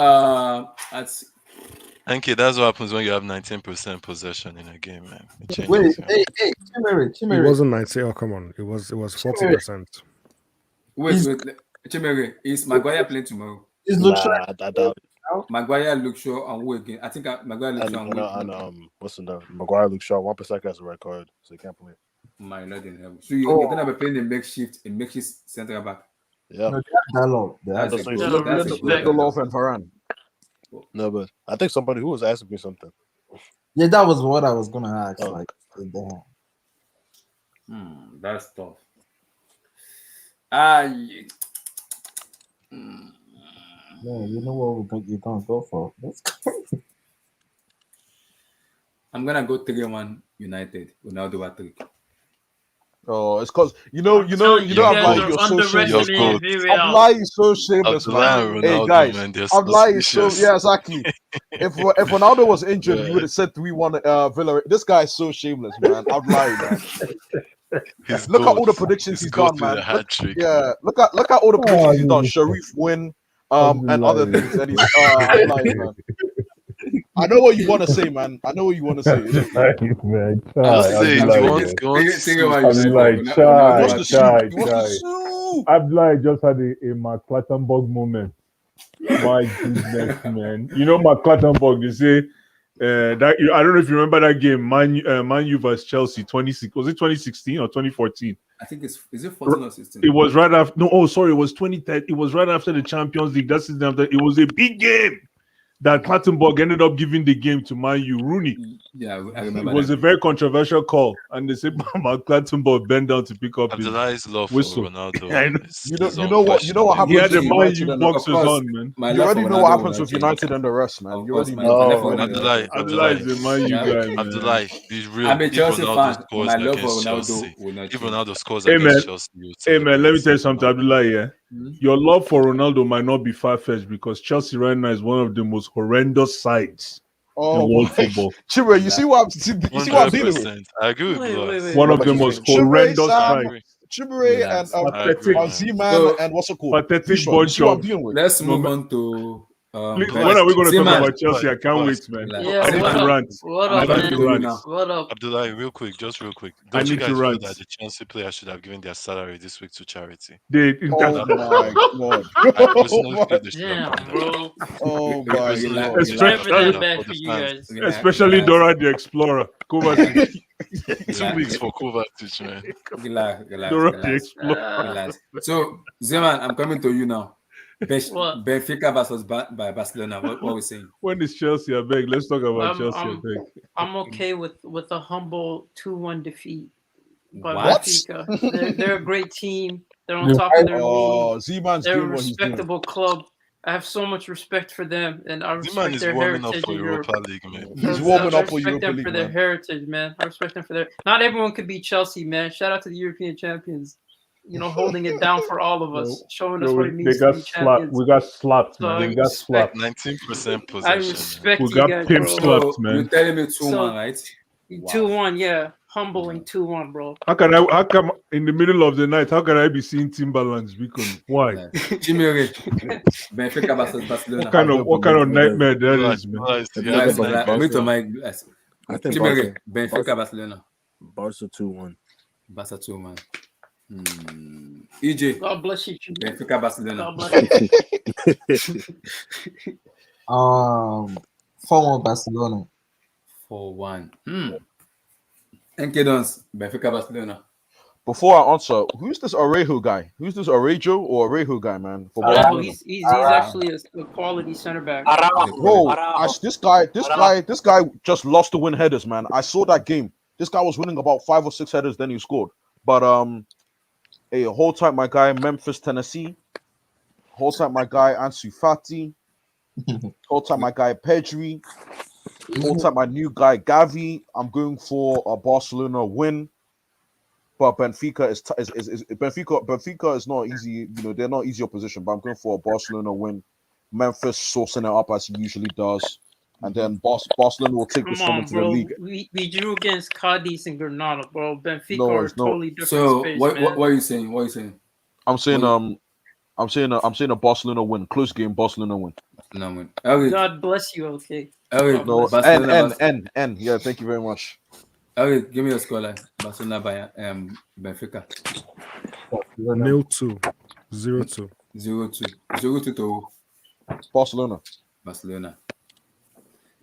Okay, that's what happens when you have 19% possession in a game, man. It changes. wait, man. hey, It Chimere. wasn't 90. Oh, come on. It was 40%. wait, Chimere, is Maguire playing tomorrow? It looks I doubt it. Maguire, Luke Shaw, and who again? I think Maguire, Luke Shaw, and who And what's the name? Maguire, Luke Shaw, 1% has a red card, so he can't play. My Lord in heaven. So you're gonna be playing a makeshift centre back. Yeah. no, dialogue. That's That's a what good- you that's a said. good- Lindelof and Varane. No, but I think somebody who was asking me something. Yeah, that was what I was gonna ask. Oh. Like, damn. That's tough. Yeah, you know what you're gonna go for. That's crazy. I'm gonna go 3-1 United. Ronaldo hat-trick. Oh, it's because you know, I'm guys lying. are You're so shameless. underestimating Villarreal. I'm lying so shameless, Abdullah man. and Hey Ronaldo, guys, man, they're I'm lying so suspicious. yeah, exactly. If Ronaldo was injured, Yeah. you would have said 3-1 Villarreal. This guy is so shameless, man. I'm lying, man. His Look at goal- all the predictions his he's goal done, to man. the hat trick. Yeah, look at all the predictions he's done. Sharif win, and other things. And he's I'm lying, man. I know what you want to say, man. I know what you want to say. It's okay. Man, Just say it. I'm You like, want go on Think to about I'm United. like, He chai, wants to sue. chai, He wants chai. to sue. Abdullah just had a Mark Clattenburg moment. My goodness, man. You know Mark Clattenburg, they say that I don't know if you remember that game, Man U versus Chelsea, 26. Was it 2016 or 2014? I think is it 14 or 16? It was right after. No, oh sorry, it was 2010. It was right after the Champions League. That's season after. It was a big game that Clattenburg ended up giving the game to Man U. Rooney. Yeah, I It remember. was that. a very controversial call, and they said Mark Clattenburg bent down to pick up his. Abdullah's love for whistle. Ronaldo. I know. is You know what unquestionable. He had happens the with Man United U and boxers Of course, on, man. my You love already for know Ronaldo what will happens not with change. United and the rest, man. Of You course, already my know. love for Abdullah, Ronaldo. Abdullah is a Man U you- guy, man. Abdullah, be real. I'm a If Chelsea Ronaldo fan. scores My love for against Ronaldo Chelsea, will not if change. Ronaldo scores Hey, against man. Chelsea, you Hey man, let me tell you celebrate. something, Abdullah. Yeah, your love for Ronaldo might not be far fetched because Chelsea right now is one of the most horrendous sides in Oh world my, football. Chibra, you see what I'm dealing with? 100%. I agree with Blas. One of But the you most think Chibra, horrendous Sam, sides. agree. Chibra and Relax. I agree, man. Z-Man So- and what's it called? Pathetic Bishop, you bunch see what I'm of. dealing with? Let's No, move man. on to Please, Ben- when are we going to talk Zeman, about Chelsea? I can't wait, man. relax. Yeah, I need what to up? rant. What I'm up, coming need to to you rant. now. What up? Abdullah, real quick, just real quick. I Don't you need to guys feel rant. that the Chelsea players should have given their salary this week to charity? Oh my god. I Oh personally my, feel they should have Damn, done that. bro. oh I my personally god. feel they should have Never done that that bad for for the you fans. guys. Relax, Especially relax, Dora the Explorer. Kovacic. 2 weeks for Kovacic, man. relax, Dora the relax, Explorer. relax. So, Zeman, I'm coming to you now. What? Benfica versus by Barcelona. What are we saying? When is Chelsea? I beg. Let's talk about Chelsea. I beg. I'm okay with a humble 2-1 defeat by What? Benfica. They're a great team. They're on top of their league. Oh, Z-Man's They're a doing what he's doing. respectable club. I have so much respect for them, and I Zeman respect is their warming up heritage for in Europe. Europa League, man. He's warming I up for respect Europa them League, for their man. heritage, man. I respect them for their. Not everyone could beat Chelsea, man. Shout out to the European champions. You know, holding it down for all of us, showing us what it They means to got be slapped. champions. We got slapped, So man. I We got respect- slapped. 19% I possession. respect We you got guys, pimp bro. slapped, So man. you're telling me 2-1, So- right? Wow. 2-1, yeah. Humbling 2-1, bro. How come in the middle of the night? How can I be seeing Timberlands? Because why? Relax. Chimere, Benfica versus Barcelona. What kind of nightmare that Relax, is, man? relax. If Yeah, you Guys, look at relax. Barca- Mute your mic. Yes. I think Chimere, Barca, Benfica Barcelona. Barca 2-1. Barca 2-1. EJ, God bless you, Jimmy. Benfica Barcelona. God bless you. 4-1 Barcelona. 4-1. NK Dons, Benfica Barcelona. Before I answer, who's this Arejo guy? Who's this Arejo or Arejo guy, man? For Yeah, Barcelona? he's actually a quality center back. Bro, this guy just lost to win headers, man. I saw that game. This guy was winning about 5 or 6 headers, then he scored. But hey, hold tight, my guy, Memphis, Tennessee. Hold tight, my guy, Ansu Fati. Hold tight, my guy, Pedri. Hold tight, my new guy, Gavi. I'm going for a Barcelona win. But Benfica Benfica is not easy. You know, they're not easy opposition. But I'm going for a Barcelona win. Memphis sourcing it up as he usually does, and then Barcelona will take this Come one on, into the bro. league. We drew against Cadiz and Granada, bro. Benfica No, are it's a totally different So space, what man. are you saying? What are you saying? I'm saying a Barcelona win, close game, Barcelona win. No, man. Eric, God bless you, okay. Eric, No, Barcelona. N. Yeah, thank you very much. Eric, give me a scoreline. Barcelona by Benfica. 0-2. 0-2. 0-2. 0-2 to Barcelona. Barcelona.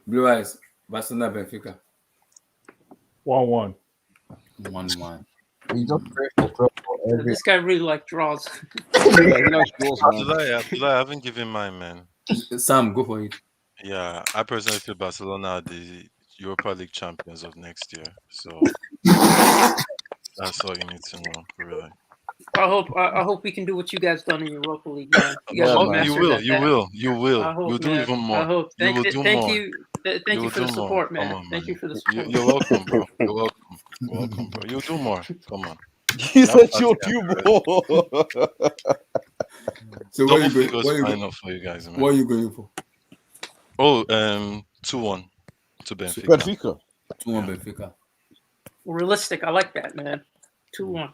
Blue Eyes, Barcelona Benfica. 1-1. 1-1. We just pray for trouble every. This guy really like draws. Abdullah, I haven't given mine, man. Sam, go for it. Yeah, I personally feel Barcelona are the Europa League champions of next year. So that's all you need to know, really. I hope we can do what you guys done in Europa League, man. You guys Yeah, are man. You masters will, at you that. will, you will. I hope, You'll do man. even more. I hope. You will do Thank more. you. Thank you will for the do more. support, Come man. on, Thank you for the support. You're welcome, bro. You're welcome. You're welcome, bro. You'll do more. Come on. He said you'll do more. So Double what are you figures going? fine enough for you guys, man. What are you going for? Oh, 2-1 to Benfica. Benfica. 2-1 Benfica. Realistic. I like that, man. 2-1.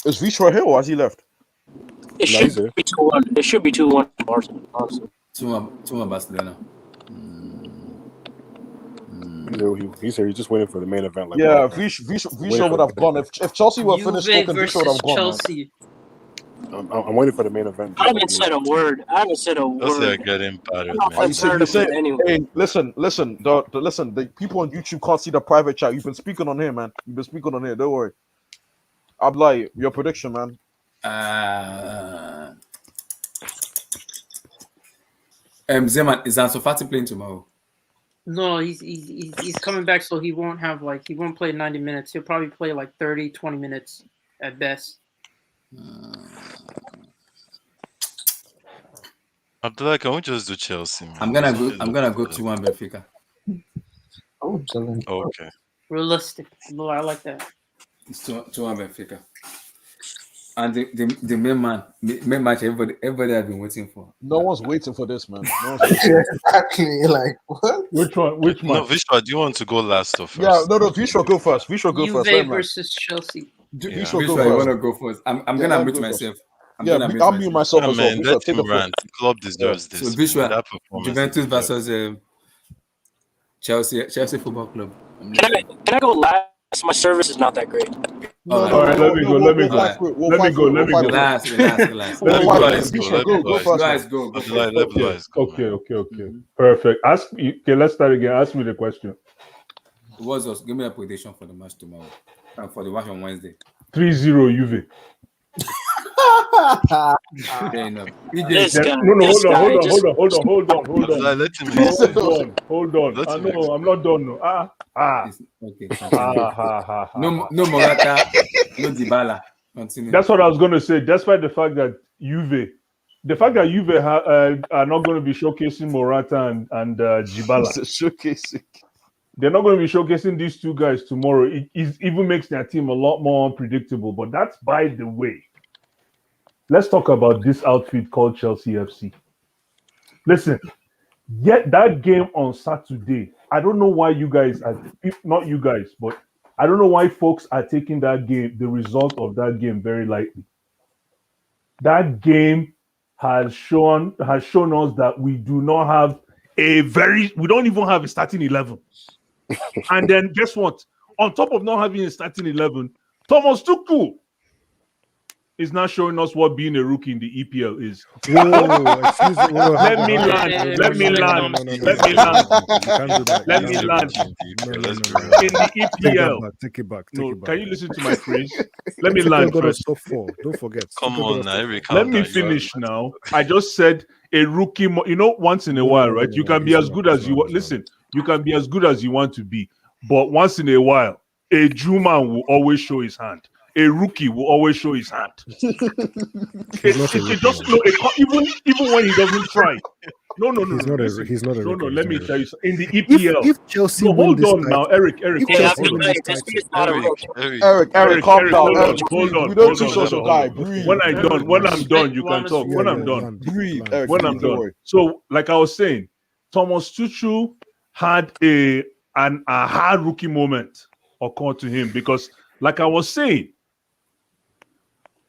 Is Vishwa here or has he left? It No, he's should there. be 2-1. It should be 2-1 Barcelona. Honestly. 2-1 Barcelona. He said he's just waiting for the main event. Like, Yeah, wow. Vishwa would have gone. If Chelsea were finished Juve talking, Vishwa would versus have gone, man. Chelsea. I'm waiting for the main event. I haven't said a word. Those are getting better, man. I've heard of it anyway. Hey, listen. The people on YouTube can't see the private chat. You've been speaking on here, man. You've been speaking on here. Don't worry. Abdullah, your prediction, man. Zeman, is Ansu Fati playing tomorrow? No, he's coming back, so he won't play 90 minutes. He'll probably play like 30, 20 minutes at best. Abdullah, can we just do Chelsea, man? I'm gonna go 2-1 Benfica. Oh, challenge. Okay. Realistic. No, I like that. It's 2-1 Benfica. And the main match everybody has been waiting for. No one's waiting for this, man. No one's waiting. Exactly. Like what? Which one? Which No, one? Vishwa, do you want to go last or first? Yeah, no. Vishwa, go first. Vishwa, go first. Juve Let him, man. versus Chelsea. Vishwa, Vishwa, go you first. wanna go first? I'm Yeah, gonna let mute him go first. myself. I'm Yeah, gonna mute I'll myself. mute myself Yeah, as well. man, Bishop, let take him the floor. rant. The club deserves So this. Man. Visual, That performance. Juventus they deserve. versus Chelsea Football Club. I'm Can listening. I go last? My service is not that great. No, Alright. no, All right, let me go. Let me we'll go. fight for it. We'll Let me fight go. for it. Let We'll me fight go. for it. Relax. We'll Let me fight go. for Let it. us go. Bishop, Let go the first. Guys, Now. go Let the for it. let the Okay, boys go. okay, Man. okay, okay. Perfect. Ask me. Okay, let's start again. Ask me the question. What's us? Give me a prediction for the match tomorrow and for the match on Wednesday. 3-0 Juve. Fair enough. This Then, guy, no, this guy just hold on. Let him Listen. explain. Hold on. Let I him know, I'm explain. not done. No. Okay, continue. Ha. No Morata, no Dybala. Continue. That's what I was going to say. Despite the fact that Juve are not going to be showcasing Morata and Dybala. Showcasing. They're not going to be showcasing these two guys tomorrow. It even makes their team a lot more unpredictable. But that's by the way. Let's talk about this outfit called Chelsea FC. Listen, yet that game on Saturday, I don't know why you guys are, not you guys, but I don't know why folks are taking that game, the result of that game, very lightly. That game has shown us that we do not have we don't even have a starting 11. And then guess what? On top of not having a starting 11, Thomas Tuchel is not showing us what being a rookie in the EPL is. Whoa, excuse me. Let me land. Let me land. Let me land. You can't do that. Let You me can't do land. that. Let's be No. real. In the Take that EPL. back. Take it back. Take No, it back. can you listen to my phrase? Let me Tuchel land got us first. top 4. Don't forget. Come Tuchel got on us now, top every 4. Let calm me down. finish now. I just said a rookie, once in a while, right? You can be He's as not, good he's as you not, want. he's not. Listen, you can be as good as you want to be, but once in a while, a Juma will always show his hand. A rookie will always show his hand. He's not a It rookie. just even when he doesn't try. No. He's not Listen. he's not a rookie. No. He's Let not me a tell you, rookie. in the EPL. If Chelsea No, win hold this on now, title, Eric. if Hold Chelsea on. win this title, Eric, Calm down. hold Eric, on. breathe. We don't teach us to die. okay. Breathe. When Land. I'm done, you can talk. When I'm done, Land. Breathe, Land. Eric. when I'm Don't done. worry. So, like I was saying, Thomas Tuchel had a hard rookie moment occur to him because, like I was saying,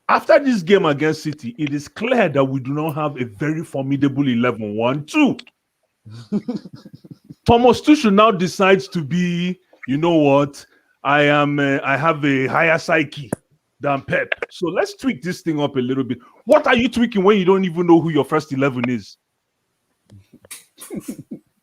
after this game against City, it is clear that we do not have a very formidable 11. 1-2. Thomas Tuchel now decides to be, you know what? I have a higher psyche than Pep. So let's tweak this thing up a little bit. What are you tweaking when you don't even know who your first 11 is?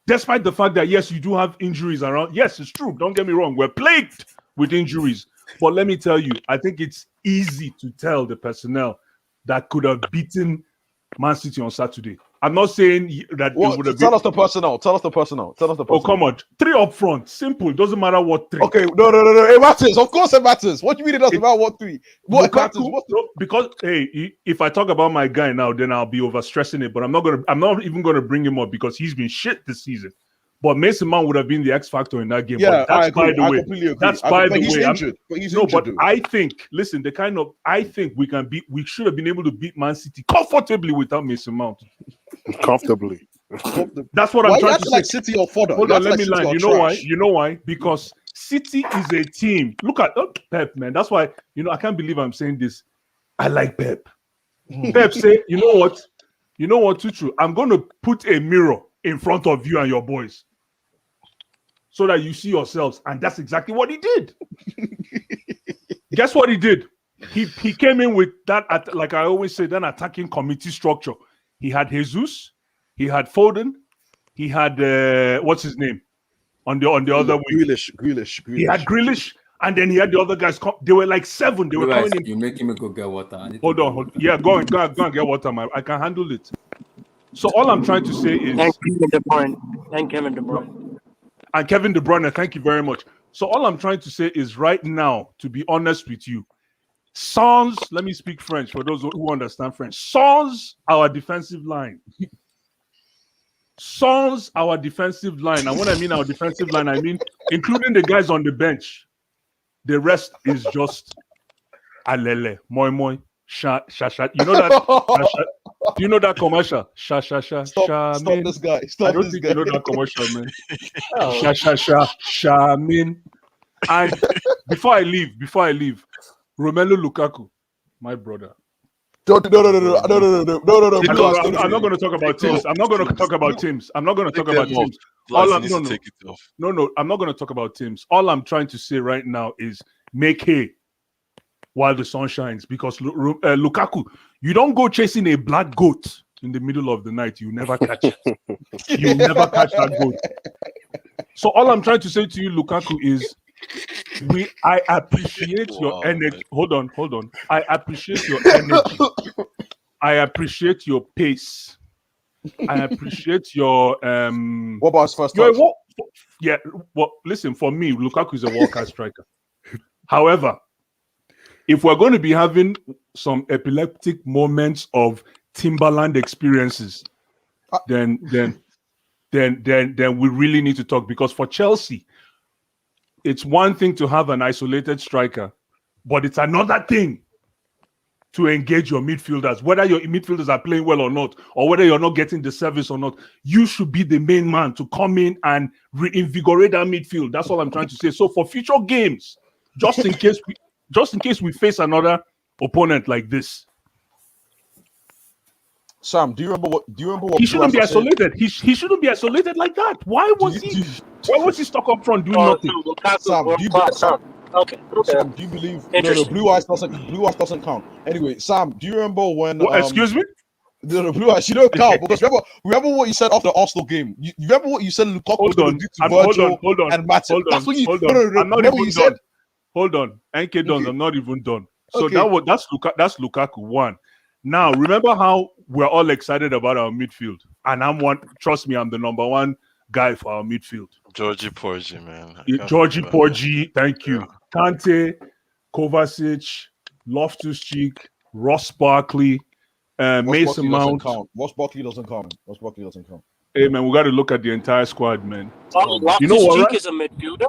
Despite the fact that, yes, you do have injuries around. Yes, it's true. Don't get me wrong. We're plagued with injuries. But let me tell you, I think it's easy to tell the personnel that could have beaten Man City on Saturday. I'm not saying that it would have been. Tell us the personnel. Oh, come on. 3 up front. Simple. Doesn't matter what 3. Okay, no. It matters. Of course it matters. What do you mean it doesn't matter what 3? What Lukaku, matters? no, because if I talk about my guy now, then I'll be overstressing it. But I'm not even gonna bring him up because he's been shit this season. But Mason Mount would have been the X factor in that game. Yeah, but that's I agree. by the way. I completely agree. That's by the he's way. Injured. But he's injured. Dude. I think. Listen, I think we should have been able to beat Man City comfortably without Mason Mount. Comfortably. That's what I'm trying to say. Like City or fodder. Hold on, let me land. You know why? You know why? Because City is a team. Look at Pep, man. That's why I can't believe I'm saying this. I like Pep. Pep say, you know what, Tuchel? I'm going to put a mirror in front of you and your boys, so that you see yourselves, and that's exactly what he did. Guess what he did? He came in with that, like I always say, that attacking committee structure. He had Jesus, he had Foden, he had what's his name on the other wing. Grealish. He had Grealish, and then he had the other guys. They were like 7. They were coming in. You're making me go get water. Hold on. Yeah, go and get water, man. I can handle it. So all I'm trying to say is, and Kevin De Bruyne. And Kevin De Bruyne, thank you very much. So all I'm trying to say is, right now, to be honest with you, sans, let me speak French for those who understand French. Sans our defensive line. Sans our defensive line. And when I mean our defensive line, I mean including the guys on the bench. The rest is just alele, moi moi, sha sha sha. You know that? Do you know that commercial? Sha sha sha sha. Stop this guy. I don't think you know that commercial, man. Sha sha sha sha min. And before I leave, Romelu Lukaku, my brother, No, I'm not going to talk about teams. I'm not going to talk about teams. I'm not going to talk about teams. Plus, needs to take it off. No, I'm not going to talk about teams. All I'm trying to say right now is make hay while the sun shines, because Lukaku, you don't go chasing a black goat in the middle of the night. You never catch it. You never catch that goat. So all I'm trying to say to you, Lukaku, is I appreciate your energy. Man. Hold on. I appreciate your energy. I appreciate your pace. I appreciate your What about his first touch? Yeah, well, listen, for me, Lukaku is a world-class striker. However, if we're going to be having some epileptic moments of Timberland experiences, then we really need to talk, because for Chelsea, it's one thing to have an isolated striker, but it's another thing to engage your midfielders. Whether your midfielders are playing well or not, or whether you're not getting the service or not, you should be the main man to come in and reinvigorate that midfield. That's all I'm trying to say. So for future games, just in case we face another opponent like this, Sam, do you remember what he shouldn't be isolated. He shouldn't be isolated like that. Why was he stuck up front doing nothing? Sam, do you Okay. Sam, do you believe? No, blue eyes doesn't count. Anyway, Sam, do you remember when? Excuse me. The blue eyes, you don't count, because remember what you said after the Arsenal game. You remember what you said Lukaku was going to do to Virgil and Matip. That's what you. I'm not even done. Hold on, NK Dons. I'm not even done. So that's Lukaku one. Now remember how we're all excited about our midfield, and I'm one. Trust me, I'm the number one guy for our midfield. Georgie Porgy, man. Georgie Porgy, thank you. Kante, Kovacic, Loftus-Cheek, Ross Barkley, Mason Mount. Ross Barkley doesn't count. Hey man, we got to look at the entire squad, man. You know what? Loftus-Cheek is a midfielder.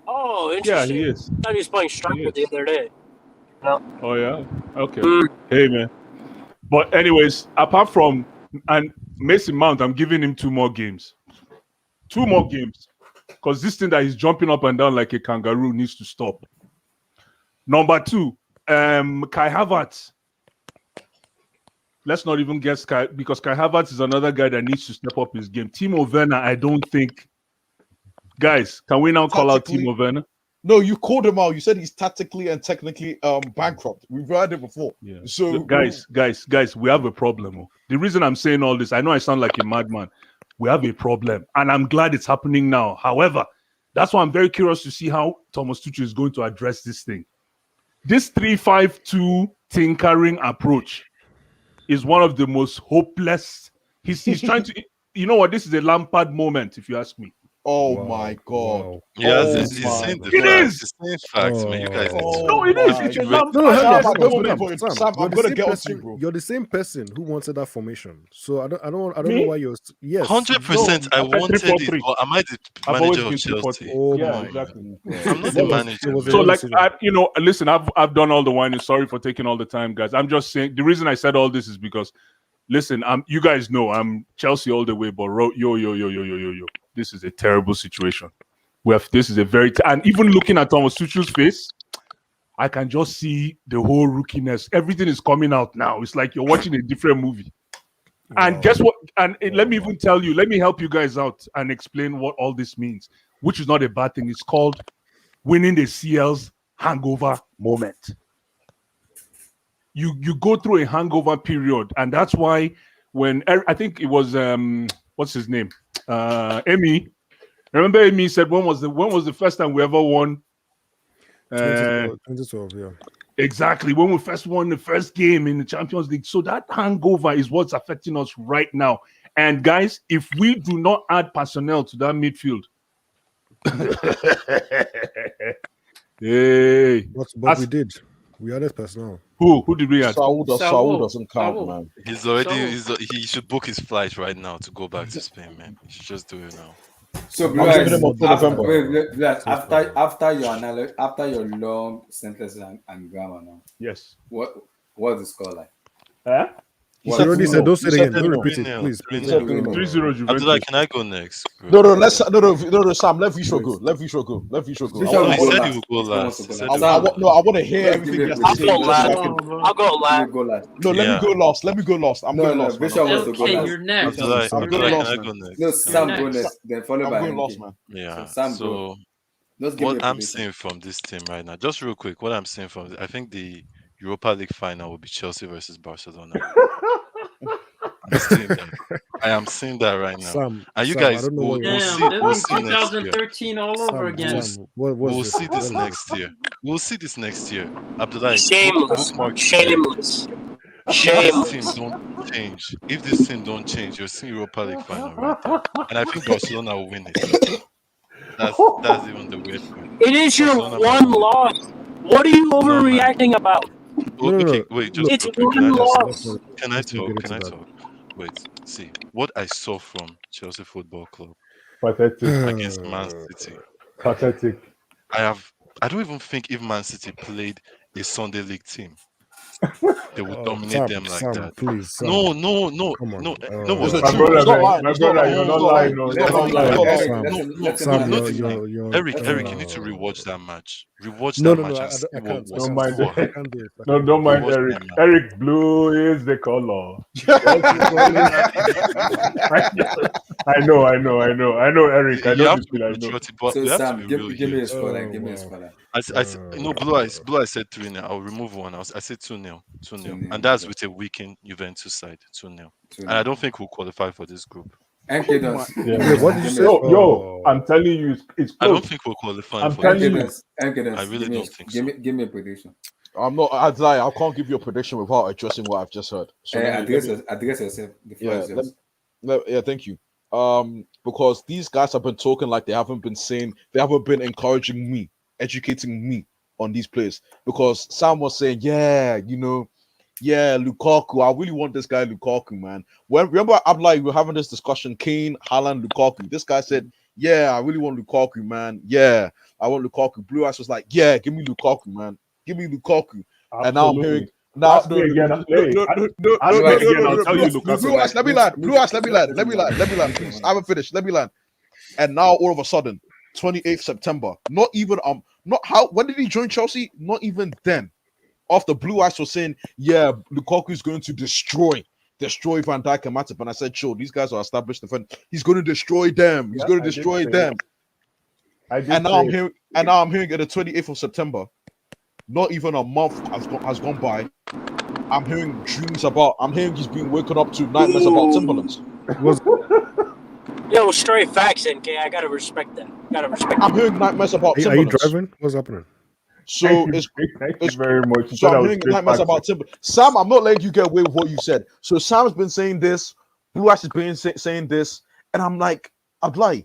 Oh, interesting. Yeah, he is. I thought he was playing striker the other day. No. Oh yeah. Okay. Hey man. But anyways, apart from Mason Mount, I'm giving him 2 more games. 2 more games. Because this thing that he's jumping up and down like a kangaroo needs to stop. Number 2, Kai Havertz. Let's not even guess Kai, because Kai Havertz is another guy that needs to step up his game. Timo Werner, I don't think. Guys, can we now call out Timo Werner? No, you called him out. You said he's tactically and technically bankrupt. We've heard it before. Yeah. So guys, we have a problem. The reason I'm saying all this, I know I sound like a madman. We have a problem, and I'm glad it's happening now. However, that's why I'm very curious to see how Thomas Tuchel is going to address this thing. This 3-5-2 tinkering approach is one of the most hopeless. He's trying to. You know what? This is a Lampard moment, if you ask me. Oh my God! Wow. Yeah, he's saying the facts. He's saying facts, man. You guys. No, it is. It's a Sam, I'm gonna get on you, bro. You're the same person who wanted that formation, so I don't know why you're. Yes, 100%. I wanted it. But am I the manager of Chelsea? Oh yeah, my exactly. I'm not the manager. So, like, listen, I've done all the whining. Sorry for taking all the time, guys. I'm just saying the reason I said all this is because, listen, you guys know I'm Chelsea all the way, but yo. This is a terrible situation. This is a and even looking at Thomas Tuchel's face, I can just see the whole rookiness. Everything is coming out now. It's like you're watching a different movie. And guess what? And let me even tell you, let me help you guys out and explain what all this means, which is not a bad thing. It's called winning the CL's hangover moment. You go through a hangover period, and that's why when I think it was what's his name? Emi. Remember Emi said when was the first time we ever won? 2012, yeah. Exactly. When we first won the first game in the Champions League. So that hangover is what's affecting us right now. And guys, if we do not add personnel to that midfield, hey. But we did. We added personnel. Who did we add? Saul doesn't count, man. He's already. He should book his flight right now to go back to Spain, man. He should just do it now. So, after your long sentences and grammar now. Yes. What's the score like? Huh? He You said already 3-0. said, don't say it He said again. Don't 3-0. repeat it, 3-0, please. He 3-0. said 3-0 3-0. Abdullah, Juventus. can I go next? No, Sam, let Vishwa go. Let Vishwa go. Let Vishwa go. Bishop No, will he go said he last. would go This guy wants to last. go He said last. he would go I want to hear Just everything give he me a has to I'll say. go prediction. So last. I Oh, can. bro. I'll go Give me last. go last. No, let me Yeah. go last. Let me go last. I'm going No, last, man. Bishop wants to go Okay, last. you're next. Abdullah, Sam. I'm You're going Abdullah, next. can last, I go man. next? No, Can I Sam go go next? next, then followed I'm by going Enki. last, man. Yeah. Sam go. So Just give me what a I'm prediction. seeing from this team right now, just real quick, what I'm seeing from, I think the Europa League final will be Chelsea versus Barcelona. I'm seeing that. I am seeing that right now. And you Sam, I guys, don't know what we'll you're see. Damn, this We'll be see next year. 2013 all over again. Sam, what was We'll this? see this What is next year. We'll see this next year. Abdullah, Shameless. bookmark this year. Shameless. If this team Shameless. don't change, you're seeing Europa League final right there. And I think Barcelona will win it. That's even the weird part. It is your Barcelona might one win it. loss. What are you No, man. overreacting about? Oh, okay, wait, just It's real quick. one loss. Can I let's not talk? get Can into I that. talk? Wait, see what I saw from Chelsea Football Club Pathetic. against Man City. Pathetic. I don't even think if Man City played a Sunday League team, they would dominate them like Sam, that. please, Sam. No, Come on. no. It's the My truth. brother, He's not man. lying. My He's not brother, lying. you're He's not not lying. lying. No, He's you're not not lying. lying. He's not Eric, lying. let him Sam, answer. Eric, you need to rewatch that match. Rewatch No, that no, no. match I, and see I what can't. I was Don't can't. mind what I it. can't do it. I No, can't do don't it. mind rewatch Eric. that match. Eric, blue is the color. I know, Eric. I You know have the to be feel. I know. patriotic, but So we have to Sam, be give, real give me here a too. scoreline. Oh Give me a wow. scoreline. Blue I said 3-0. I'll remove one. I said 2-0. 2-0. 2-0, And that's okay. with a weakened Juventus side. 2-0. 2-0. And I don't think we'll qualify for this group. Enki Oh my- does. Yeah, Wait, what did you say? Yo, I'm telling you, it's I don't close. think we'll qualify I'm for telling this. you. Enki does. I really don't think so. Give me a prediction. I'm not. I'd lie. I can't give you a prediction without addressing what I've just heard. So Address yourself. The floor is yours. yeah, thank you. Because these guys have been talking like they haven't been encouraging me, educating me on these players. Because Sam was saying, yeah, Lukaku. I really want this guy, Lukaku, man. Remember, we were having this discussion, Kane, Haaland, Lukaku. This guy said, yeah, I really want Lukaku, man. Yeah, I want Lukaku. Blue Eyes was like, yeah, give me Lukaku, man. Give me Lukaku. Absolutely. And now I'm hearing. Now, Ask me again. no. I'll tell you Lukaku. Blue Eyes, let me land. Please, I haven't finished. Let me land. And now all of a sudden, 28th September, not even when did he join Chelsea? Not even then. After Blue Eyes was saying, yeah, Lukaku is going to destroy Van Dijk and Matip. And I said, sure, these guys are established defenders. He's going to destroy them. He's going to destroy them. And now I'm hearing at the 28th of September, not even a month has gone by. I'm hearing he's being woken up to nightmares about Timberlands. Yo, straight facts, NK. I gotta respect that. I'm hearing nightmares about Are you Timberlands. driving? What's happening? So thank you very much. So I'm hearing nightmares about Timberlands. Sam, I'm not letting you get away with what you said. So Sam's been saying this, Blue Eyes has been saying this, and I'm like, I'd lie.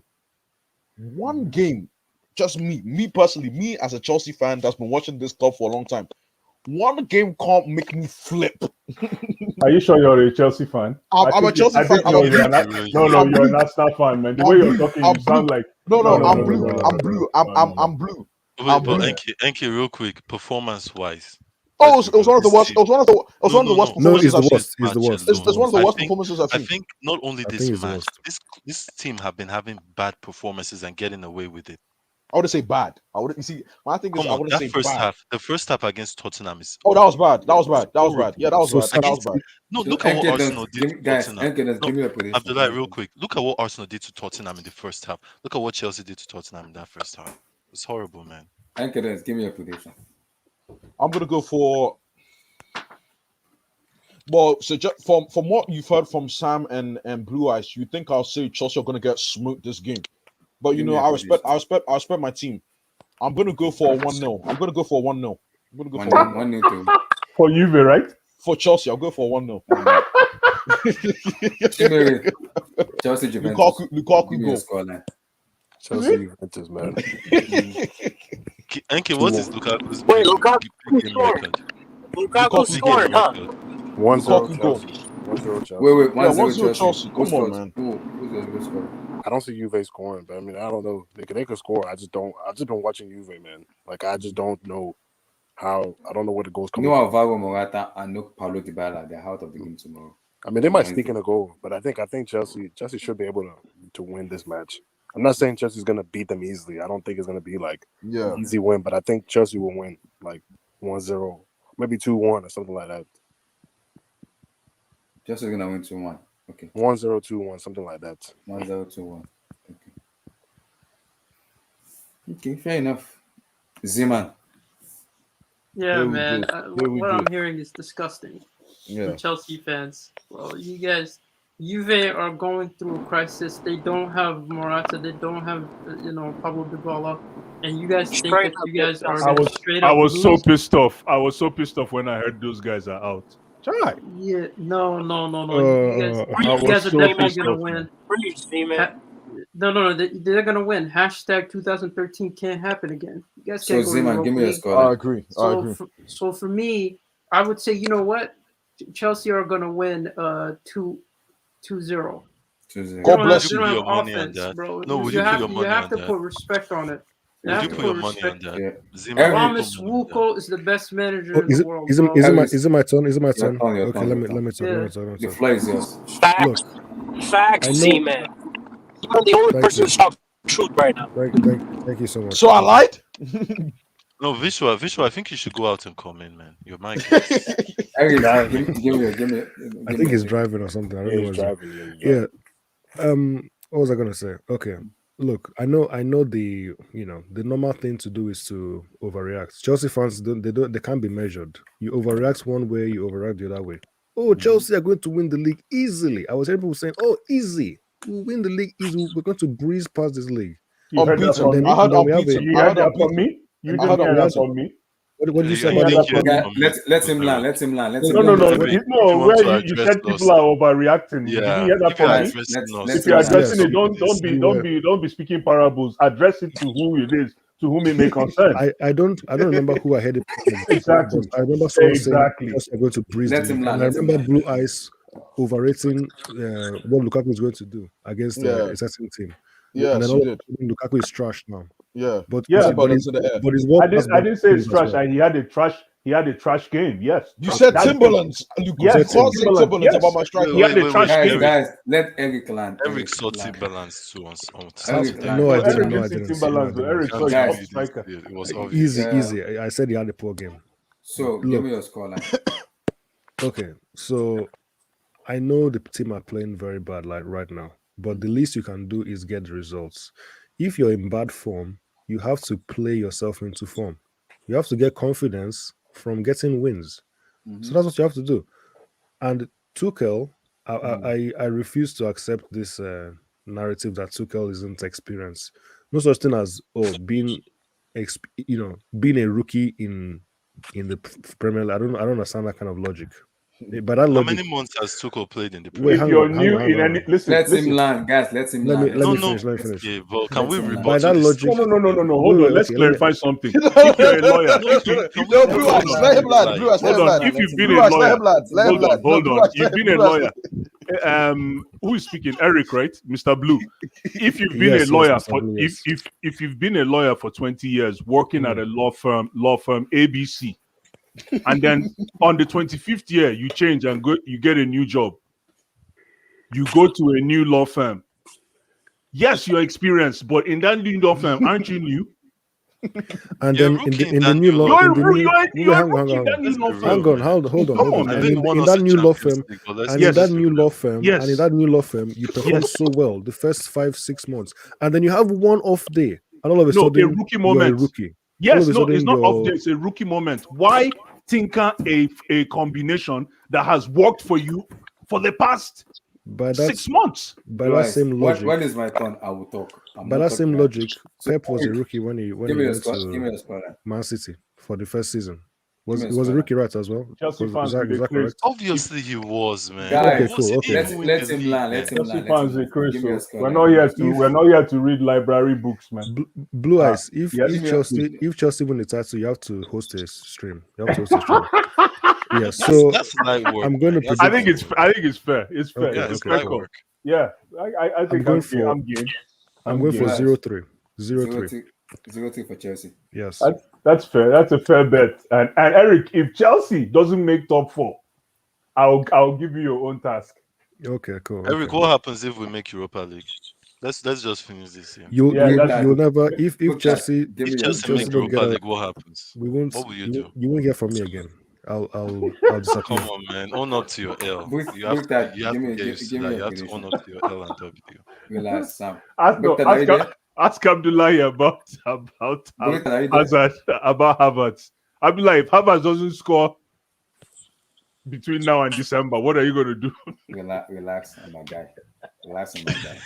One game, just me personally, me as a Chelsea fan that's been watching this club for a long time. One game can't make me flip. Are you sure you're a Chelsea fan? I'm a Chelsea fan. No, you're an Arsenal fan, man. The way you're talking, you sound like I'm blue. I'm blue. Wait, but Enki, real quick, performance-wise. Oh, it was one of the worst. It was one of the worst performances I've seen. It's the worst. It's one of the worst performances I've seen. I think not only this match, this team have been having bad performances and getting away with it. I wouldn't say bad. I wouldn't. You see, my thing is, I wouldn't say bad. The first half against Tottenham is. Oh, that was bad. Yeah, that was bad. No, look at what Arsenal did to Tottenham. Abdullah, real quick, look at what Arsenal did to Tottenham in the first half. Look at what Chelsea did to Tottenham in that first half. It's horrible, man. Give me a prediction. I'm gonna go for. Well, so just from what you've heard from Sam and Blue Eyes, you think I'll say Chelsea are gonna get smoked this game? But I respect my team. I'm gonna go for a 1-0. I'm gonna go for 1-0. I'm gonna go for 1-0 for Juve, right? For Chelsea, I'll go for 1-0. Chelsea Juventus. Lukaku goal. Chelsea Juventus, man. Enki, what is Lukaku's Wait, game record? Lukaku scored, huh? 1-0 Chelsea. 1-0 Chelsea. Wait, 1-0 Chelsea. Come on, man. Who's the score? I don't see Juve scoring, but I mean, I don't know. They could score. I've just been watching Juve, man. Like, I just don't know how. I don't know where the goals come from. Alvaro Morata and no Paulo Dybala, they're out of the game tomorrow. I mean, they might sneak in a goal, but I think Chelsea should be able to win this match. I'm not saying Chelsea's gonna beat them easily. I don't think it's gonna be like an easy win, but I think Chelsea will win like 1-0, maybe 2-1 or something like that. Chelsea's gonna win 2-1. Okay. 1-0, 2-1, something like that. 1-0, 2-1. Okay. Okay, fair enough. Zeman. Yeah, Here we man. go. Here we What go. I'm hearing is disgusting. Yeah. From Chelsea fans. Well, you guys, Juve are going through a crisis. They don't have Morata. They don't have, Pablo Dybala. And you guys think Straight that up, you guys are I going to was straight up so lose? pissed off. I was so pissed off when I heard those guys are out. Chai. Yeah, no. I You was guys are so definitely pissed going to off, win. man. Breeze, man. No. They're going to win. Hashtag 2013 can't happen again. You guys So can't go to Zeman, Europa give me a League. score. I agree. So for me, I would say, you know what? Chelsea are going to win 2-0. 2-0. God They bless don't you. have Your money on offense, that? bro. No, would you you put have your you money have on to that? put respect on it. You Would have you to put put your money on respect. that? Yeah. Zima, Every- would you Thomas put money on that? Wuchel is the best manager Oh, in is the it world, is it bro. is it my Harris. is it my turn? Is it my Your turn? turn, your Okay, turn, let your me turn. talk. Yeah. Let me talk. Let me The talk. floor is yours. Facts. Facts, I know. Z-Man. You're the only Thank person you. who's talking truth right now. Thank you so much. So I lied? No, Visual, I think you should go out and come in, man. Your mic is... Eric, Guys. give me. I think he's driving or something. I don't know He's what's driving. Yeah. What was I gonna say? Okay. Look, I know the the normal thing to do is to overreact. Chelsea fans they can't be measured. You overreact one way, you overreact the other way. Oh, Chelsea are going to win the league easily. I was hearing people saying, "Oh, easy, we'll win the league easy. We're going to breeze past this league." You heard that Unbeaten. from And me? I heard then we have unbeaten. You I heard heard that from unbeaten. me? You and I didn't heard hear that unbeaten. from me? What did you say Yeah, about that's the what- Yeah, from me. let him land. Let him land. Let him No, land. Eric, if you want where to you address said us, people are overreacting. Did you yeah, hear that if you're from me? Guys, addressing us, If you're let's addressing Yes. it, don't be speaking parables. Address it to who it is, to whom it may concern. I don't remember who I heard it from, Exactly. but I remember someone Exactly. saying Chelsea are going to breeze the Let him league. land, And I let him remember land. Blue Eyes overrating what Lukaku is going to do against Yeah. a certain team. Yes, And then you all of did. a sudden, Lukaku is trash now. Yeah. But Yeah. Timberlands in the air. his world I didn't say it's trash. He had a trash game. Yes. You said That's- Timberlands, Lucas. Yes, You can't say Timberlands, Timberlands yes. about my striker. He had a trash game. Guys, let Eric land. Eric saw land. Timberlands too on Eric land. No, I Eric didn't. No, didn't I see didn't. Timberlands, No, I but Eric didn't. saw his Guys, top striker. It was obvious. Easy. I said he had a poor game. So Look. give me your scoreline. Okay, so I know the team are playing very bad like right now, but the least you can do is get the results. If you're in bad form, you have to play yourself into form. You have to get confidence from getting wins. So that's what you have to do. And Tuchel, I refuse to accept this narrative that Tuchel isn't experienced. No such thing as being being a rookie in the Premier League. I don't understand that kind of logic. By that How logic, many months has Tuchel played in the Wait, If Premier you're League? new in any, listen. Let him land, guys. Let him Let land. me No, finish. okay, but can we Let's rebut By that this? logic, No. Hold Wait, on. Let's okay, let me- clarify something. If you're a lawyer, No, can we No, hold Blue on, Eyes, let him hold land. Blue Eyes, let hold him on. land. If you've been Blue a Eyes, let lawyer, him land. Let him land. hold Blue on. Eyes, You've been a Blue Eyes, lawyer. Who is speaking? Eric, right? Mr. Blue. If you've been Yes, a lawyer Mr. for Blue, yes. if you've been a lawyer for 20 years working at a law firm ABC, and then on the 25th year you change and you get a new job. You go to a new law firm. Yes, you're experienced, but in that new law firm, aren't you new? and You're then rookie in the new law, You're in the new, you're hang rookie in on, that new law Let's be firm. real. hold Come on. on, And man. in that new law firm, and in that be new law firm, Yes. and in that new law firm, you perform Yes. so well the first 5-6 months, and then you have one off day, and all of a No, a sudden rookie you're a moment. rookie. Yes, All of a no, sudden it's not off you're- there. It's a rookie moment. Why tinker a combination that has worked for you for the past by 6 that months? by that same logic. When is my turn? I will talk. By that same logic, So, Pep was a Eric, rookie when he Give me your went score. Give me to your scoreline. Man City for the first season. Give me He a was a scoreline. rookie, right, as well? Chelsea Was fans that with a correct? Obviously, he was, man. Guys, Okay, cool, He okay. didn't win Let the him league, land. man. Let him Chelsea land. fans Let are him land. Give me a crazy. scoreline. We're not here to read library books, man. Blue Eyes, if yes. if Chelsea win the title, you have to host a stream. You have to host a stream. Yeah, so That's light work. I'm going to man. That's I predict. think it's fair. It's fair. Okay, Yeah, It's it's a fair light call. work. Yeah, I think going for- I'm game. I'm going for game. 0-3. 0-3. 0-3 for Chelsea. Yes. That's fair. That's a fair bet. And Eric, if Chelsea doesn't make top 4, I'll give you your own task. Okay, cool. Eric, Okay. what happens if we make Europa League? Let's just finish this here. You'll Yeah, you, that's you'll never if Group chat, Chelsea give If me your Chelsea Chelsea make don't get Europa a League, what happens? we won't What will you you, do? you won't hear from me again. I'll disappear. Come on, man. Own up to your L. group You have to chat. you have Give to me get used to give me that. your You have to own prediction. up to your L and W. Relax, Sam. ask Group chat, are you there? ask Abdullahi about Group chat, are you there? Hazard, about Havertz. Abdullahi, if Havertz doesn't score between now and December, what are you going to do? Relax, my guy. Relax, my guy.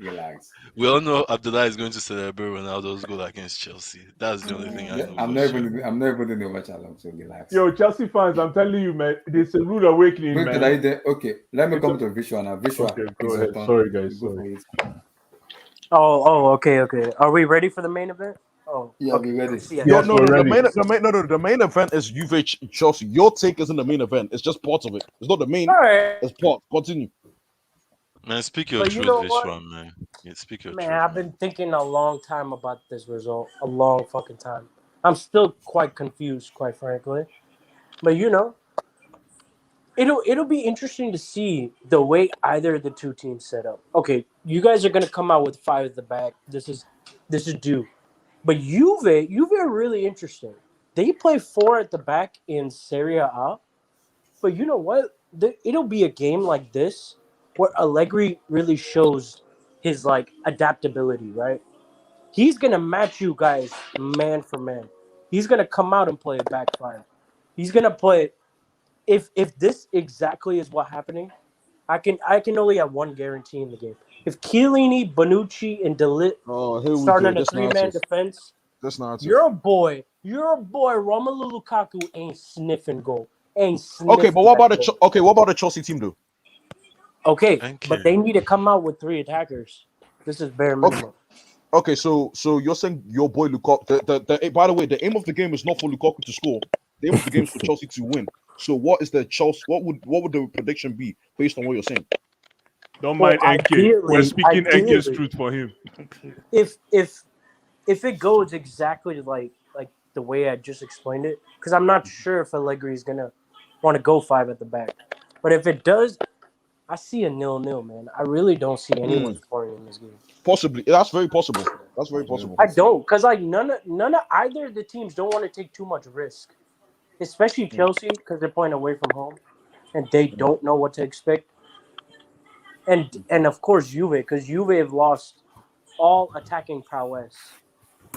Relax. We all know Abdullah is going to celebrate Ronaldo's goal against Chelsea. That's the only thing I know I'm for not sure. I'm not even doing much along, so relax. Yo, Chelsea fans, I'm telling you, man, there's a rude awakening, Group chat, are man. you there? Okay, let me come to Visual now. Visual, Okay, it's go your ahead. turn. Sorry, guys. You go for Sorry. it. Okay. Are we ready for the main event? Oh, Yeah, okay. we ready. Yeah. Yo, Yes, no, we're no, ready. the main event is Juve Chelsea. Your take isn't the main event. It's just part of it. It's not the main. All right. It's part. Continue. Man, speak your But you truth, know what? Vishwan, man. Yeah, speak your Man, truth, I've man. been thinking a long time about this result. A long fucking time. I'm still quite confused, quite frankly. But you know, it'll be interesting to see the way either of the two teams set up. Okay, you guys are gonna come out with 5 at the back. This is due. But Juve are really interesting. They play 4 at the back in Serie A. But you know what? It'll be a game like this where Allegri really shows his like adaptability, right? He's gonna match you guys man for man. He's gonna come out and play a back 5. He's gonna play if this exactly is what happening. I can only have one guarantee in the game. If Chiellini, Bonucci, and Delit Oh, here we start go. on a This 3-man narrative. defense, This narrative. your boy Romelu Lukaku ain't sniffing goal. Ain't sniffing. Okay, but what about that goal. what about the Chelsea team though? Okay, Thank but you. they need to come out with 3 attackers. This is bare minimum. Okay, so you're saying your boy Lukaku. By the way, the aim of the game is not for Lukaku to score. The aim of the game is for Chelsea to win. So what is the Chelsea? What would the prediction be based on what you're saying? Don't Well, mind NK. We're speaking NK's ideally, truth for him. if it goes exactly like the way I just explained it, because I'm not sure if Allegri is gonna want to go 5 at the back, but if it does, I see a 0-0, man. I really don't see anyone scoring in this game. Possibly, that's very possible. That's very possible. I don't, because like none of either of the teams don't want to take too much risk, especially Chelsea because they're playing away from home and they don't know what to expect, and of course Juve, because Juve have lost all attacking prowess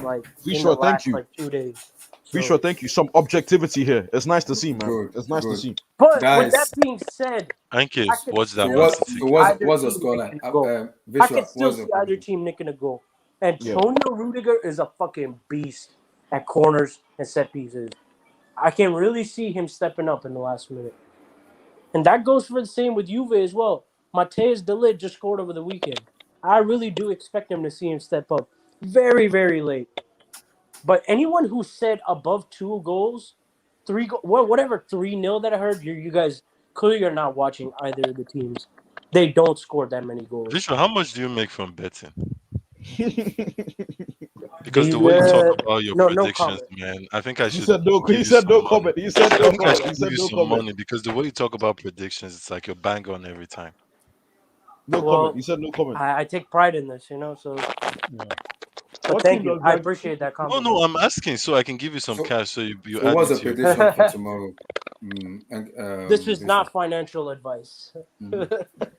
like in the Vishwa, thank last you. like 2 days. So, Vishwa, thank you. Some objectivity here. It's nice to see, man. Good, It's nice to good. see. but with Guys, that being said, Thank you. I can Watch that so still Man what? City So game. what's either the team scoreline? nicking a goal. I Visual, can still what's see your either prediction? team nicking a goal. Antonio Rudiger is a fucking beast at corners and set pieces. I can really see him stepping up in the last minute. And that goes for the same with Juve as well. Mateus Delit just scored over the weekend. I really do expect him to see him step up very, very late. But anyone who said above 2 goals, whatever 3-0 that I heard, you guys clearly are not watching either of the teams. They don't score that many goals. Vishwa, how much do you make from betting? Because Do the you, way you talk about your no predictions, comment. man, I think I He should said no. give He you said some no money. comment. He said I no think I comment. should He give said you no some comment. money because the way you talk about predictions, it's like you're bang on every time. No Well, comment. He said no comment. I take pride in this, so. But What thank team you. does I that? appreciate that No, compliment. no, I'm asking so I can give you some So, cash so you so add what's me the to your prediction for tomorrow? This is Visual. not financial advice.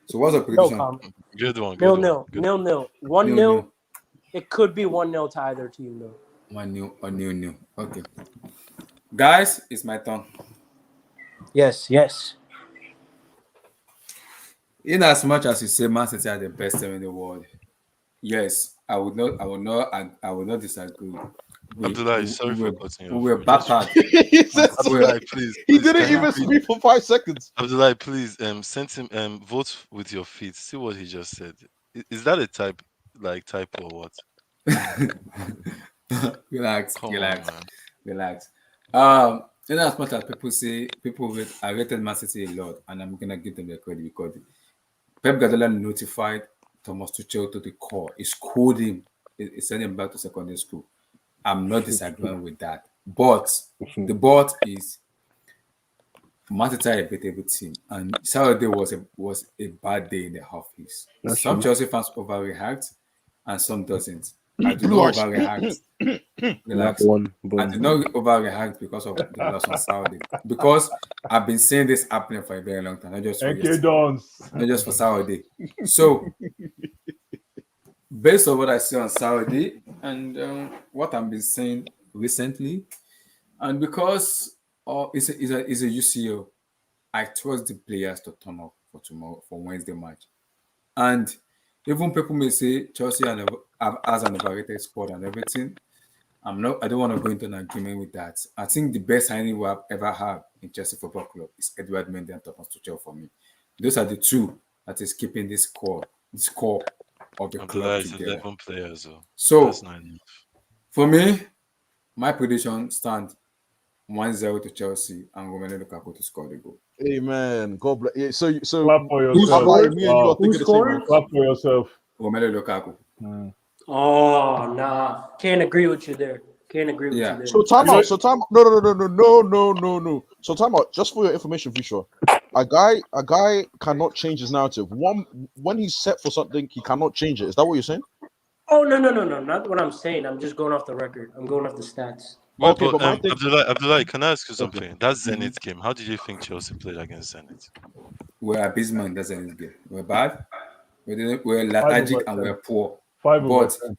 So what's the No prediction? comment. good one. 0-0. Good. 0-0. 1-0. 0-0. It could be 1-0 to either team, though. 1-0. Okay, guys, it's my turn. Yes. In as much as you say Man City are the best team in the world, yes, I would not disagree. Abdullah, sorry for cutting you We off. were Bro. Just battered. He said Abdullah, please, he please, didn't can you even read? speak for 5 seconds. Abdullah, please, send him vote with your feet. See what he just said. Is that a type or what? Relax. Come on, man. In as much as people say I rated Man City a lot, and I'm gonna give them the credit because Pep Guardiola notified Thomas Tuchel to the core. He schooled him. He sent him back to secondary school. I'm not disagreeing with that. But the but is Manchester a beatable team, and Saturday was a bad day in the office. That's Some true. Chelsea fans overreact, and some doesn't. I do Blue not eyes. overreact. That Relax. one, I boom. did not overreact because of the loss on Saturday. Because I've been saying this happening for a very long time, not just for NK yesterday, Dons. not just for Saturday. So, based on what I see on Saturday and what I've been saying recently, and because it's a UCL, I trust the players to turn up for tomorrow for Wednesday match. And even people may say Chelsea has an overrated squad and everything. I don't want to go into an argument with that. I think the best signing we have ever had in Chelsea Football Club is Edward Mendy and Thomas Tuchel for me. Those are the two that is keeping this core of the Abdullah club is together. 11 players, though. So That's not enough. for me, my prediction stands 1-0 to Chelsea and Romelu Lukaku to score the goal. Amen. God bless. Yeah, so Clap for Who's I'm scoring? like scoring? me and you are Who's thinking the same, scoring? right? Clap for yourself. Romelu Lukaku. Oh nah, can't agree with you there. Can't agree with Yeah. you there. So time You know- out. So time. No. So time out. Just for your information, Fisher. A guy cannot change his narrative. When he's set for something, he cannot change it. Is that what you're saying? Oh no, not what I'm saying. I'm just going off the record. I'm going off the stats. Well, Okay, but my thing. Abdullah, can I ask you Okay. something? That Zenit game, how did you think Chelsea played against Zenit? We're abysmal in that sense game. We're bad. We're lethargic and we're poor. 5 over But 10.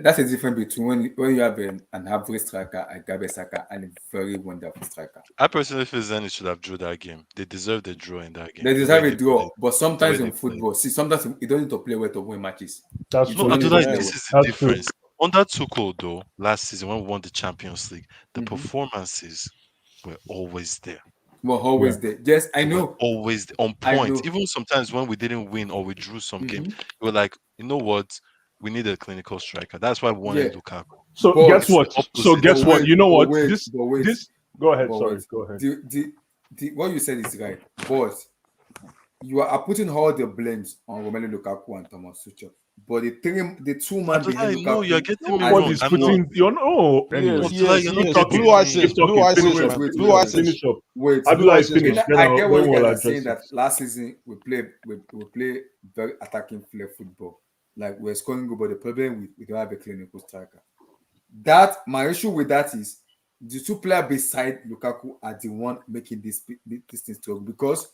that's a difference between when you have an average striker, a garbage striker, and a very wonderful striker. I personally feel Zenit should have drew that game. They deserved a draw in that game. They the deserve way a they draw, played. but sometimes the way in they football, sometimes you don't need to play well to win matches. That's You No, true. don't need to Abdullah, play this well. is the That's true. difference. Under Tuchel, though, last season when we won the Champions League, the Mhm. performances were always there. We're always there. Yes, I They were know. always on I point. know. Even sometimes when we didn't win or we drew some games, we were like, you know what? We need a clinical striker. That's why we wanted Yeah. Lukaku. So But- guess what? It's the So opposite. guess But what? wait, You know but what? wait, This but wait. this. Go ahead. But Sorry. wait. Go ahead. What you said is right, but you are putting all the blames on Romelu Lukaku and Thomas Tuchel. But the two man Abdullah, behind no, Lukaku, you're getting me I wrong. Nobody's I'm putting. not. You know. Anyway, Abdullah, you're not keep getting talking. Blue eyes me. is Keep blue talking. eyes Finish, is wait, man. wait, blue wait, eyes Finish is up. wait. Abdullah is Blue eyes finished. is- Then I get what then you we'll guys are address saying it. that last season we play very attacking flair football. Like we're scoring goal, but the problem we don't have a clinical striker. That my issue with that is the two players beside Lukaku are the one making this thing struggle because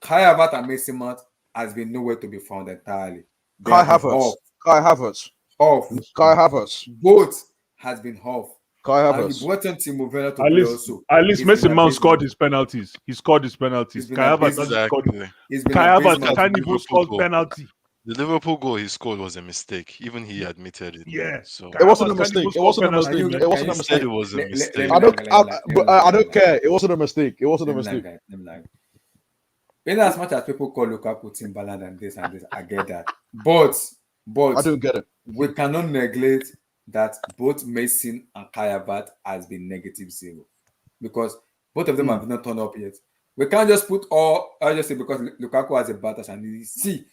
Kai Havertz and Mason Mount has been nowhere to be found entirely. They Kai have been Havertz. Kai Havertz. off. Kai Havertz. Both has been off. Kai And you Havertz. brought in Timo Werner to At play least, also. at least He's Mason been Mount abysmal. scored his penalties. He scored his penalties. He's been Kai Havertz abysmal. hasn't scored. Exactly. He's been Kai Havertz abysmal. can't even Liverpool score goal. penalty. The Liverpool goal he scored was a mistake. Even he admitted it. Yeah. So Kai It wasn't a Havertz can't even mistake. It score wasn't a penalty, mistake. man. It wasn't a he said mistake. it was a Let mistake. me I don't. lie, let me lie, let me lie, I let me don't lie. care. It wasn't a mistake. It wasn't a Let me lie, mistake. guys. Let me lie. In as much as people call Lukaku Timbaland and this, I get that. But I don't get it. we cannot neglect that both Mason and Kai Havertz has been -0 because both of them have not turned up yet. We can't just put all. I just say because Lukaku has a bad touch and see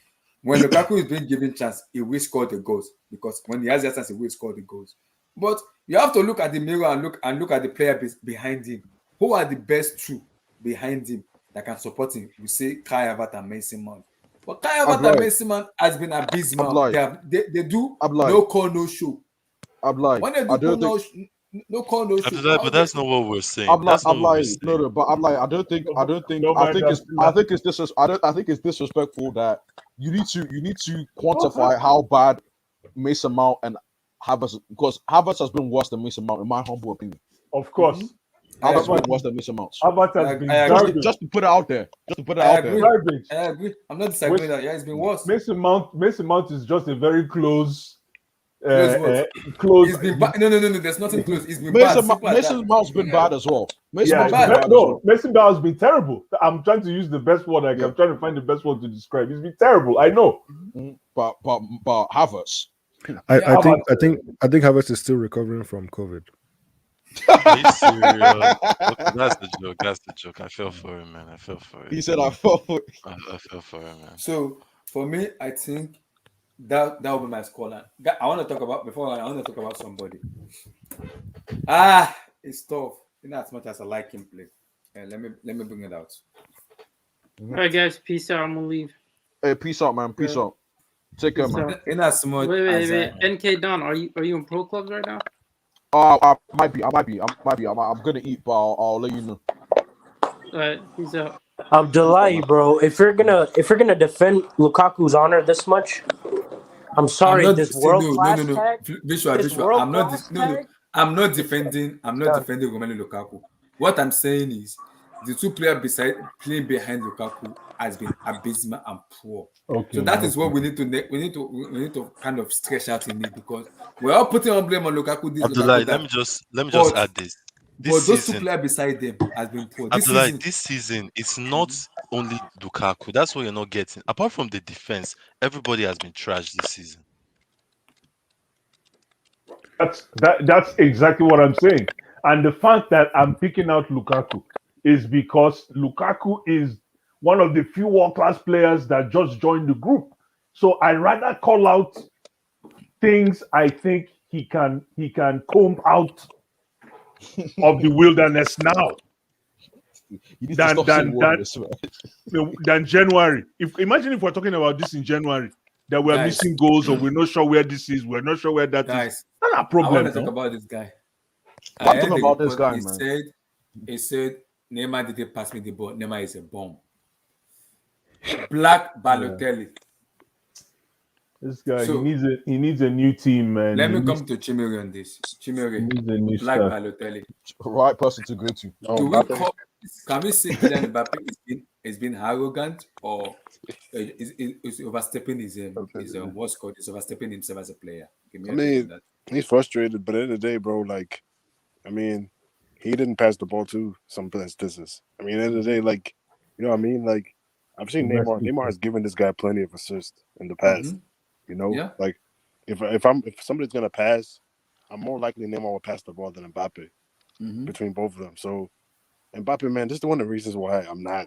when Lukaku is being given chance, he will score the goals because when he has the chance, he will score the goals. But you have to look at the mirror and look at the player behind him. Who are the best two behind him that can support him? We say Kai Havertz and Mason Mount. But Kai Havertz and Mason Mount has been abysmal. They do no call, no show. I'm lying. When they I do don't think. no call, no show. Abdullah, but that's not what we're saying. I'm That's not what we're lying. saying. No, but I'm lying. I don't think. I think it's disrespectful that you need to quantify how bad Mason Mount and Havertz, because Havertz has been worse than Mason Mount in my humble opinion. Of course. Havertz has been worse than Mason Mount. Havertz has been I garbage. Just to put it out there. Garbage. I agree. I'm not disagreeing with that. Yeah, it's been worse. Mason Mount is just a very close. Close. It's been bad. No. There's nothing close. It's been bad. Mason Mount's been bad as well. Mason Mount's bad. been bad as well. Mason Mount has been terrible. I'm trying to use the best word. I'm trying to find the best word to describe. He's been terrible. I know. But Havertz. I think Havertz is still recovering from COVID. Are you serious? Okay, that's the joke. I fell for it, man. I fell for it. He said I fell for it. I fell for it, man. So for me, I think that will be my scoreline. I want to talk about somebody. It's tough. As much as I like him play. Yeah, let me bring it out. All right, guys. Peace out. I'm gonna leave. Hey, peace out, man. Peace out. Take care, Peace man. out. In as much Wait, as NK Don, are you in pro clubs right now? I might be. I'm gonna eat, but I'll let you know. All right. Peace out. Abdullahi, bro, if you're gonna defend Lukaku's honor this much, I'm I'm sorry. not This see, world no. class tag, this Visual. world I'm not class no. tag, I'm not it's defending. I'm not done. defending Romelu Lukaku. What I'm saying is the two players beside playing behind Lukaku has been abysmal and poor. So Okay, that is what okay. we need to kind of stretch out in it because we're all putting on blame on Lukaku this Abdullahi, Lukaku that, let me just but add this. This but those two season, players beside them has been poor this Abdullahi, season. this season, it's not only Lukaku. That's what you're not getting. Apart from the defense, everybody has been trashed this season. That's exactly what I'm saying. And the fact that I'm picking out Lukaku is because Lukaku is one of the few world class players that just joined the group. So I rather call out things I think he can comb out of the wilderness now You need to than stop saying than than wilderness, man. than January. If imagine if we're talking about this in January, that we're Guys, missing goals or we're not sure where this is, we're not sure where that is. guys, Not a I want problem, to talk no? about this guy. I I'm heard talking the about this report. guy, He man. said Neymar didn't pass me the ball. Neymar is a bomb. Black Balotelli. This guy, So he needs a new team, man. let He me needs, come to Chimere on this. he Chimere, needs a new Black start. Balotelli. Right person to go to. Oh, Do we Mbappe. can we say Kylian Mbappe is being arrogant or is overstepping his what's called is overstepping himself as a player? Give me I your take on mean, that. he's frustrated, but at the end of the day, bro, like, I mean, he didn't pass the ball to some instances. I mean, at the end of the day, like, you know what I mean? Like, I've seen Neymar. Domestic. Neymar has given this guy plenty of assists in the past. You know, Yeah. like if somebody's gonna pass, I'm more likely Neymar will pass the ball than Mbappe between both of them. So Mbappe, man, this is one of the reasons why I'm a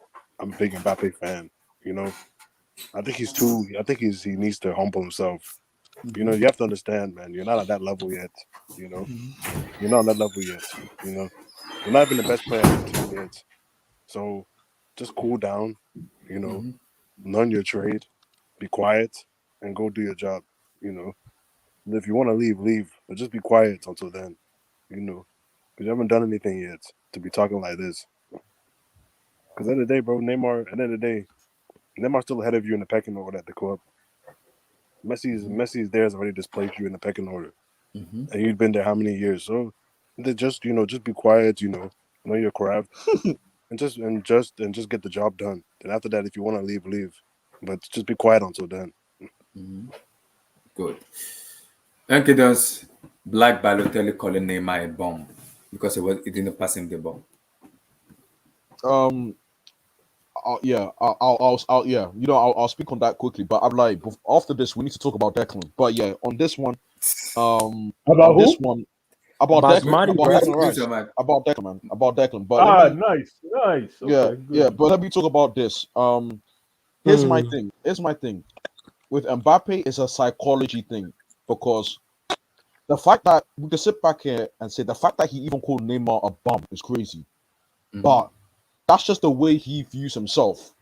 big Mbappe fan. You know, I think he needs to humble himself. You know, you have to understand, man, you're not at that level yet. You know, you're not on that level yet. You know, you're not even the best player on your team yet. So just cool down. You know, learn your trade, be quiet, and go do your job. You know, and if you want to leave, leave, but just be quiet until then. You know, because you haven't done anything yet to be talking like this. Because at the end of the day, bro, Neymar. At the end of the day, Neymar's still ahead of you in the pecking order at the club. Messi's there has already displaced you in the pecking order, and you've been there how many years? So they just just be quiet. Know your craft, and just get the job done. Then after that, if you want to leave, leave, but just be quiet until then. Good. Thank you, does Black Balotelli calling Neymar a bomb because he didn't pass him the ball. Yeah, yeah, I'll speak on that quickly. But I'm like, after this, we need to talk about Declan. But yeah, on this one, About on this who? one, about Basmati, Declan, bro. about Declan, man, about Declan. But let me, Nice. yeah, Okay, good. yeah. But let me talk about this. Here's my thing. With Mbappe, it's a psychology thing because the fact that we can sit back here and say the fact that he even called Neymar a bum is crazy, but that's just the way he views himself.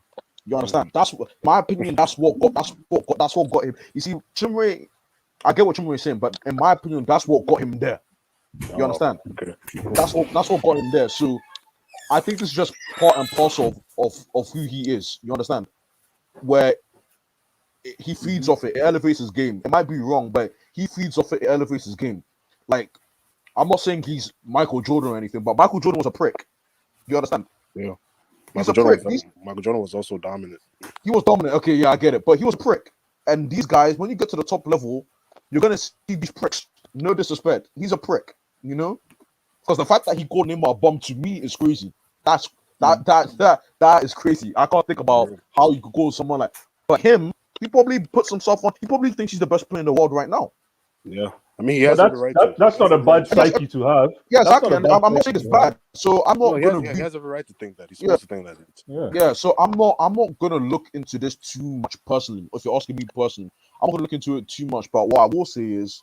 You understand? That's my opinion. That's what got him. You see, Chimre, I get what Chimre is saying, but in my opinion, that's what got him there. You understand? Okay. That's what got him there. So I think this is just part and parcel of who he is. You understand? Where he feeds off it. It elevates his game. It might be wrong, but he feeds off it. It elevates his game. Like, I'm not saying he's Michael Jordan or anything, but Michael Jordan was a prick. You understand? Yeah. He's a prick. Michael Jordan was also dominant. He was dominant. Okay, yeah, I get it. But he was a prick. And these guys, when you get to the top level, you're gonna see these pricks. No disrespect. He's a prick, Because the fact that he called Neymar a bum to me is crazy. That is crazy. I can't think about how you could call someone like. But him, he probably puts himself on. He probably thinks he's the best player in the world right now. Yeah. I mean, he has every right to. That's not a bad psyche to have. Yeah, That's exactly. not a And bad I'm not psyche saying it's to have. bad. So I'm not No, gonna. he has every right to think that. He's supposed to think that. Yeah. So I'm not gonna look into this too much personally. If you're asking me personally, I'm not gonna look into it too much. But what I will say is,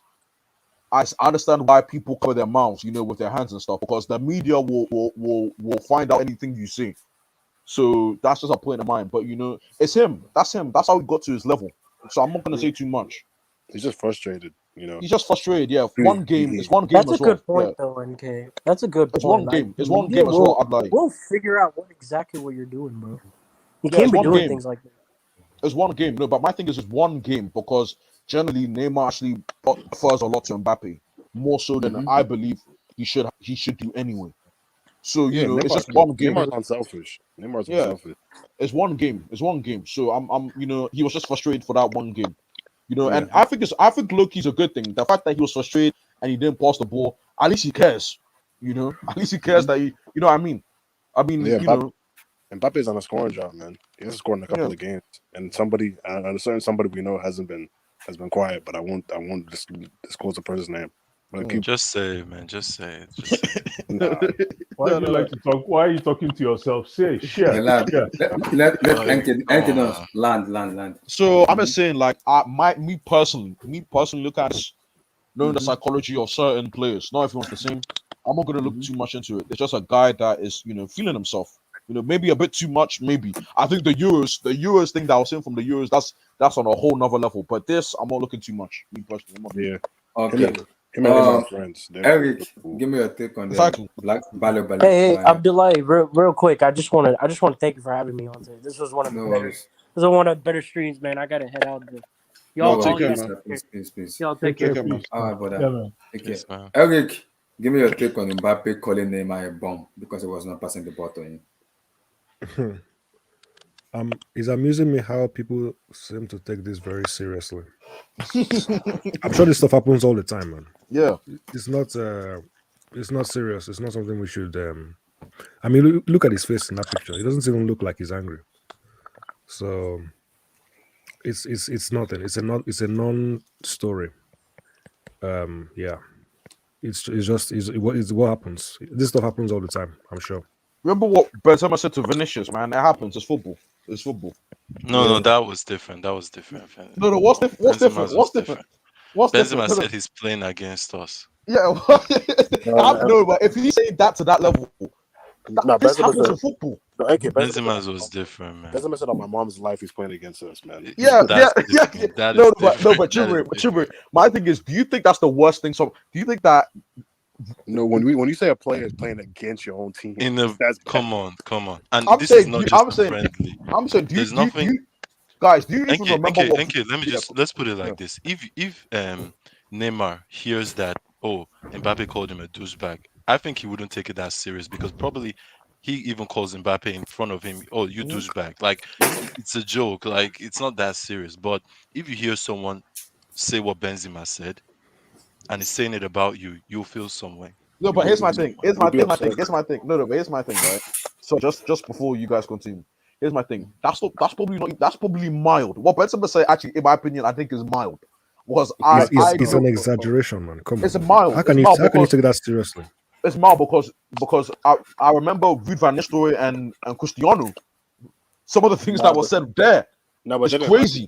I understand why people cover their mouths, you know, with their hands and stuff, because the media will find out anything you say. So that's just a point of mine. But you know, it's him. That's him. That's how he got to his level. So I'm not gonna say too much. He's just frustrated, you know. He's just frustrated. Yeah, one game. It's one game That's a as well. good point, Yeah. though, NK. That's a good It's point. one game. Like, It's the one media game as well. I'd like. will figure out exactly what you're doing, bro. You Yeah, can't it's be one doing game. things like that. It's one game. No, but my thing is it's one game because generally Neymar actually prefers a lot to Mbappe, more so than I believe he should do anyway. So you know, it's just one game. Neymar's unselfish. Neymar's Yeah. unselfish. It's one game. It's one game. So I'm you know, he was just frustrated for that one game. You know, Yeah. and I think Loki's a good thing. The fact that he was frustrated and he didn't pass the ball, at least he cares. You know, at least he cares that he, you know what I mean? I mean, Yeah, you know, Mbappe's on a scoring job, man. He hasn't scored in a couple of games, and somebody we know has been quiet. But I won't disclose the person's name. But Just say it, man. Just say it. Just say it. Why do you like to talk? Why are you talking to yourself? Say shit. Let Enke land. So I'm just saying, like, me personally, look at this, knowing the psychology of certain players. Not everyone's the same. I'm not gonna look too much into it. It's just a guy that is, you know, feeling himself. You know, maybe a bit too much. Maybe I think the Euros thing that I was saying from the Euros, that's on a whole nother level. But this, I'm not looking too much. Me personally, Okay. Him and him are friends. Eric, give me your take on Exactly. the Black Ballet. Hey, Abdullahi, real quick. I just want to thank you for having me on today. This was one of the better streams, man. I gotta head out. Y'all take care, man. Please. Y'all take care. All right, brother. Yeah, man. Take care. Yes, man. Eric, give me your take on Mbappe calling Neymar a bomb because he was not passing the ball to him. It's amusing me how people seem to take this very seriously. I'm sure this stuff happens all the time, man. Yeah. It's not serious. It's not something we should. I mean, look at his face in that picture. It doesn't even look like he's angry. So it's nothing. It's a non-story. Yeah. It's what happens. This stuff happens all the time. I'm sure. Remember what Benzema said to Vinicius, man? It happens. It's football. It's football. No, that was different. No, what's different? What's different? What's Benzema different? said he's playing against us. Yeah, no, but if he's saying that to that level, this happens in football. Benzema's was different, man. Benzema said on my mom's life he's playing against us, man. Yeah. That No, is but different. Chibri, my thing is, do you think that's the worst thing? So, do you think that? No, when you say a player is playing against your own team, come on, and I'm this saying, is not just friendly. I'm saying, There's nothing. Guys, do you even remember what? Thank you. Let's put it like this. If Neymar hears that, oh, Mbappe called him a douchebag, I think he wouldn't take it that serious because probably he even calls Mbappe in front of him, oh, you douchebag. Like, it's a joke. Like, it's not that serious. But if you hear someone say what Benzema said and he's saying it about you, you'll feel some way. No, but here's my thing. No, but here's my thing, right? So just before you guys continue, here's my thing. That's probably mild. What Benzema said, actually, in my opinion, I think is mild. It's an exaggeration, man. Come on. It's mild. How can you take that seriously? It's mild because I remember Ruud van Nistelrooy and Cristiano. Some of the things that were said there. No, but it's crazy.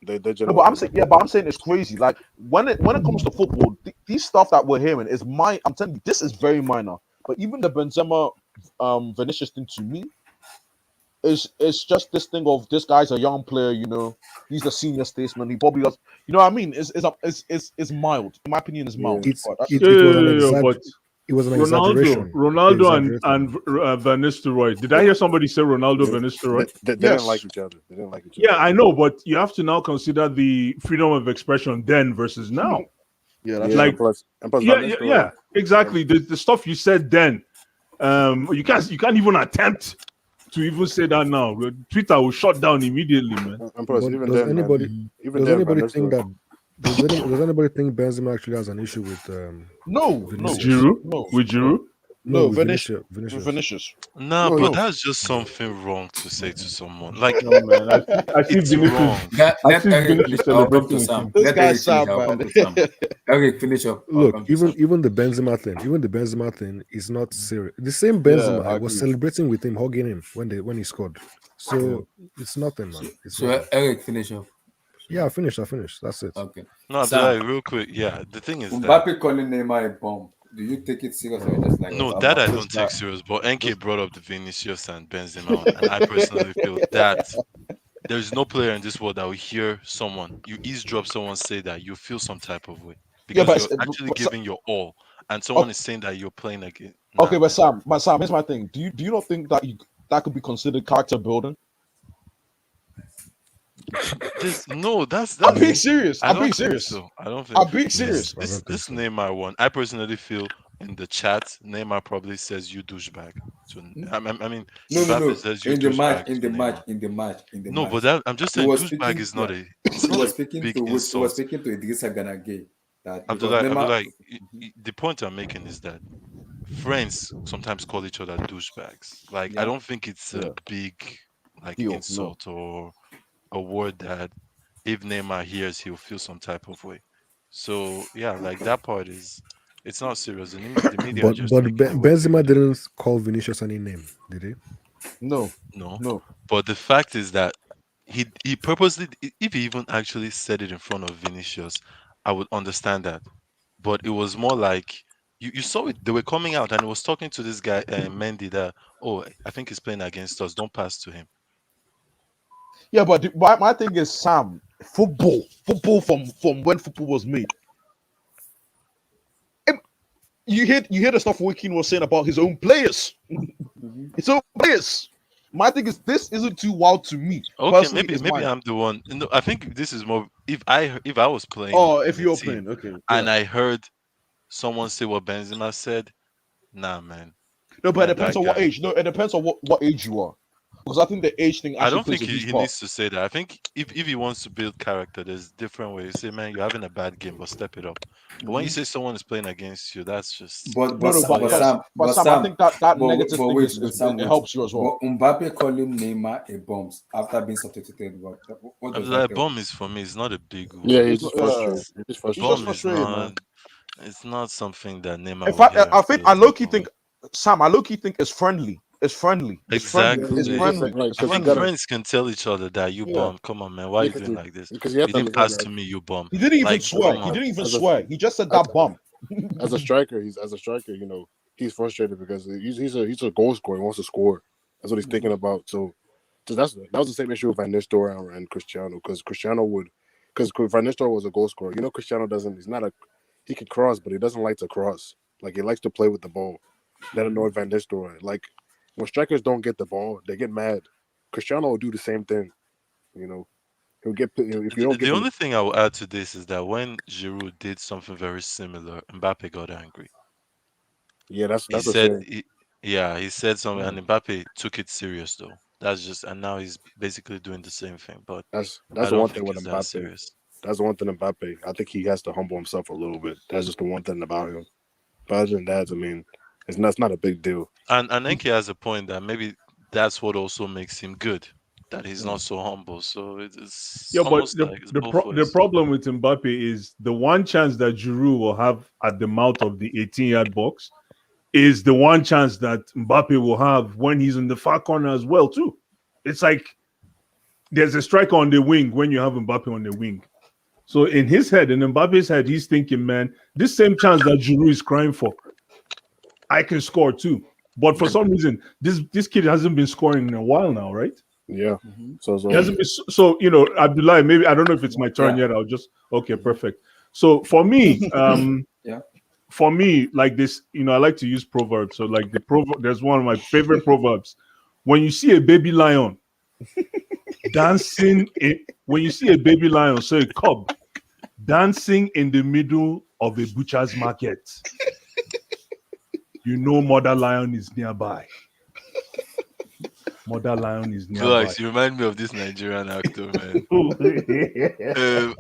But I'm saying it's crazy. Like when it comes to football, these stuff that we're hearing is I'm telling you, this is very minor. But even the Benzema, Vinicius thing to me, it's just this thing of this guy's a young player. You know, he's a senior statesman. He probably does. You know what I mean? It's mild. In my opinion, it's mild. It was an exaggeration. Ronaldo and Van Nistelrooy. Did I hear somebody say Ronaldo Van Nistelrooy? They didn't like each other. Yeah, I know, but you have to now consider the freedom of expression then versus now. Yeah, that's like yeah, exactly. The stuff you said then, you can't even attempt to even say that now. Twitter will shut down immediately, man. Does anybody think that? Does anybody think Benzema actually has an issue with Giroud? With Giroud? No, Vinicius. No, but that's just something wrong to say to someone. Like, no, man, I see it's wrong. This guy's sad, man. Okay, finish up. Look, even the Benzema thing is not serious. The same Benzema was celebrating with him, hugging him when he scored. So it's nothing, man. Eric, finish up. Yeah, I finished. That's it. Okay. No, Sam, Abdullah, real quick. Yeah, the thing is that Mbappe calling Neymar a bomb. Do you take it serious or just like no, whatever? that I Just don't take that. serious. But NK Just brought up the Vinicius and Benzema one, and I personally feel that there's no player in this world that will hear someone you eavesdrop someone say that you feel some type of way yeah, because you're actually giving your all, and someone is saying that you're playing again. okay, Nah, man. but Sam, here's my thing. Do you not think that that could be considered character building? This no, that's I'm being that's. serious. I I'm being don't think serious. so. I don't think I'm being No, serious. I don't think this so. Neymar one. I personally feel in the chat, Neymar probably says you douchebag. So I mean, Mbappe No. says you In the match, douchebag to Neymar. No, but that I'm just He saying was douchebag speaking. is not Yeah, a it's he not was a speaking big to he was insult. speaking to Idrissa Gana Gueye that because Neymar. Abdullah, the point I'm making is that friends sometimes call each other douchebags. Like I Yeah. don't think it's a Yeah, big like deal. No. insult or a word that if Neymar hears he'll feel some type of way. So yeah, like that part is it's not serious. The media are just making it way too Benzema big. didn't call Vinicius any name, did he? No. No, No. but the fact is that he purposely if he even actually said it in front of Vinicius, I would understand that. But it was more like you saw it. They were coming out and he was talking to this guy Mendy that oh I think he's playing against us. Don't pass to him. Yeah, but my thing is, Sam, football from when football was made. You hear the stuff Wikin was saying about his own players. His own players. My thing is, this isn't too wild to me. Okay, Personally, is maybe mine. I'm the one. No, I think this is more if I was playing Oh, if in a you're team playing, okay. and Yeah. I heard someone say what Benzema said, nah man, No, but me it and depends that on what guy. age. No, it depends on what age you are. Because I think the age thing I actually don't plays think a huge he part. needs to say that. I think if he wants to build character, there's different ways. Say, man, you're having a bad game, but step it up. But when you say someone is playing against you, that's just But No, but no, Sa- yeah. but Sam, I think that negative thing wait, is Sam, it wait. helps you as well. But Mbappe calling Neymar a bomb after being substituted. What does that Abdullah, tell you? bomb is for me. It's not a big Yeah, word. he's It's just uh, frustrated. He's just he's just frustrated. Bomb is frustrated, man. not. It's not something that In Neymar will fact, hear I and think feel I a low type key of way. think Sam, I low key think it's friendly. It's friendly. It's friendly. Yeah, It's Exactly. it's friendly. like It's I because you think friendly. gotta, friends can tell each other that you yeah, bum. Come on, man. Why are yeah, you doing like this? because you have You to didn't understand pass that to me, you bum. He didn't even Like, as a swear. come He on. didn't even as a swear. He just said as, that bump. as a striker, you know, he's frustrated because he's a goal scorer. He wants to score. That's what he's thinking about. So that was the same issue with Van Nistelrooy and Cristiano because Van Nistelrooy was a goal scorer. You know, Cristiano doesn't. He's not a he can cross, but he doesn't like to cross. Like he likes to play with the ball. That annoyed Van Nistelrooy. Like when strikers don't get the ball, they get mad. Cristiano will do the same thing. You know, he'll get if you don't The give him. only thing I will add to this is that when Giroud did something very similar, Mbappe got angry. Yeah, He that's a said, shame. yeah, he said something, Mm. and Mbappe took it serious though. That's just, and now he's basically doing the same thing. But That's I the don't one thing think with it's that Mbappe. serious. That's the one thing Mbappe. I think he has to humble himself a little bit. That's just the one thing about him. But other than that, I mean, it's not a big deal. And Enke has a point that maybe that's what also makes him good, that he's Mm. not so humble. So it's Yeah, but almost like it's both the ways. problem with Mbappe is the one chance that Giroud will have at the mouth of the 18-yard box is the one chance that Mbappe will have when he's in the far corner as well too. It's like there's a striker on the wing when you have Mbappe on the wing. So in his head, in Mbappe's head, he's thinking, man, this same chance that Giroud is crying for, I can score too. But for some reason, this kid hasn't been scoring in a while now, right? Yeah. He hasn't been so Abdullah, maybe I don't know if it's my turn Yeah. yet. I'll just okay, perfect. So for me, Yeah. for me, like this, I like to use proverbs. So like there's one of my favorite proverbs. When you see a baby lion when you see a baby lion, so a cub dancing in the middle of a butcher's market, you know mother lion is nearby. Mother lion is nearby. Relax, you remind me of this Nigerian actor, man.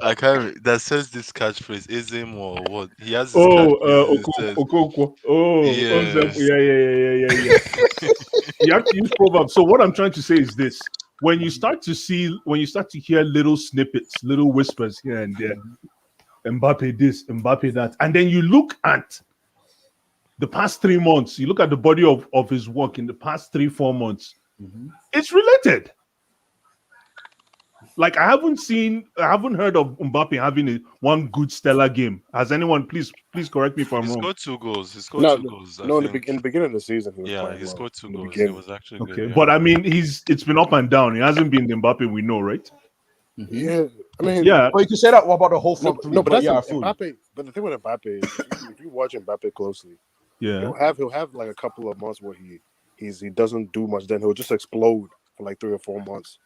I can't. That says this catchphrase, "Ism" or what? He has this catchphrase. It says, Okonkwo. "Yes." Yeah. You have to use proverbs. So what I'm trying to say is this: when you start to hear little snippets, little whispers here and there, Mbappe this, Mbappe that, and then you look at the past 3 months, you look at the body of his work in the past 3-4 months, it's related. Like I haven't heard of Mbappe having one good stellar game. Has anyone? Please correct me if I'm He wrong. scored 2 goals. He scored No, two goals. I no. think. In the beginning of the season, he was Yeah, playing he well. scored two In the goals. He beginning. was actually Okay, good. Yeah. but I mean, it's been up and down. He hasn't been the Mbappe we know, right? Yeah, I mean, Yeah, But you can say that about the whole no, front three. no, but But that's yeah, I feel you. Mbappe. But the thing with Mbappe is, if you watch Mbappe closely, yeah. he'll have like a couple of months where he doesn't do much. Then he'll just explode for like 3 or 4 months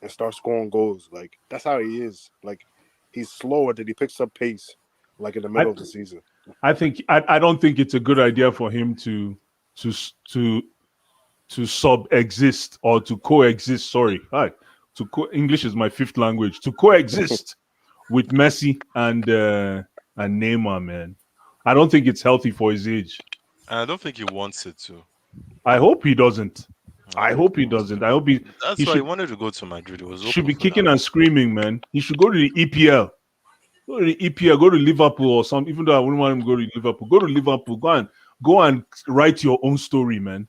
and start scoring goals. Like that's how he is. Like he's slower, then he picks up pace, like in the middle of the season. I don't think it's a good idea for him to sub exist or to coexist. Sorry, hi. English is my fifth language. To coexist with Messi and Neymar, man. I don't think it's healthy for his age. And I don't think he wants it to. I hope he doesn't. I hope he doesn't. I hope he. That's he why he should, wanted to go to Madrid. It was should be open for kicking that. and screaming, man. He should go to the EPL. Go to the EPL. Go to Liverpool or something. Even though I wouldn't want him to go to Liverpool, go to Liverpool. Go and write your own story, man.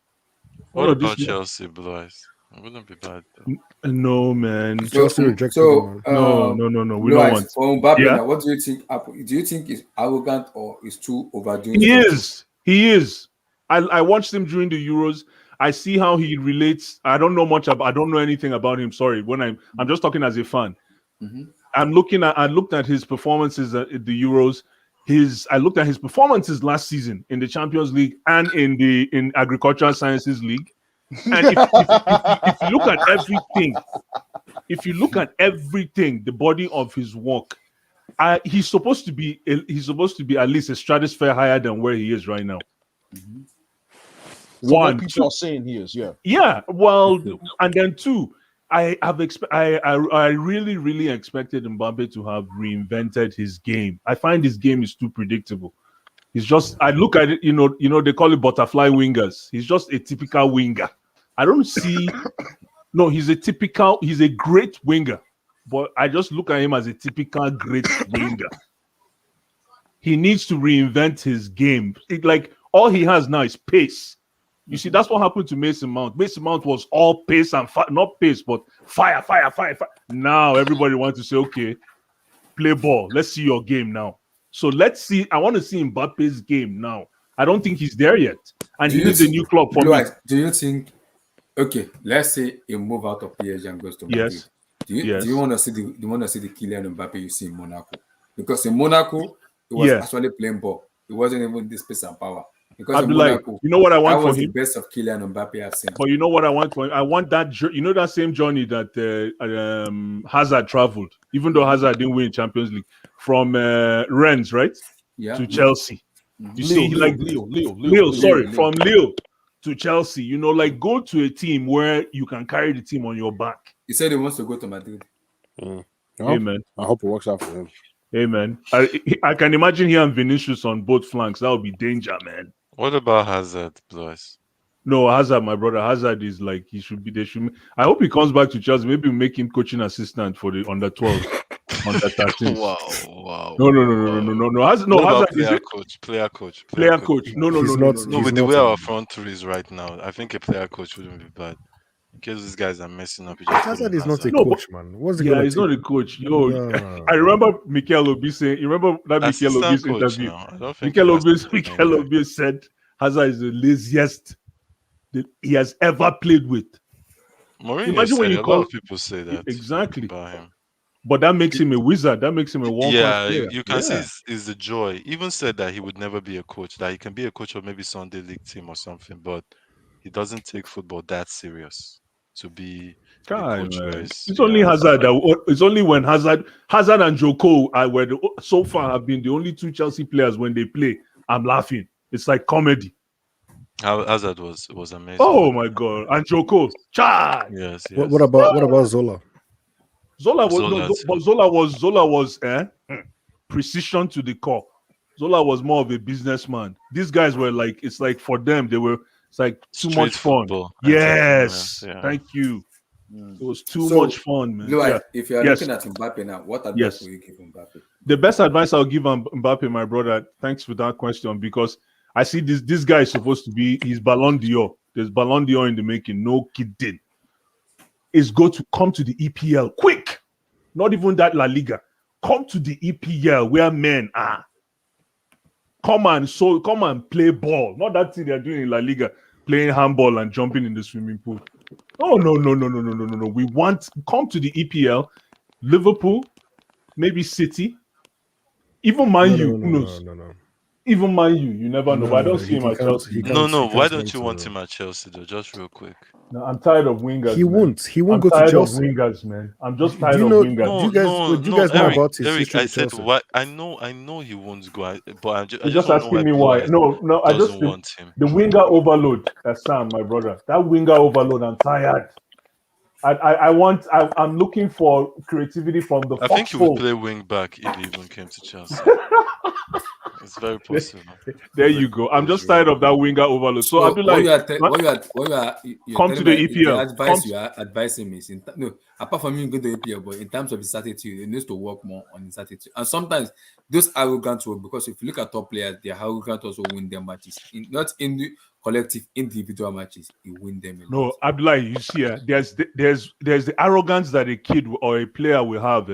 What Oh, about Chelsea, boys? It wouldn't be bad though. No, man. Chelsea rejected him, man. No. We don't want. For Mbappe, Yeah? now, what do you think happened? Do you think he's arrogant or is too overdoing? He stuff? is. He is. I watched him during the Euros. I see how he relates. I don't know much about. I don't know anything about him. Sorry. When I'm just talking as a fan. Mhm. I looked at his performances at the Euros. I looked at his performances last season in the Champions League and in Agricultural Sciences League. And if you look at everything, the body of his work, he's supposed to be at least a stratosphere higher than where he is right now. Mhm. From what people are saying he is, yeah. Yeah, well, and then two, I really, really expected Mbappe to have reinvented his game. I find his game is too predictable. He's just, I look at it, they call it butterfly wingers. He's just a typical winger. I don't see, no, he's a great winger, but I just look at him as a typical great winger. He needs to reinvent his game. All he has now is pace. You see, that's what happened to Mason Mount. Mason Mount was all pace and not pace, but fire. Now everybody wants to say, okay, play ball. Let's see your game now. So let's see. I want to see Mbappe's game now. I don't think he's there yet. And he needs a new club for me. Do you think, okay, let's say he move out of PSG and goes to Madrid. Yes. Do you want to see the Kylian Mbappe you see in Monaco? Because in Monaco, he was actually playing ball. It wasn't even this pace and power. Because in Monaco, you know what I want for him? the best of Kylian Mbappe I've seen. But you know what I want for him? I want that, that same journey that Hazard traveled, even though Hazard didn't win Champions League, from Rennes, right? Yeah. To Chelsea. You see, Lille, from Lille to Chelsea. Go to a team where you can carry the team on your back. He said he wants to go to Madrid. Amen. I hope it works out for him. Amen. I can imagine he and Vinicius on both flanks. That would be danger, man. What about Hazard, boys? No, Hazard, my brother. Hazard is like he should be. They should. I hope he comes back to Chelsea. Maybe make him coaching assistant for the under 12, under 13. Wow. No. Hazard player coach. No. With the way our front three is right now, I think a player coach wouldn't be bad. In case these guys are messing up, Hazard is not a coach, man. What's he he's not a coach. I remember Mikel Obi saying. You remember that Mikel Obi's interview? Mikel Obi said Hazard is the laziest that he has ever played with. Imagine when a lot of people say that exactly about him. But that makes him a wizard. That makes him a one. Yeah, you can see is the joy. He even said that he would never be a coach. That he can be a coach of maybe Sunday League team or something, but he doesn't take football that serious to be a coach. It's only Hazard. It's only when Hazard and Joko so far have been the only two Chelsea players when they play. I'm laughing. It's like comedy. Hazard was amazing. Oh my god! And Joko, charge. Yes. What about Zola? Zola was precision to the core. Zola was more of a businessman. These guys were like, it's like for them, it's like too much fun. Yes, thank you. It was too much fun, man. If you're looking at Mbappe now, what advice will you give Mbappe? The best advice I'll give Mbappe, my brother, thanks for that question, because I see this guy is supposed to be, he's Ballon d'Or. There's Ballon d'Or in the making, no kidding. Is go to come to the EPL quick. Not even that La Liga. Come to the EPL where men are. Come and play ball. Not that thing they're doing in La Liga, playing handball and jumping in the swimming pool. Oh no. We want come to the EPL, Liverpool, maybe City, even Man U. Who knows? No. Even Man U, you never know. But I don't see him He at can't. Chelsea. He Man. can't. No. He Why can't don't went you want to. him at Chelsea though? Just real quick. No, I'm tired of wingers. He man. won't. He won't I'm go to tired of Chelsea. wingers, man. I'm just Do tired you of know? wingers. Do you guys? Do you guys know Eric, about his Eric, history I with said Chelsea? why. I know he won't go, but I You're just just want to know why asking me Paul why. No. I just doesn't want him. the winger overload. Sam, my brother. That winger overload. I'm tired. I'm looking for creativity from the I think he would foxhole. play wing back if he even came to Chelsea. It's very possible. There you go. I'm just tired of that winger overload. So So what Abdullah, you are you're come to telling the me the EPL. advice you are advising me is no, apart from him going to EPL, but in terms of his attitude, he needs to work more on his attitude. And sometimes those arrogant will, because if you look at top players, they are arrogant also win their matches. Not in the collective, individual matches, he win them a lot. No, Abdullah, you see, there's the arrogance that a kid or a player will have,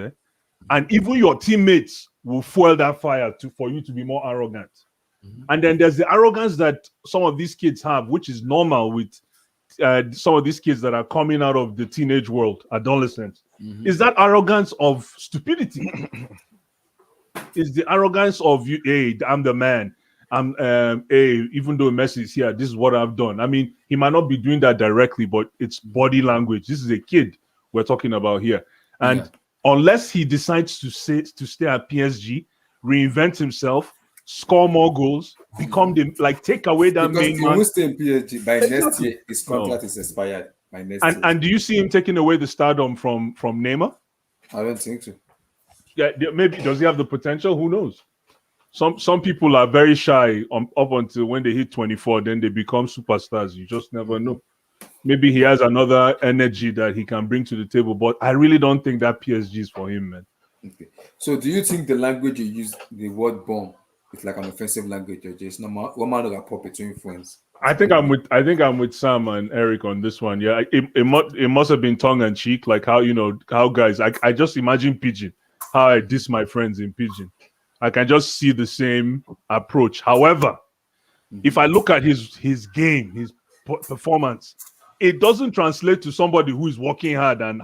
and even your teammates will fuel that fire for you to be more arrogant. And then there's the arrogance that some of these kids have, which is normal with some of these kids that are coming out of the teenage world, adolescents. Is that arrogance of stupidity? Is the arrogance of you? Hey, I'm the man. I'm even though Messi is here, this is what I've done. I mean, he might not be doing that directly, but it's body language. This is a kid we're talking about here, and unless he decides to stay at PSG, reinvent himself, score more goals, become take away that because main he man. won't stay in PSG by next year. His contract is expired by next year. And do you see him taking away the stardom from Neymar? I don't think so. Yeah, maybe. Does he have the potential? Who knows? Some people are very shy up until when they hit 24, then they become superstars. You just never know. Maybe he has another energy that he can bring to the table, but I really don't think that PSG is for him, man. Okay. So do you think the language you use, the word bomb, is like an offensive language, or just normal one man of puppet to influence? I think I'm with Sam and Eric on this one. Yeah, it must have been tongue in cheek, like how guys. I just imagine Pigeon, how I diss my friends in Pigeon. I can just see the same approach. However, if I look at his game, his performance, it doesn't translate to somebody who is working hard and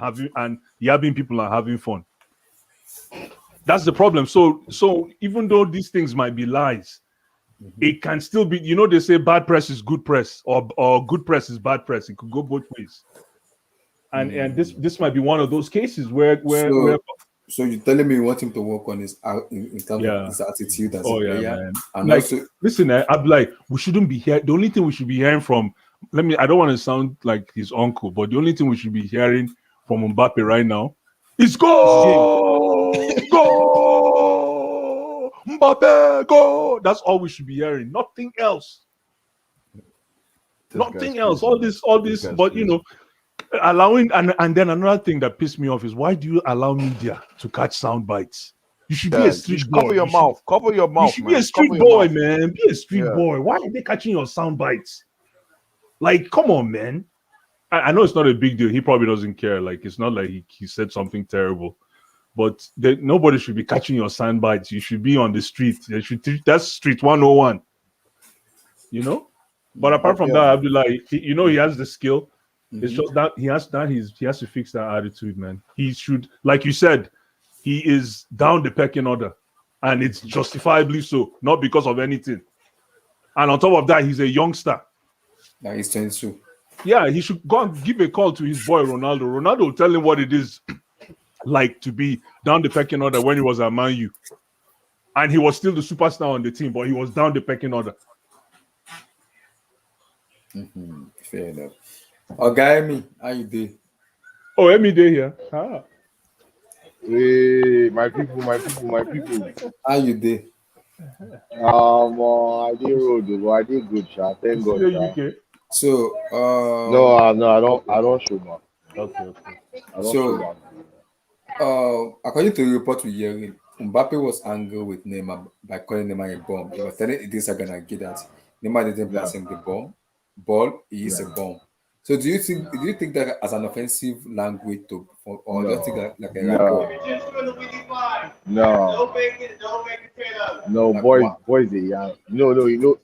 yabbing people and having fun. That's the problem. So even though these things might be lies, it can still be. They say bad press is good press, or good press is bad press. It could go both ways. And this might be one of those cases where So you're telling me you want him to work on his in terms of his attitude as a player, man. and also listen, I'm like, we shouldn't be here. The only thing we should be hearing from I don't want to sound like his uncle, but the only thing we should be hearing from Mbappe right now is go, go, Mbappe, go. That's all we should be hearing. Nothing else. Nothing else. All this, but allowing and then another thing that pissed me off is, why do you allow media to catch sound bites? You should be a street boy. Cover your mouth. Cover your mouth. You should be a street boy, man. Be a street boy. Why are they catching your sound bites? Like, come on, man. I know it's not a big deal. He probably doesn't care. Like, it's not like he said something terrible. But nobody should be catching your sound bites. You should be on the street. That's street 101. But apart from that, Abdullah, he has the skill. It's just that he has to fix that attitude, man. He should, like you said, he is down the pecking order, and it's justifiably so, not because of anything. And on top of that, he's a youngster. That is 22. Yeah, he should go and give a call to his boy Ronaldo. Ronaldo will tell him what it is like to be down the pecking order when he was at Man U, and he was still the superstar on the team, but he was down the pecking order. Fair enough. Emi, how you doing? Oh, Emi day here. Hey, my people. How you doing? I did road, but I did good, sha. Thank God, sha. So, no, I don't show man. Okay. According to the report we hearing, Mbappe was angry with Neymar by calling Neymar a bomb. He was telling Idrissa Gana that Neymar didn't pass him the ball. He is a bomb. So do you think that as an offensive language or do you think No, that like a rapport? no, no, no. Like Boys, what? boys, are young. No.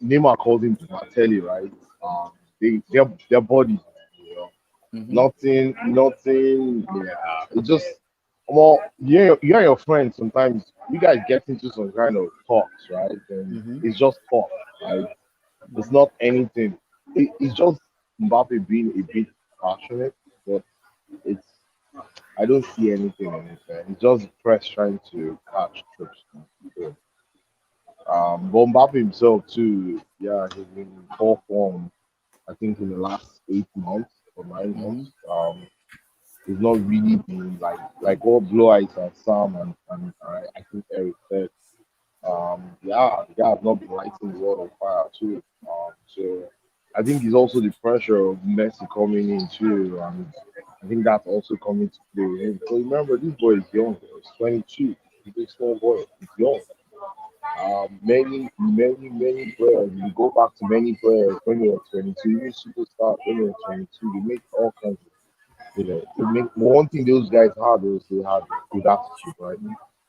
Neymar called him Martelli, right? Their bodies, you know. Mm-hmm. Nothing. Yeah, it just well, you and your friends sometimes you guys get into some kind of talks, right? And Mm-hmm. it's just talk, right? It's Mm-hmm. not anything. It's just Mbappe being a bit passionate, but it's I don't see anything in it, man. It's just press trying to catch trips. So, but Mbappe himself too, yeah, he's been in poor form. I think in the last 8 months or 9 months. Mm-hmm. It's not really been like what Blue Eyes and Sam and I think Eric said. Yeah, the guy has not been lighting the world on fire too. So I think it's also the pressure of Messi coming in too, and I think that's also coming to play with him. So remember, this boy is young. He's 22. He's a small boy. He's young. Many players. You go back to many players when you were 22, even superstars when you were 22. They make all kinds of one thing those guys had was they had good attitude, right?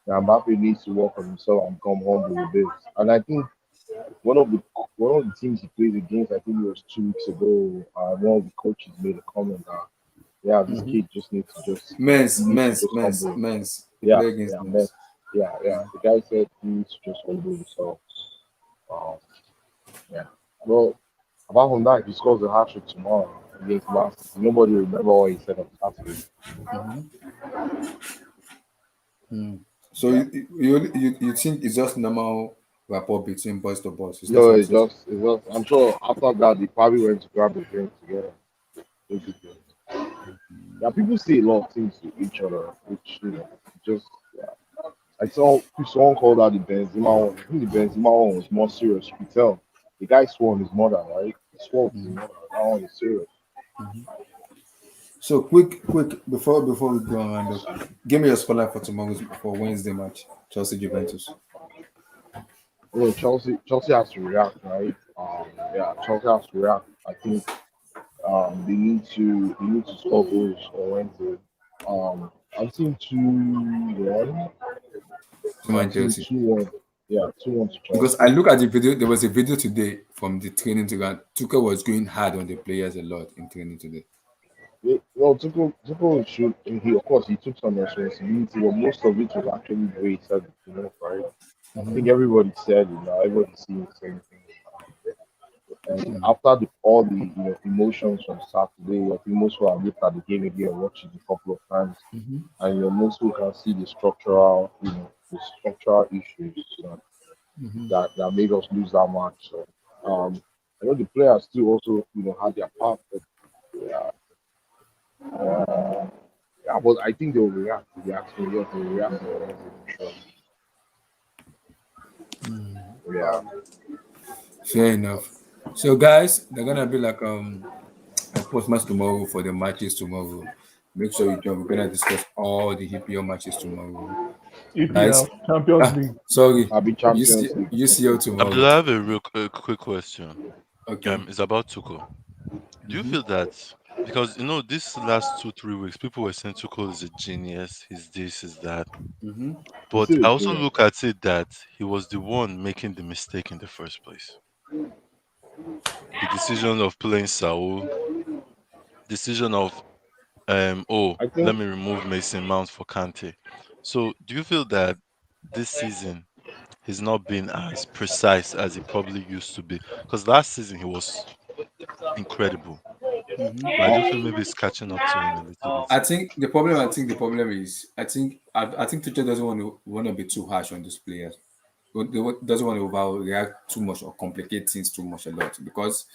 Now Mbappe needs to work on himself and come humble with this. And I think one of the one of the teams he plays against, I think it was 2 weeks ago, one of the coaches made a comment that yeah, this Mm-hmm. kid just needs to just Men's, he needs to men's, just men's, humble. men's. He Yeah, play against yeah, man. men's. Yeah. The guy said he needs to just humble himself. Um, yeah. Well, apart from that, if he scores a hat trick tomorrow against Man City, nobody will remember what he said on Saturday. Mm-hmm. Mm. So Yeah. you think it's just normal rapport between boys to boys? It's No, nothing it's to. just, it's just. I'm sure after that they probably went to grab a drink together. Maybe. Yeah, people say a lot of things to each other, which just yeah. I saw someone called out the Benzema one. I think the Benzema one was more serious. You could tell the guy swore on his mother, right? He swore to his mother. That one is serious. So quick before we go around up, give me your spotlight for tomorrow's for Wednesday match, Chelsea Juventus. Chelsea has to react, right? Yeah, Chelsea has to react. I think they need to score goals on Wednesday. I'm seeing 2-1. Tomorrow I'm in seeing Chelsea. 2-1. Yeah, 2-1 to Because I Chelsea. look at the video, there was a video today from the training ground. Tuchel was going hard on the players a lot in training today. Well, Tuchel should. He of course he took some responsibility, but most of it was actually the way he said it. Right? I Mm-hmm. think everybody said it. Now everybody's seeing the same thing. And after all the emotions from Saturday, I think most people have looked at the game again and watched it a couple of times, Mm-hmm. and most people can see the structural issues Mm-hmm. that made us lose that match. So I know the players too also had their part, but yeah, yeah, but I think they will react. If you ask me, yes, they will react. For sure. Yeah. Fair enough. So guys, they're gonna be like a post match tomorrow for the matches tomorrow. Make sure you join. We're gonna discuss all the EPL matches tomorrow. Guys, EPL Champions League. sorry, I'll be Champions League. UCL Abdullah, tomorrow. I have a quick question. Okay. It's about Tuchel. Do you feel that because this last 2 3 weeks, people were saying Tuchel is a genius, he's this, is that, Mm-hmm. He's but still I a also junior. look at it that he was the one making the mistake in the first place. The decision of playing Saul, decision of I let think me remove Mason Mount for Kante. So do you feel that this season he's not been as precise as he probably used to be? Because last season he was incredible, but I do feel maybe it's catching up to him a little bit. I think the problem is I think Tuchel doesn't want to be too harsh on those players. Doesn't want to overreact too much or complicate things too much a lot because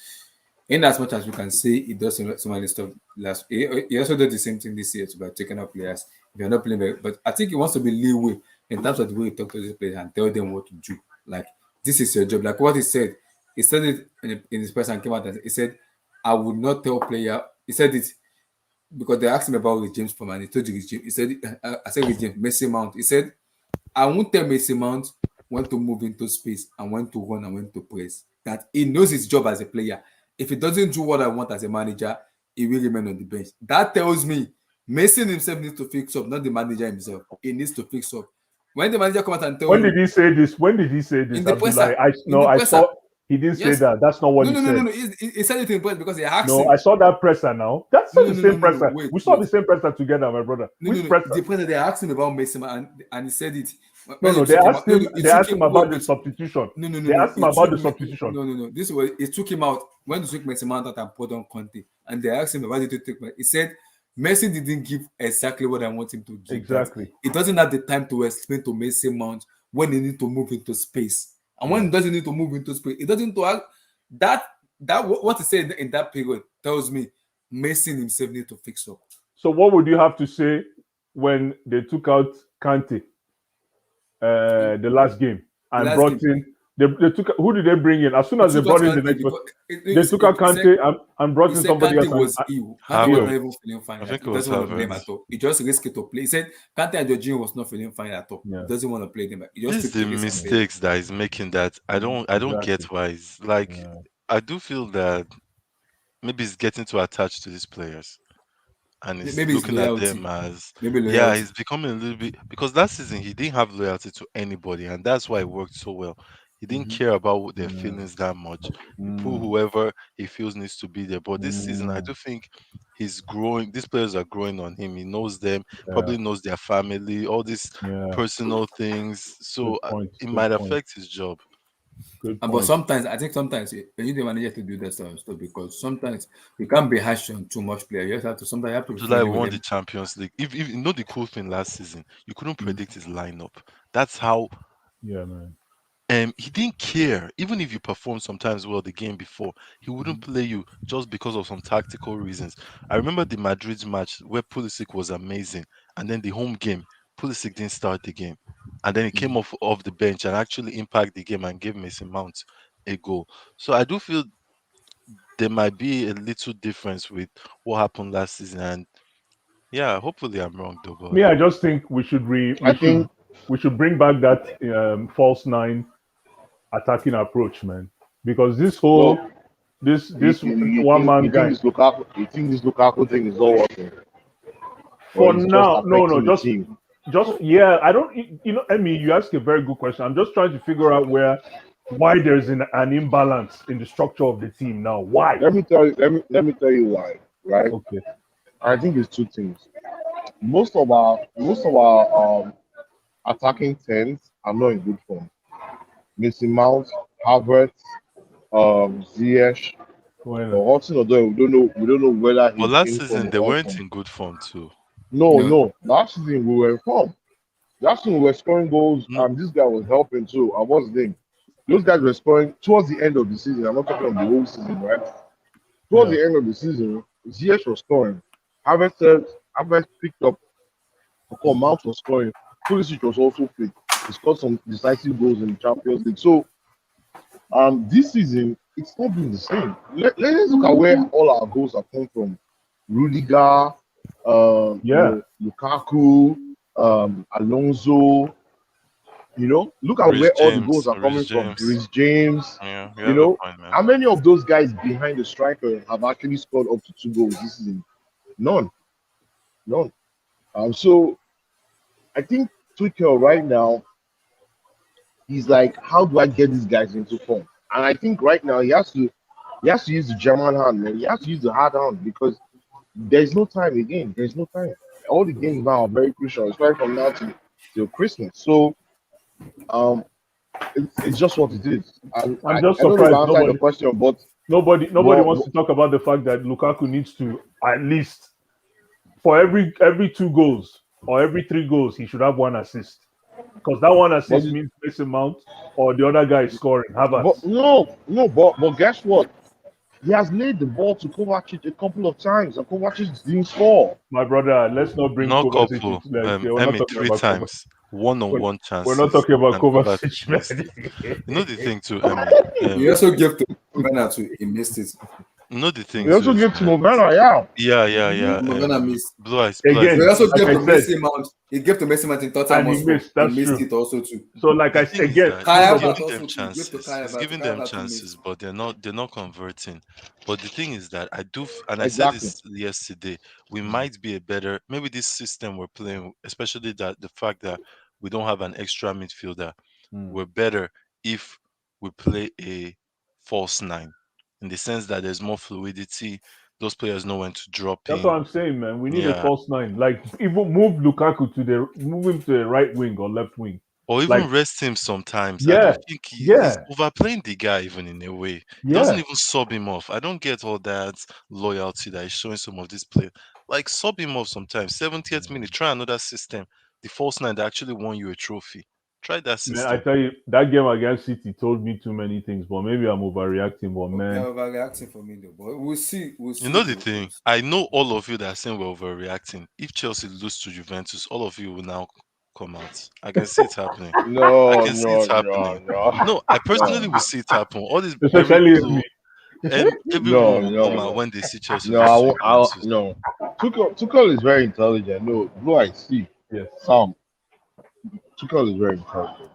in as much as we can say he does so many stuff last he also did the same thing this year by taking up players if you're not playing very, but I think he wants to be leeway in terms of the way he talk to these players and tell them what to do. Like this is your job. Like what he said it in his press and came out and he said, I would not tell player. He said it because they asked him about with James Palmer and he told you James. He said, I said with James, Messi Mount. He said, I won't tell Messi Mount when to move into space and when to run and when to press. That he knows his job as a player. If he doesn't do what I want as a manager, he will remain on the bench. That tells me Mason himself needs to fix up, not the manager himself. He needs to fix up. When the manager comes out and tell When you did he say this? When did he say this, in the Abdullah? presser, in the I presser, saw he didn't say yes, that. That's not what no, he no, no, no, said. no. He said it in press because they asked No, him. I saw that presser now. That's No, not no, the no, same no, no, presser. wait, We saw wait. the same presser together, my brother. No, Which no, no. presser? The presser they asked him about Mason and he said it. No, When no, he they took him asked out, no, him. no, it They took asked him. him about the Wait. substitution. No, no, no, They no. asked him It about took the substitution. no, no, no. This was it took him out when they took Mason Mount out and put on Conte, and they asked him about it to take. He said Mason didn't give exactly what I want him to give. Exactly. He doesn't have the time to explain to Mason Mount when he need to move into space, and when he doesn't need to move into space, he doesn't to act that what he said in that period tells me Mason himself need to fix up. So what would you have to say when they took out Kante the last game and last brought game. in they took who did they bring in? As soon as they brought in the next person, they took out Kante and brought in somebody else. Kante was ill. Kante was not even feeling fine. I think He it was doesn't want to play him Havertz. at all. He just risked it to play. He said Kante and Jorginho was not feeling fine at all. Yeah. He doesn't want to play them. He just This is took the the risk and played. mistakes that he's making that I don't get Exactly. why he's like Yeah. I do feel that maybe he's getting too attached to these players and he's Maybe it's looking at loyalty. them as Maybe yeah, loyalty. he's becoming a little bit because last season he didn't have loyalty to anybody and that's why it worked so well. He didn't care about their feelings that much. He put whoever he feels needs to be there. But this season I do think he's growing. These players are growing on him. He knows them, probably knows their family, all these personal things. So Good point. it Good might point. affect his job. Good But point. sometimes I think you need the manager to do that sort of stuff because sometimes you can't be harsh on too much player. You just have to sometimes you have to be July friendly won with the him. Champions League. If you know the cool thing last season, you couldn't predict his lineup. That's how Yeah, man. he didn't care. Even if you performed sometimes well the game before, he wouldn't play you just because of some tactical reasons. I remember the Madrid match where Pulisic was amazing, and then the home game, Pulisic didn't start the game, and then he came off the bench and actually impacted the game and gave Mason Mount a goal. So I do feel there might be a little difference with what happened last season, and yeah, hopefully I'm wrong though. But Me, I just think we should we should bring back that false nine attacking approach, man. Because this whole Well, this you one man think guy this Lukaku thing is all working? for Or it's now, just no, affecting the team? just yeah. I don't, I mean, you ask a very good question. I'm just trying to figure out why there's an imbalance in the structure of the team now. Why? Let me tell you why. Right? Okay. I think it's two things. Most of our attacking tens are not in good form. Mason Mount, Havertz, Ziyech, or Hudson Odoi. We don't know whether but he's last in season form they or weren't off form. in good form too. No. Last season we were in form. Last season we were scoring goals, No. and this guy was helping too. And what's his name? Those guys were scoring towards the end of the season. I'm not talking about the whole season, right? Towards the end of the season, Ziyech was scoring. Havertz picked up. Mount was scoring. Pulisic was also fit. He scored some decisive goals in the Champions League. So, this season it's not been the same. Let's look at where all our goals have come from. Rudiger, Lukaku, Alonso. Look at where all the goals are coming from. Reece James. Yeah, point, how many of those guys behind the striker have actually scored up to 2 goals this season? None. So I think Tuchel right now, he's like, how do I get these guys into form? And I think right now he has to use the German hand, man. He has to use the hard hand because there's no time again. There's no time. All the games now are very crucial, especially from now till Christmas. So it's just what it is. And I'm just I don't surprised know if I answered the question, but nobody wants to talk about the fact that Lukaku needs to at least for every 2 goals or every 3 goals he should have 1 assist. Because that 1 assist means Mason Mount or the other guy is scoring. But guess what? He has laid the ball to Kovacic a couple of times, and Kovacic didn't score. My brother, let's not bring Kovacic couple. 3 times. One-on-one chances. We're not talking about Kovacic. You know the thing too, He also gave to Bernard too. He missed it. know the thing We also too is give to that Morgana, yeah. yeah. Morgana missed. Blue eyes. Again, We also like gave I to said, Messi Mount. He gave to Messi Mount in Tottenham and he Hotspur. missed. He That's missed true. it also too. So, like The I thing is again, that Kai he's no, Havertz giving but them also too. He gave to chances. Kai He's Havertz. giving Kai them Havertz too missed. chances, but they're not converting. But the thing is that I do, and I said Exactly. this yesterday, we might be a better, maybe this system we're playing, especially that the fact that we don't have an extra midfielder, we're better if we play a false nine, in the sense that there's more fluidity. Those players know when to drop that's what in. I'm saying, man. We need a Yeah, false nine. Like even move Lukaku move him to the right wing or left wing. or Like even rest him sometimes. I do yeah, think he's yeah, overplaying the guy even in a way. He doesn't yeah. even sub him off. I don't get all that loyalty that he's showing some of these players. Like sub him off sometimes. 70th minute, try another system. The false nine that actually won you a trophy. Try that Man, I system. tell you, that game against City told me too many things, but maybe I'm overreacting. But You're man, overreacting for me though, but we'll see. We'll You see know the though. thing, I know all of you that are saying we're overreacting. If Chelsea lose to Juventus, all of you will now come out. I can see it happening. I No, can see it no, no, happening. no, No, I personally no, will see it happen. All this, every especially me. blue, everyone no, will no, come out no. when they see Chelsea No, lose to I won't, Juventus. no. Tuchel is very intelligent. No, Blue, I see. Yes. Sam, Tuchel is very intelligent.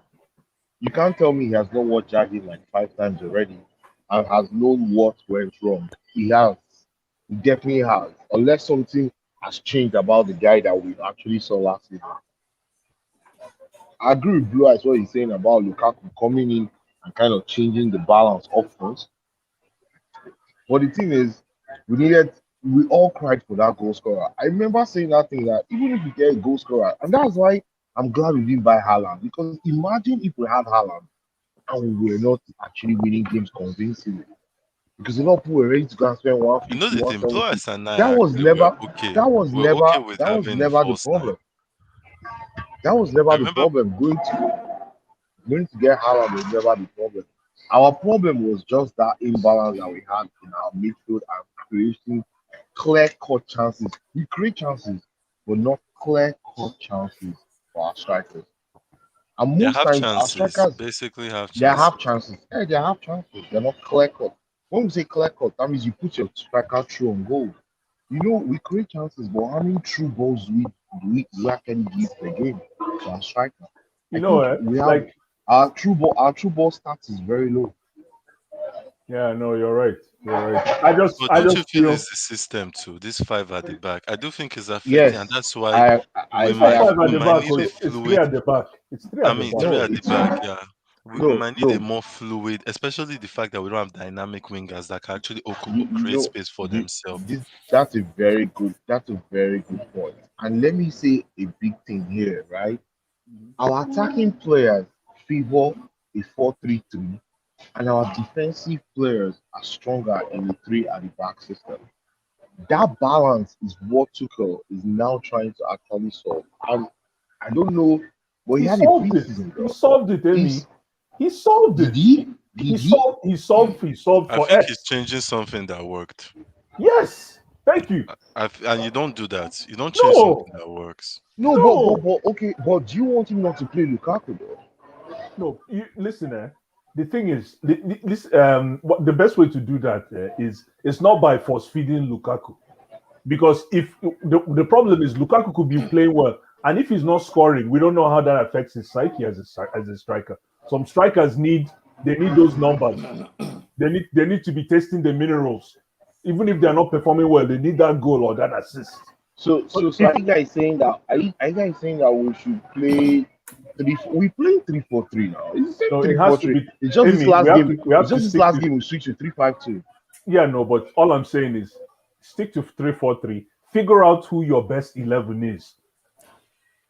You can't tell me he has not watched Jaggy like 5 times already and has known what went wrong. He has. He definitely has. Unless something has changed about the guy that we actually saw last season. I agree with Blue Eyes what he's saying about Lukaku coming in and kind of changing the balance up front. But the thing is, we all cried for that goal scorer. I remember saying that thing that even if we get a goal scorer, and that's why I'm glad we didn't buy Haaland, because imagine if we had Haaland and we were not actually winning games convincingly. Because a lot of people were ready to go and spend You know 150, the thing, Blue 170. Eyes and I That was actually were never okay. that was We're okay never with that was having a never the false nine. problem. That was never I the remember problem. Going to get Haaland was never the problem. Our problem was just that imbalance that we had in our midfield and creating clear-cut chances. We create chances, but not clear-cut chances for our strikers. And they most have times our chances, strikers, basically have they have chances. chances. Yeah, they have chances. They're not clear-cut. When we say clear-cut, that means you put your striker through on goal. You know, we create chances, but how many true balls do we actually give per game to our striker? I You know, think we have like our true ball stats is very low. yeah, no, you're right. You're right. But I don't you just feel feel it's the system too? This five at the back, I do think it's affecting, and Yes, that's why I we it's not might I five we at the might back. need a It's three fluid. at the back. It's three I at the mean, back. three no, at the it's back, yeah. We no, might need a no. more fluid, especially the fact that we don't have dynamic wingers that can actually You create know, space for the, themselves. that's a very good point. And let me say a big thing here, right? Our attacking players favor a 4-3-3, and our defensive players are stronger in a three at the back system. That balance is what Tuchel is now trying to actually solve. And I don't know, but he He had a solved it. preseason He though. solved it, He's Amy. He solved did it. he? Did he? He solved I for think he's X. changing something that worked. Yes. Thank you. And you don't do that. You don't change No. something that works. No, No. okay, but do you want him not to play Lukaku though? No. You, listen, the thing is, the best way to do that is it's not by force feeding Lukaku. Because if the problem is Lukaku could be playing well, and if he's not scoring, we don't know how that affects his psyche as a striker. Some strikers need those numbers. They need to be testing the minerals, even if they are not performing well. They need that goal or that assist. So If are you guys saying that are you guys saying that we should play three? We play 3-4-3 now. It's the same no, it three has four to three. be. It's just this Amy, last game. we It's have to just this stick last to. game we switch to 3-5-2. Yeah, no, but all I'm saying is stick to 3-4-3. Figure out who your best 11 is.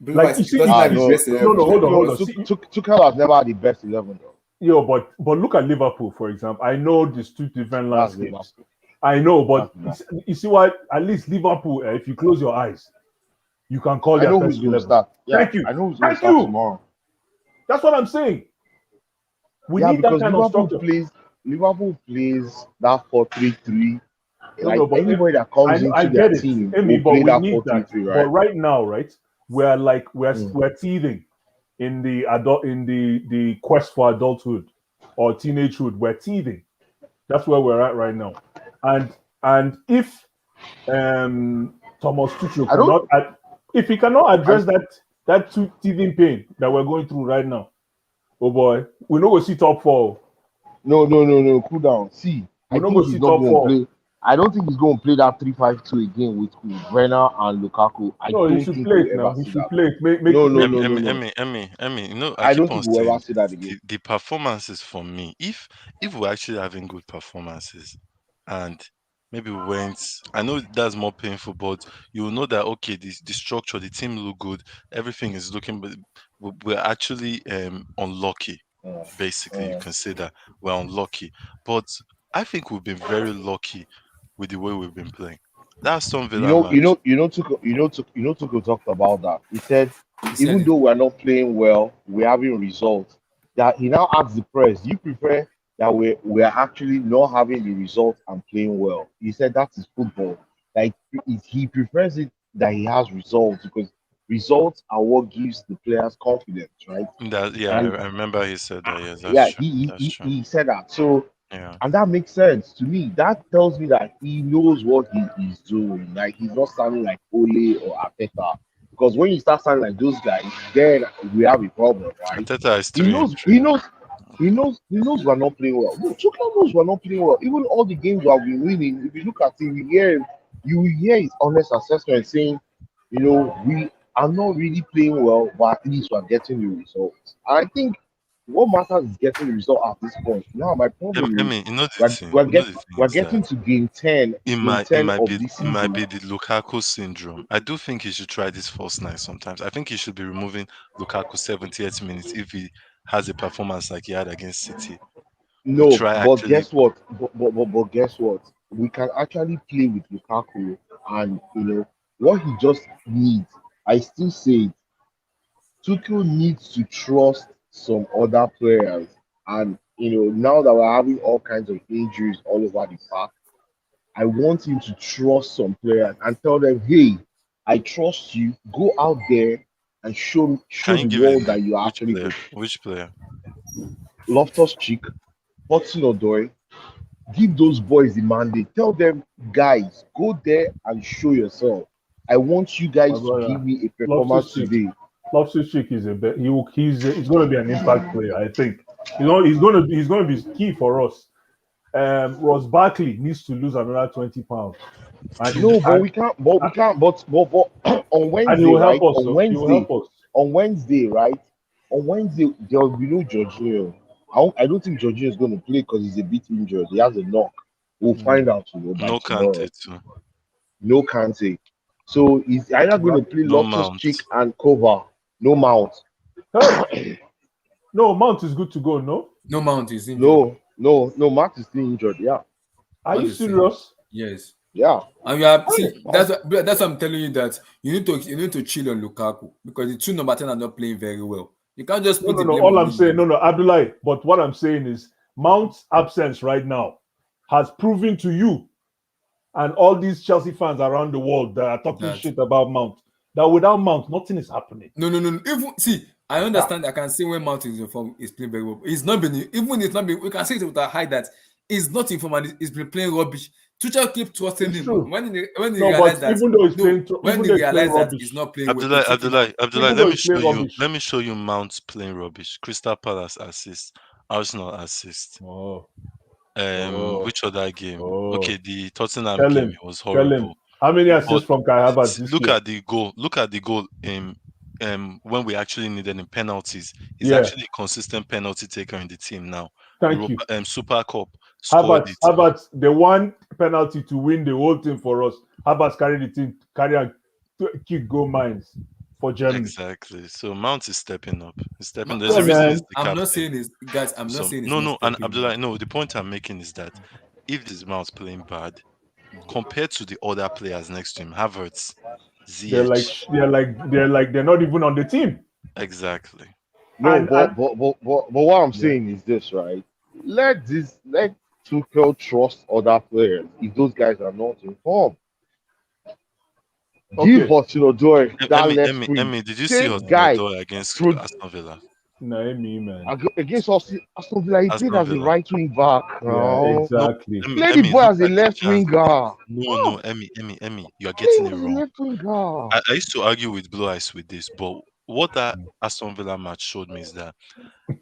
Like you It see, doesn't have the No, best no, 11 no, hold on, though. hold on. See, Tuchel has never had the best 11 though. yo, but look at Liverpool, for example. I know these two different That's landscapes. Liverpool. I know, but That's Liverpool. you see what? At least Liverpool, if you close your eyes, you can call I their know who's first going to 11. start. Yeah, Thank you. I know who's going to Thank start you. tomorrow. That's what I'm saying. We Yeah, need that because kind of structure. Liverpool plays that 4-3-3. No, Like but anybody that comes I into their get it, team Amy, will but play we that need that. 4-3-3, But right? right now, right, Mm. we're teething in the quest for adulthood or teenagehood. We're teething. That's where we're at right now. And And if Thomas Tuchel I don't. if he cannot address I, that teething pain that we're going through right now, oh boy, we no go see top four. no. Cool down. See, We I no go think see he's not top going to four. play. I don't think he's going to play that 3-5-2 again with Werner and Lukaku. I No, he don't should think play we'll it ever now. He see should that. play it. Make No, it no, make no, it. no, no. Emmy, I I keep don't on think we'll ever saying see that again. the performances for me. If we're actually having good performances, and maybe we went, I know that's more painful, but you will know that okay, the structure, the team look good, everything is looking, but we're actually unlucky. Uh, Basically, you uh, can say that we're unlucky, but I think we've been very lucky with the way we've been playing. That Aston you Villa know, you match. know, you know, Tuchel talked about that. He said, He said even it. though we're not playing well, we're having results. That he now asks the press, do you prefer that we're actually not having the results and playing well? He said that is football. Like he prefers it that he has results because results are what gives the players confidence, right? That yeah, And I remember he said that. Yes, that's yeah, true. That's true. he said that. So, Yeah. and that makes sense to me. That tells me that he knows what he is doing. Like he's not sounding like Ole or Ateta. Because when you start sounding like those guys, then we have a problem, right? Arteta is He three knows, and he three. knows, he knows we're not playing well. No, Tuchel knows we're not playing well. Even all the games we have been winning, if you look at it, you will hear his honest assessment saying, we are not really playing well, but at least we're getting the results. And I think what matters is getting the result at this point. Now, my problem is Emmy, you know the thing. You know the thing we're is that getting to game 10 of this it might season. be the Lukaku syndrome. I do think he should try this false nine sometimes. I think he should be removing Lukaku 70th minutes if he has a performance like he had against City. We No, try but actually. guess what? But guess what? We can actually play with Lukaku, and what he just needs. I still say Tuchel needs to trust some other players, and now that we're having all kinds of injuries all over the park, I want him to trust some players and tell them, "Hey, I trust you. Go out there and show Can you the give a world that name? you are Which actually player? good." Which player? Loftus Cheek, Hudson Odoi, give those boys the mandate. Tell them, guys, go there and show yourself. I want you My guys to give brother, me a Loftus performance Cheek. today. Loftus Cheek is he's going to be an impact player. I think he's going to be key for us. Ross Barkley needs to lose another 20 pounds, and No, but we can't. But we can't. But on and he Wednesday, will help right? us. He will help us. On Wednesday, right? On Wednesday, there will be no Jorginho. I don't think Jorginho is going to play because he's a bit injured. He has a knock. We'll find out by No Kante tomorrow. too. No Kante. So he's either going to play No Loftus Mount. Cheek and cover. No Mount. Hey, no, Mount is good to go. No, No, Mount is injured. No. Mount is still injured. Yeah. are Mount you is injured. serious? Yes. Yeah. And you are Hey, see that's what I'm telling you, that you need to chill on Lukaku because the two number 10 are not playing very well. You can't just no, put no, the no. blame All on I'm saying, him. no, Abdullah. But what I'm saying is, Mount's absence right now has proven to you and all these Chelsea fans around the world that are talking That shit about Mount that without Mount, nothing is happening. no. Even see, I Yeah, understand. I can see when Mount is in form, is playing very well. He's not been even it's not been. We can say it with a high that he's not in form and he's been playing rubbish. Tuchel keep trusting it's him, but true. when he No, but realized that when even he though he's playing realized that he's rubbish, not playing well, he Abdullah, took him Abdullah, out. Abdullah. even Let though me he's show playing you. rubbish. Let me show you Mount playing rubbish. Crystal Palace assist. Arsenal assist. Oh, oh, Which other game? oh. Okay, the Tottenham Tell game. him, It was tell him. horrible. How many But assists from Kai Havertz this look year? at the goal. Look at the goal in when we actually needed in penalties. He's Yeah, actually a consistent penalty taker in the team now. thank you. Europa Super Cup scored Havertz, it. Havertz, the one penalty to win the whole thing for us. Havertz carried the team, carry and kick goal mines for Germany. Exactly. So Mount is stepping up. He's stepping. There's Yeah, a reason he's man. the I'm not captain. saying this, guys. I'm not So saying it's no, not no, and stepping up. Abdullah, no. The point I'm making is that if this Mount playing bad compared to the other players next to him, Havertz, They're like, Ziyech, they're not even on the team. exactly. No, And but what I'm yeah, saying is this, right? Let Tuchel trust other players if those guys are not in form. Give okay. Hudson Odoi that left Emmy, wing. Emmy, did you see Say, Hudson guy, Odoi against pro- Aston Villa? Naomi, man. Against Aston Villa, he played Aston as a Villa. right wing back. Yeah, No, No, exactly. play the Emmy, boy look as a at the left chance. winger. No, Emmy, you are Play getting him it as a wrong. left winger. I used to argue with Blue Eyes with this, but what that Aston Villa match showed me is that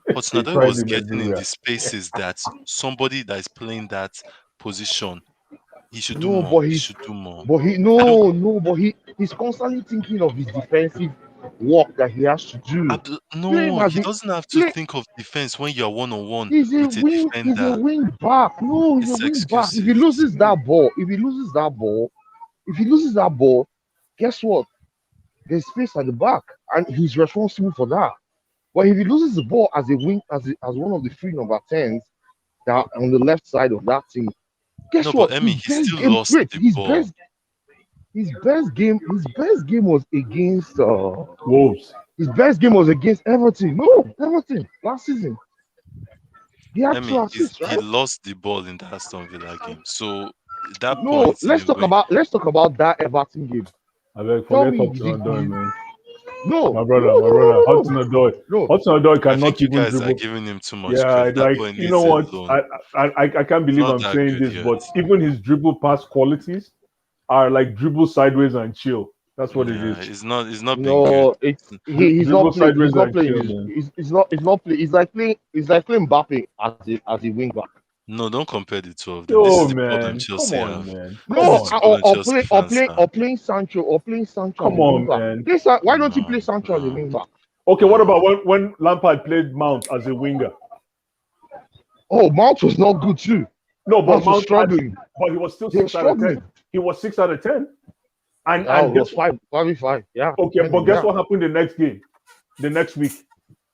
They Hudson tried was him getting in everywhere. the spaces that somebody that is playing that position, he should do No, more. but He he's should do more. but he I don't. but he's constantly thinking of his defensive work that he has to do. Play him No, as he a doesn't have to play. think of defense when you're one on one He's a with a wing. He's a defender. wing back. No, he's a It's wing back. excuses. If he loses that ball, guess what? There's space at the back, and he's responsible for that. But if he loses the ball as a wing, as one of the three number tens that on the left side of that team, guess No, but what? Emmy, His he best still game. lost Wait, the ball. his best game was against Wolves. his best game was against Everton. No, Everton last season. He had two Emmy, assists, he right? lost the ball in the Aston Villa game. So that No, point, in a way, let's talk about that Everton game. I beg, Tell forget me, Hudson Odoi, man. no, My no, brother, no, my no, brother. no, Hudson Odoi. no. Hudson Odoi I cannot think you even guys are dribble. giving him too much Yeah, credit. That like boy you know needs what? a loan. I can't He's believe not I'm that saying good this, yet. but even his dribble pass qualities are like dribble sideways and chill. That's what it Yeah, is. he's not being good. No, he's Dribble not playing. sideways He's not and playing. chill, man. He's not playing. It's like playing Mbappe as a wing back. No, don't compare the two of them. This is Yo, the problem man, come Chelsea on, have. man, This come No, is on, the problem Chelsea fans have. playing Sancho as come a wing on, back. man. Why don't you No, play Sancho as a no, wing back? Okay, what no. about when Lampard played Mount as a winger? Oh, Mount was not good too. No, but Mount was Mount had, struggling. but he was still They were 6 out of 10. struggling. He was 6 out of 10. Yeah, it And was guess 5-5. Yeah. okay, but guess Yeah. what happened the next game, the next week?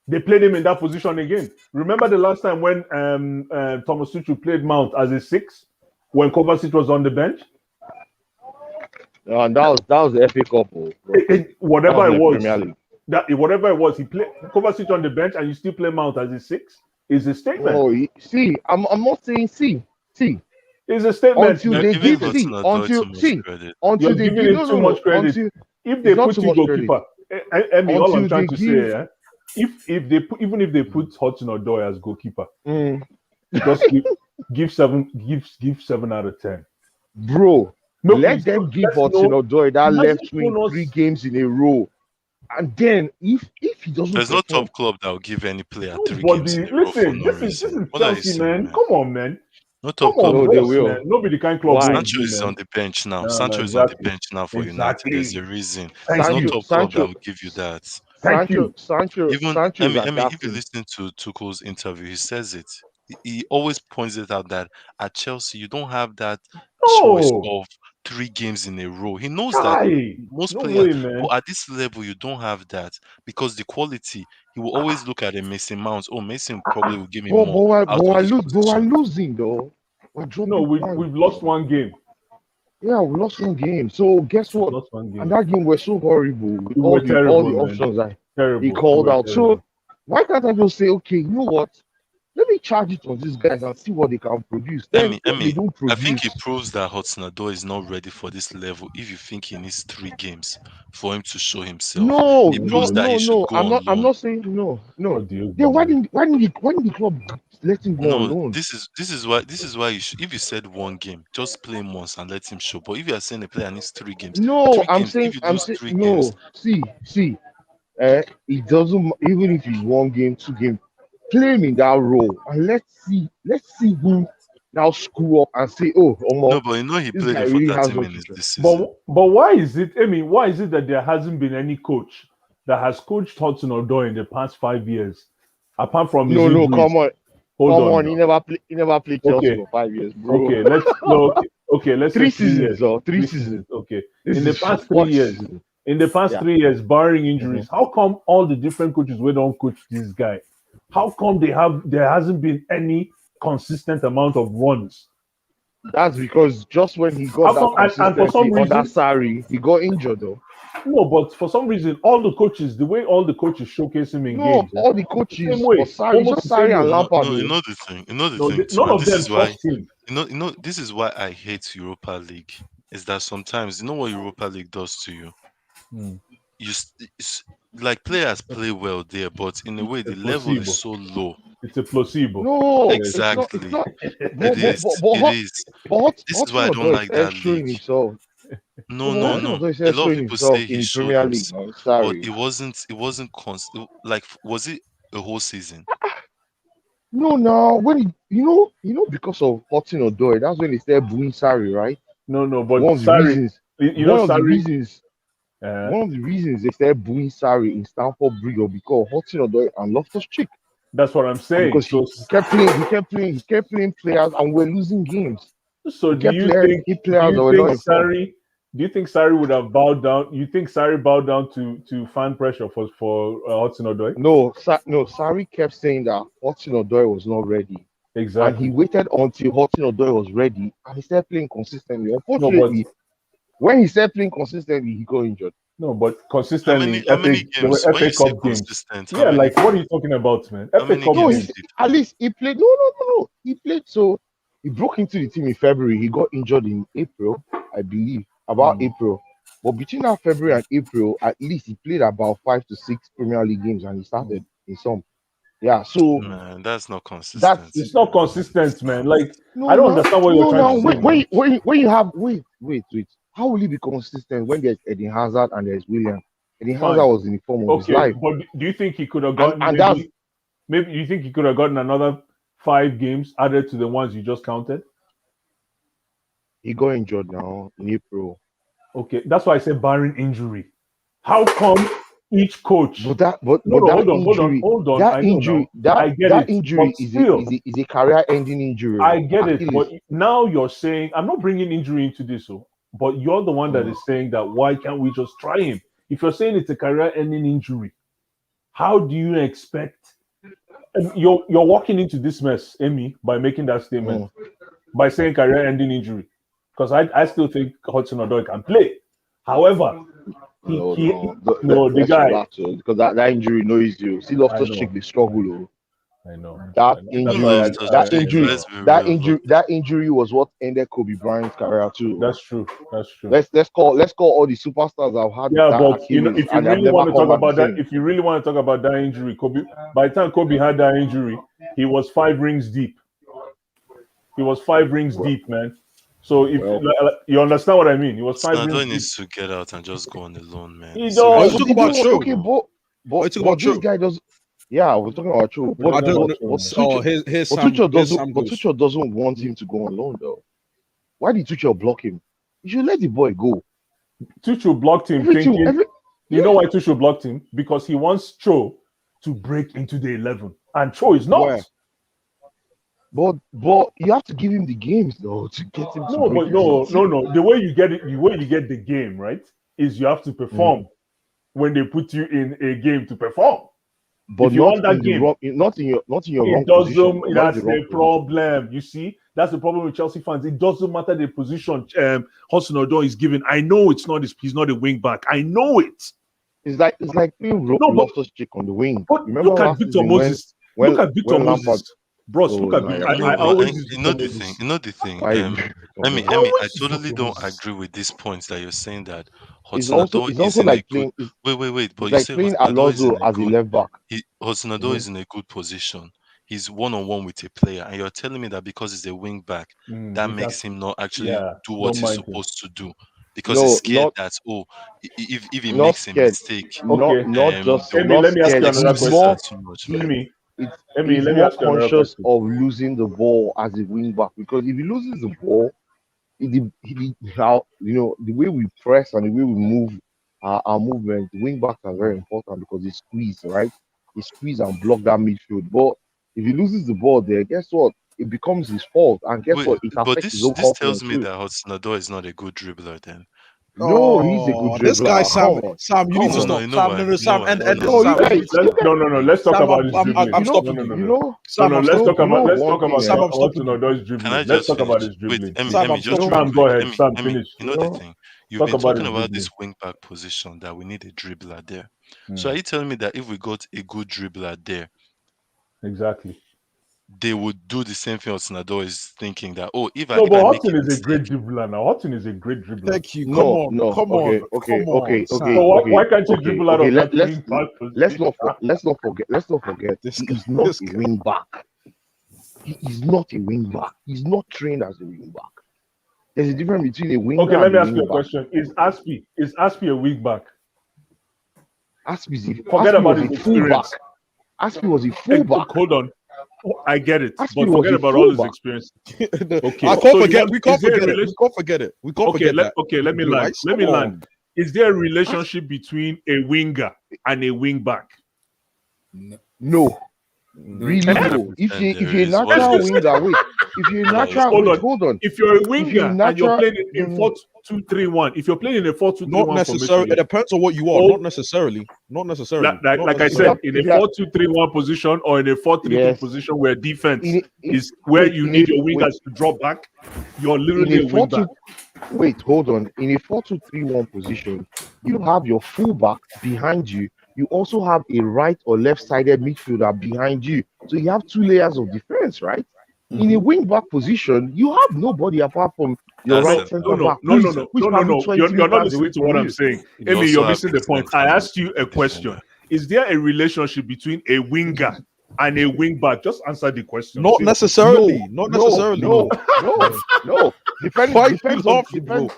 They played him in that position again. Remember the last time when Thomas Tuchel played Mount as a 6 when Kovacic was on the bench? And that was the FA Cup, bro. Whatever That it was was, the Premier League. whatever it was, he played Kovacic on the bench and you still play Mount as a 6 is a statement. Oh, I'm not saying see. It's a statement. Until You're they giving give Hudson Odoi too much credit. until You're they giving give him too much credit. until If they it's not put too you much goalkeeper, Emmy, all I'm Until trying they to say, give- yeah, if they put even if they put Hudson Odoi as goalkeeper, Mm, just give 7 out of 10. bro. No, Let them give let's Hudson know- Odoi that imagine left wing showing us- 3 games in a row. And then if he doesn't There's no perform, top club that will give any player 3 Nobody, games in a row for listen, no this reason. is What are you Chelsea, saying, man. man? Come on, man. No top Come on, club. No, they relax, will. man. Nobody can club Why? Sancho is man. on the bench now. No, Sancho is on the exactly. bench now for United. Exactly. There's a reason. There's no Thank you. top club that Sancho, will give you that. Thank you. Even Sancho is Emmy, if you adapting. listen to Tuchel's interview, he says it. He always points it out that at Chelsea you don't have that choice No. of 3 games in a row. He knows Guy, that most no players, way, man. but at this level you don't have that because the quality. He will always look at a Mason Mount. Oh, Mason probably will give me But more out of this we're position. losing though. We're dropping No, points. we've lost one game. Yeah, we lost one game. So guess what? Lost one game. And that game was so horrible with We all were the terrible, man. options that Terrible. he called We were out. terrible. So why can't I just say, okay, you know what? Let me charge it on these guys and see what they can produce. Then if they don't I think produce, it proves that Hudson Odoi is not ready for this level. If you think he needs 3 games for him to show himself, it proves that he should go on loan. I'm not saying no. What do you Then why mean? didn't the club let him go on No, loan? this is why you should, if you said 1 game, just play him once and let him show. But if you are saying a player needs 3 games, No, 3 I'm games. saying If you lose 3 no. games, See, it doesn't even if it's 1 game, 2 game, play him in that role and let's see who now screw up and say, oh, no, but you know he this played guy him for really 30 has no minutes future. this season. But why is it? I mean, why is it that there hasn't been any coach that has coached Hudson Odoi in the past 5 years, apart from his No, injuries? come on. Hold on. He never played Chelsea Okay. for 5 years, bro. Okay, let's 3 say 3 years. seasons or 3 seasons. Okay, This in the is past 3 what years, season? in the past Yeah. 3 years, barring injuries, how come all the different coaches we don't coach this guy? How come there hasn't been any consistent amount of runs? That's because just when he got How that come- and for some consistency on that reason- Sarri, he got injured though. No, but for some reason, the way all the coaches showcase him in No, games, all the coaches same way, for Sarri, almost just the same Sarri and way. Lampard. No, you know the thing. You know the No, thing. none too, of and this them is why trust him. you know this is why I hate Europa League. Is that sometimes you know what Europa League does to you? Hmm. You s- like players play well there, but in a way the level is so low. It's a placebo. No, Yes. it's not. It's Exactly. not. It But but is. but but It Hot, is. but This is why Hudson I don't Odoi is like that showing league. himself. No, No, but no, Hudson no. Odoi A is lot of showing people say himself he in showed Premier League. himself, Man, but sorry. it wasn't like was it a whole season? No, now when because of Hudson Odoi, that's when they started booing Sarri, right? No, but One of the sorry, reasons. you know, One of the sorry. reasons. One of the reasons they started booing Sarri in Stamford Bridge was because Hudson Odoi and Loftus Cheek. That's what I'm And saying. because he kept playing players, and we're losing games. So He kept playing players that were not in form. Do you think Sarri would have bowed down? You think Sarri bowed down to fan pressure for Hudson Odoi? No, Sarri kept saying that Hudson Odoi was not ready, and he Exactly. waited until Hudson Odoi was ready, and he started playing consistently. No, but Unfortunately, when he started playing consistently, he got injured. no, but How consistently, many how many There were games? When FA you say Cup games. consistent, how Yeah, many like what are games? you talking about, man? How FA many Cup No, games games. did he at play? least he played. No. He played. So he broke into the team in February. He got injured in April, I believe, about Mm. April. But between that February and April, at least he played about 5 to 6 Premier League games, and he started in some. Yeah, so Man, that's not that's consistent. It's not consistent, man. Like I no, don't now, understand what you're no, trying to now. say, man. When you have wait. How will he be consistent when there's Eden Hazard and there's William? Eden Hazard Fine. was in the form of his Okay, life, but do you think he could have and gotten and that's maybe you think he could have gotten another 5 games added to the ones you just counted? he got injured now in April. Okay, that's why I said barring injury. How come each coach? But that but No, but no, that hold on, hold on, injury hold on. that I know now. injury that I get that it, injury but still, is a career ending injury. I get it. But Achilles. now you're saying I'm not bringing injury into this, but you're the one that Mm. is saying that why can't we just try him? If you're saying it's a career-ending injury, how do you expect? And you're walking into this mess, Amy, by making that statement, Mm. by saying career-ending injury, because I still think Hudson Odoi can play. However, he no the Let's guy. relax, because that injury knows you. See, I Loftus Cheek, know, they struggle. Oh. I know. That That's Even why injury, Loftus that Cheek, injury, let's be real. that injury was what ended Kobe Bryant's career too. that's true. That's true. Let's call all the superstars I've had Yeah, that but Achilles if you and they have really never want to come talk back the about that, same. if you really want to talk about that injury, Kobe, by the time Kobe had that injury, he was 5 rings deep. He was 5 rings Well, deep, man. So if well, you understand what I mean, he was 5 rings Snadoi deep. needs to get out and just go on a loan, man. He Are you does. but Seriously. talking they about don't. Cho? Okay, Are you talking but about this Cho? guy does. Yeah, we're talking about Cho, We're I talking don't about know. Cho, man. Oh, here's Sam. Here's Sam But goes. Tuchel doesn't want him to go on loan though. Why did Tuchel block him? You should let the boy go. Tuchel blocked him, Everything, thinking. every You know yeah. why Tuchel blocked him? Because he wants Cho to break into the 11, and Cho is not. Where? But you have to give him the games though to get him to No, break but into the no, no, team. no. The way you get it, the way you get the game, right, is you have to perform Mm. when they put you in a game to perform. But If you not want in that the game, wrong, not in your wrong it position. Though. doesn't. Not in the That's wrong the position. problem. You see, that's the problem with Chelsea fans. It doesn't matter the position Hudson Odoi is given. I know it's not. He's not a wing back. I know it. It's like playing No, Loftus Cheek on the wing. but Remember look at last Victor season when Moses. Look at Victor Lampard. Moses. Bros, Oh, look at nah, Victor. you're No, I joking. but always use you Victor know the thing. Moses. You know the thing. Why Victor Emi, Moses? I Always use totally Victor don't Moses. agree with this point that you're saying that It's Hudson also Odoi it's is also in a like good. playing. Wait. But It's you like say playing Hudson Odoi is Alonso in a as a good. left back. Hudson Odoi Mhm. is in a good position. He's one on one with a player, and you're telling me that because he's a wing back, that He makes has, him not actually yeah, do what don't he's mind him. supposed to do because he's No, scared that if he not makes a scared. mistake, Okay, they'll Amy, Not let me ask scared. you another expose question. that too much, man. Amy, It's Amy, he's let me more ask you another conscious question. of losing the ball as a wing back because if he loses the ball, how the way we press and the way we move our movement, the wing backs are very important because they squeeze, right? They squeeze and block that midfield. But if he loses the ball there, guess what? It becomes his fault, and guess Wait, what? It but affects his own this tells confidence me too. that Hudson Odoi is not a good dribbler. Then No, he's a good Oh, this guy, dribbler. Sam. Come on, Sam, you need come to no, on. no, stop. you know Sam, why? no, You know Sam, why? end No, this. no, No, Sam, you need to stop. No. Let's talk Sam, about his dribbling. I'm No, stopping no, you. no, you no. know, Sam, I'm Let's talk stopping you. about one thing, Sam, I'm Hudson stopping you. Odoi's Can I dribbling. Let's just talk about finish? his Wait, dribbling. Sam, I'm Just stopping real you. Sam, go quick. ahead. Sam, finish. You know the thing. You've Talk been about talking his about this dribbling. wing back position that we need a dribbler there. So Hmm, are you telling me that if we got a good dribbler there, exactly. they would do the same thing Hudson-Odoi is thinking that, oh, if No, I but make a Hudson is a great mistake, dribbler now. Hudson is a great dribbler. Thank you. No, Come no. on, So Sam. why can't you Okay, dribble out okay. of that wing back Let's position? not forget. Let's not forget. This He guy- is not this a guy. wing back. He is not a wing back. He's not trained as a wing back. There's a difference between a winger Okay, let and me a ask you wing a back. question. Is Aspie a wing back? Aspie Forget about was his a fullback. experience. Aspie was a Hey, fullback. hold on. Oh, I get it, Aspie but was forget a about all his fullback. experience. Okay. Okay, I can't so forget. We can't is there a forget it. We relation? can't forget it. We can't Okay, forget that. let me Blue land. Eyes, Let me come land. on. Is there a relationship between a winger and a wing back? No. Really Eh? no. If 100% you there if you're a is. What natural is winger, wait. If you're a what are you natural Hold wait, on. hold on. If you're a If you're winger and natural you're playing in then 4-2-3-1, if you're playing in a 4-2-3-1 Not formation, necessarily. It depends on what you are. oh, Not necessarily. Not necessarily. Not like I if you said, have necessarily. in if a you have 4-2-3-1 position or in a 4-3-3 yes position where defense in is where wait you in need a your wait wingers to drop back, you're in literally a a wing back. 4-2 wait, hold on. In a 4-2-3-1 position, you have your fullback behind you. You also have a right or left-sided midfielder behind you. So you have two layers of defense, right? In a wing back position, you have nobody apart from your That's right it center now. back, which can be 20 You're not meters away listening to from what I'm you. saying. You Eli, also you're have missing the a point. I center asked you a question. defender. Is there a relationship between a winger and a wing back? Just answer the question. Not Simple. necessarily. Not No, necessarily. no, no, no. Why are you laughing, bro?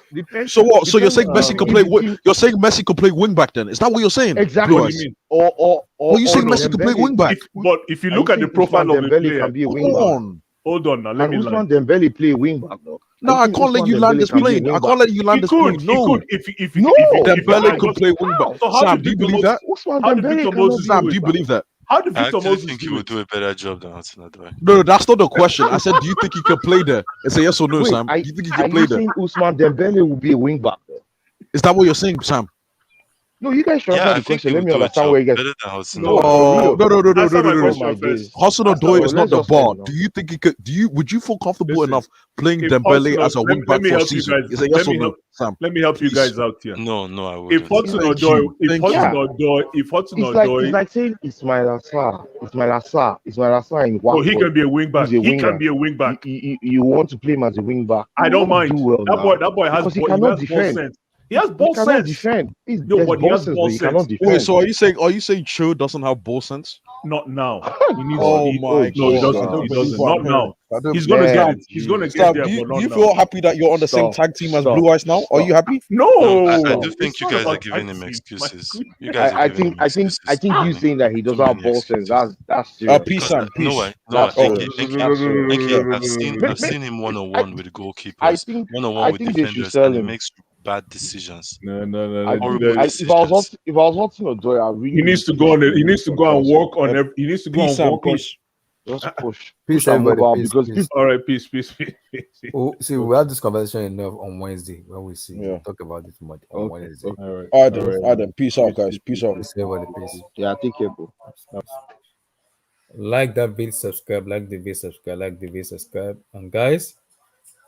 So what? So you're Depends saying on Messi the could team. play? If the team You're saying Messi could play wing back? Then is that what you're saying? exactly, Blue What do you eyes. mean? Or you saying Hold on. Messi could play wing back? But if you Are you look at the saying profile Ousmane of a Dembele player, can be a Come wing back? on. hold on now, let Can me land. Ousmane Dembele play a wing back now? No, Are you I saying can't let Ousmane you land Dembele this can be a plane. wing I back? can't let you land He this could, plane. he No. could, if No, Dembele how could does play wing back. so how Sam, did do you Victor believe Moses that? Ousmane how did Dembele Victor cannot Moses be a Sam, do do it? you wing back. believe that? How did I Victor actually Moses think he do would it? do a better job than Hudson-Odoi. No, that's not the question. I said, do you think he can play there? It's a yes or no, Wait, Sam. Do you think he are can play you there? saying Ousmane Dembele will be a wing back? Is that what you're saying, Sam? No, you guys should Yeah, answer I the think he question. Let would me do a understand job where you guys. better than No, Hudson-Odoi. For real. No. answer my Oh question my first. days. Hudson Answer Odoi my is let's not the just end bar. now. Do you think he could? Would you feel comfortable Listen, enough playing if Dembele Hudson, as a wing back let me for a help you season? guys. Is a yes or no, Sam? Let me help you Please. guys out here. No, I If wouldn't. Hudson Thank Odoi, you. Thank you. Yeah. if Hudson It's Odoi, like saying Ismail Assar in oh, he Watford, can be a wing back. who's a He can winger. be a wing back. You want to play him as a wing back. I He don't won't mind. do well now That boy has because he he cannot has ball defend. sense. He has He ball cannot sense. defend. No, There's but he ball has sense, ball but he cannot sense. Wait, defend. so are you saying Cho doesn't have ball sense? Not now. He needs. God. Oh He, my no, he god, doesn't. I don't He believe doesn't. what Not I'm now. hearing. I don't He's believe gonna get Man, it. He's gonna get Sam, there, do but you not now. feel happy that you're on the same tag team as Blue Eyes now? Are you happy? No, I No, do it's think you not guys are about giving tag him team. My excuses. You goodness. guys are giving him I excuses. think you saying that he Too doesn't have many ball sense. excuses. That's serious. Peace, Because Sam, peace. That's Okay. serious. Enki, That's serious. I've May- seen him one on I, one with I goalkeepers, think one on one I with think they should defenders, sell and he him. makes bad decisions, I think horrible decisions. if I was Hudson Odoi, I really He needs would to push go on. to He move needs to from go and Chelsea. work on. He needs to go Peace, and Sam, work on. peace. Just push Peace, and move everybody. out Peace, because peace. All right, peace. Oh, see, we had this conversation enough on Wednesday when we see. Yeah. We'll talk about it more on Wednesday. All right. Adam, peace out, guys. Peace out. Peace, everybody. Peace. yeah, take care, bro. Like that video, subscribe. Like the video, subscribe. Like the video, subscribe. And guys,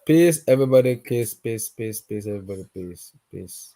peace, everybody. Peace, everybody. Peace.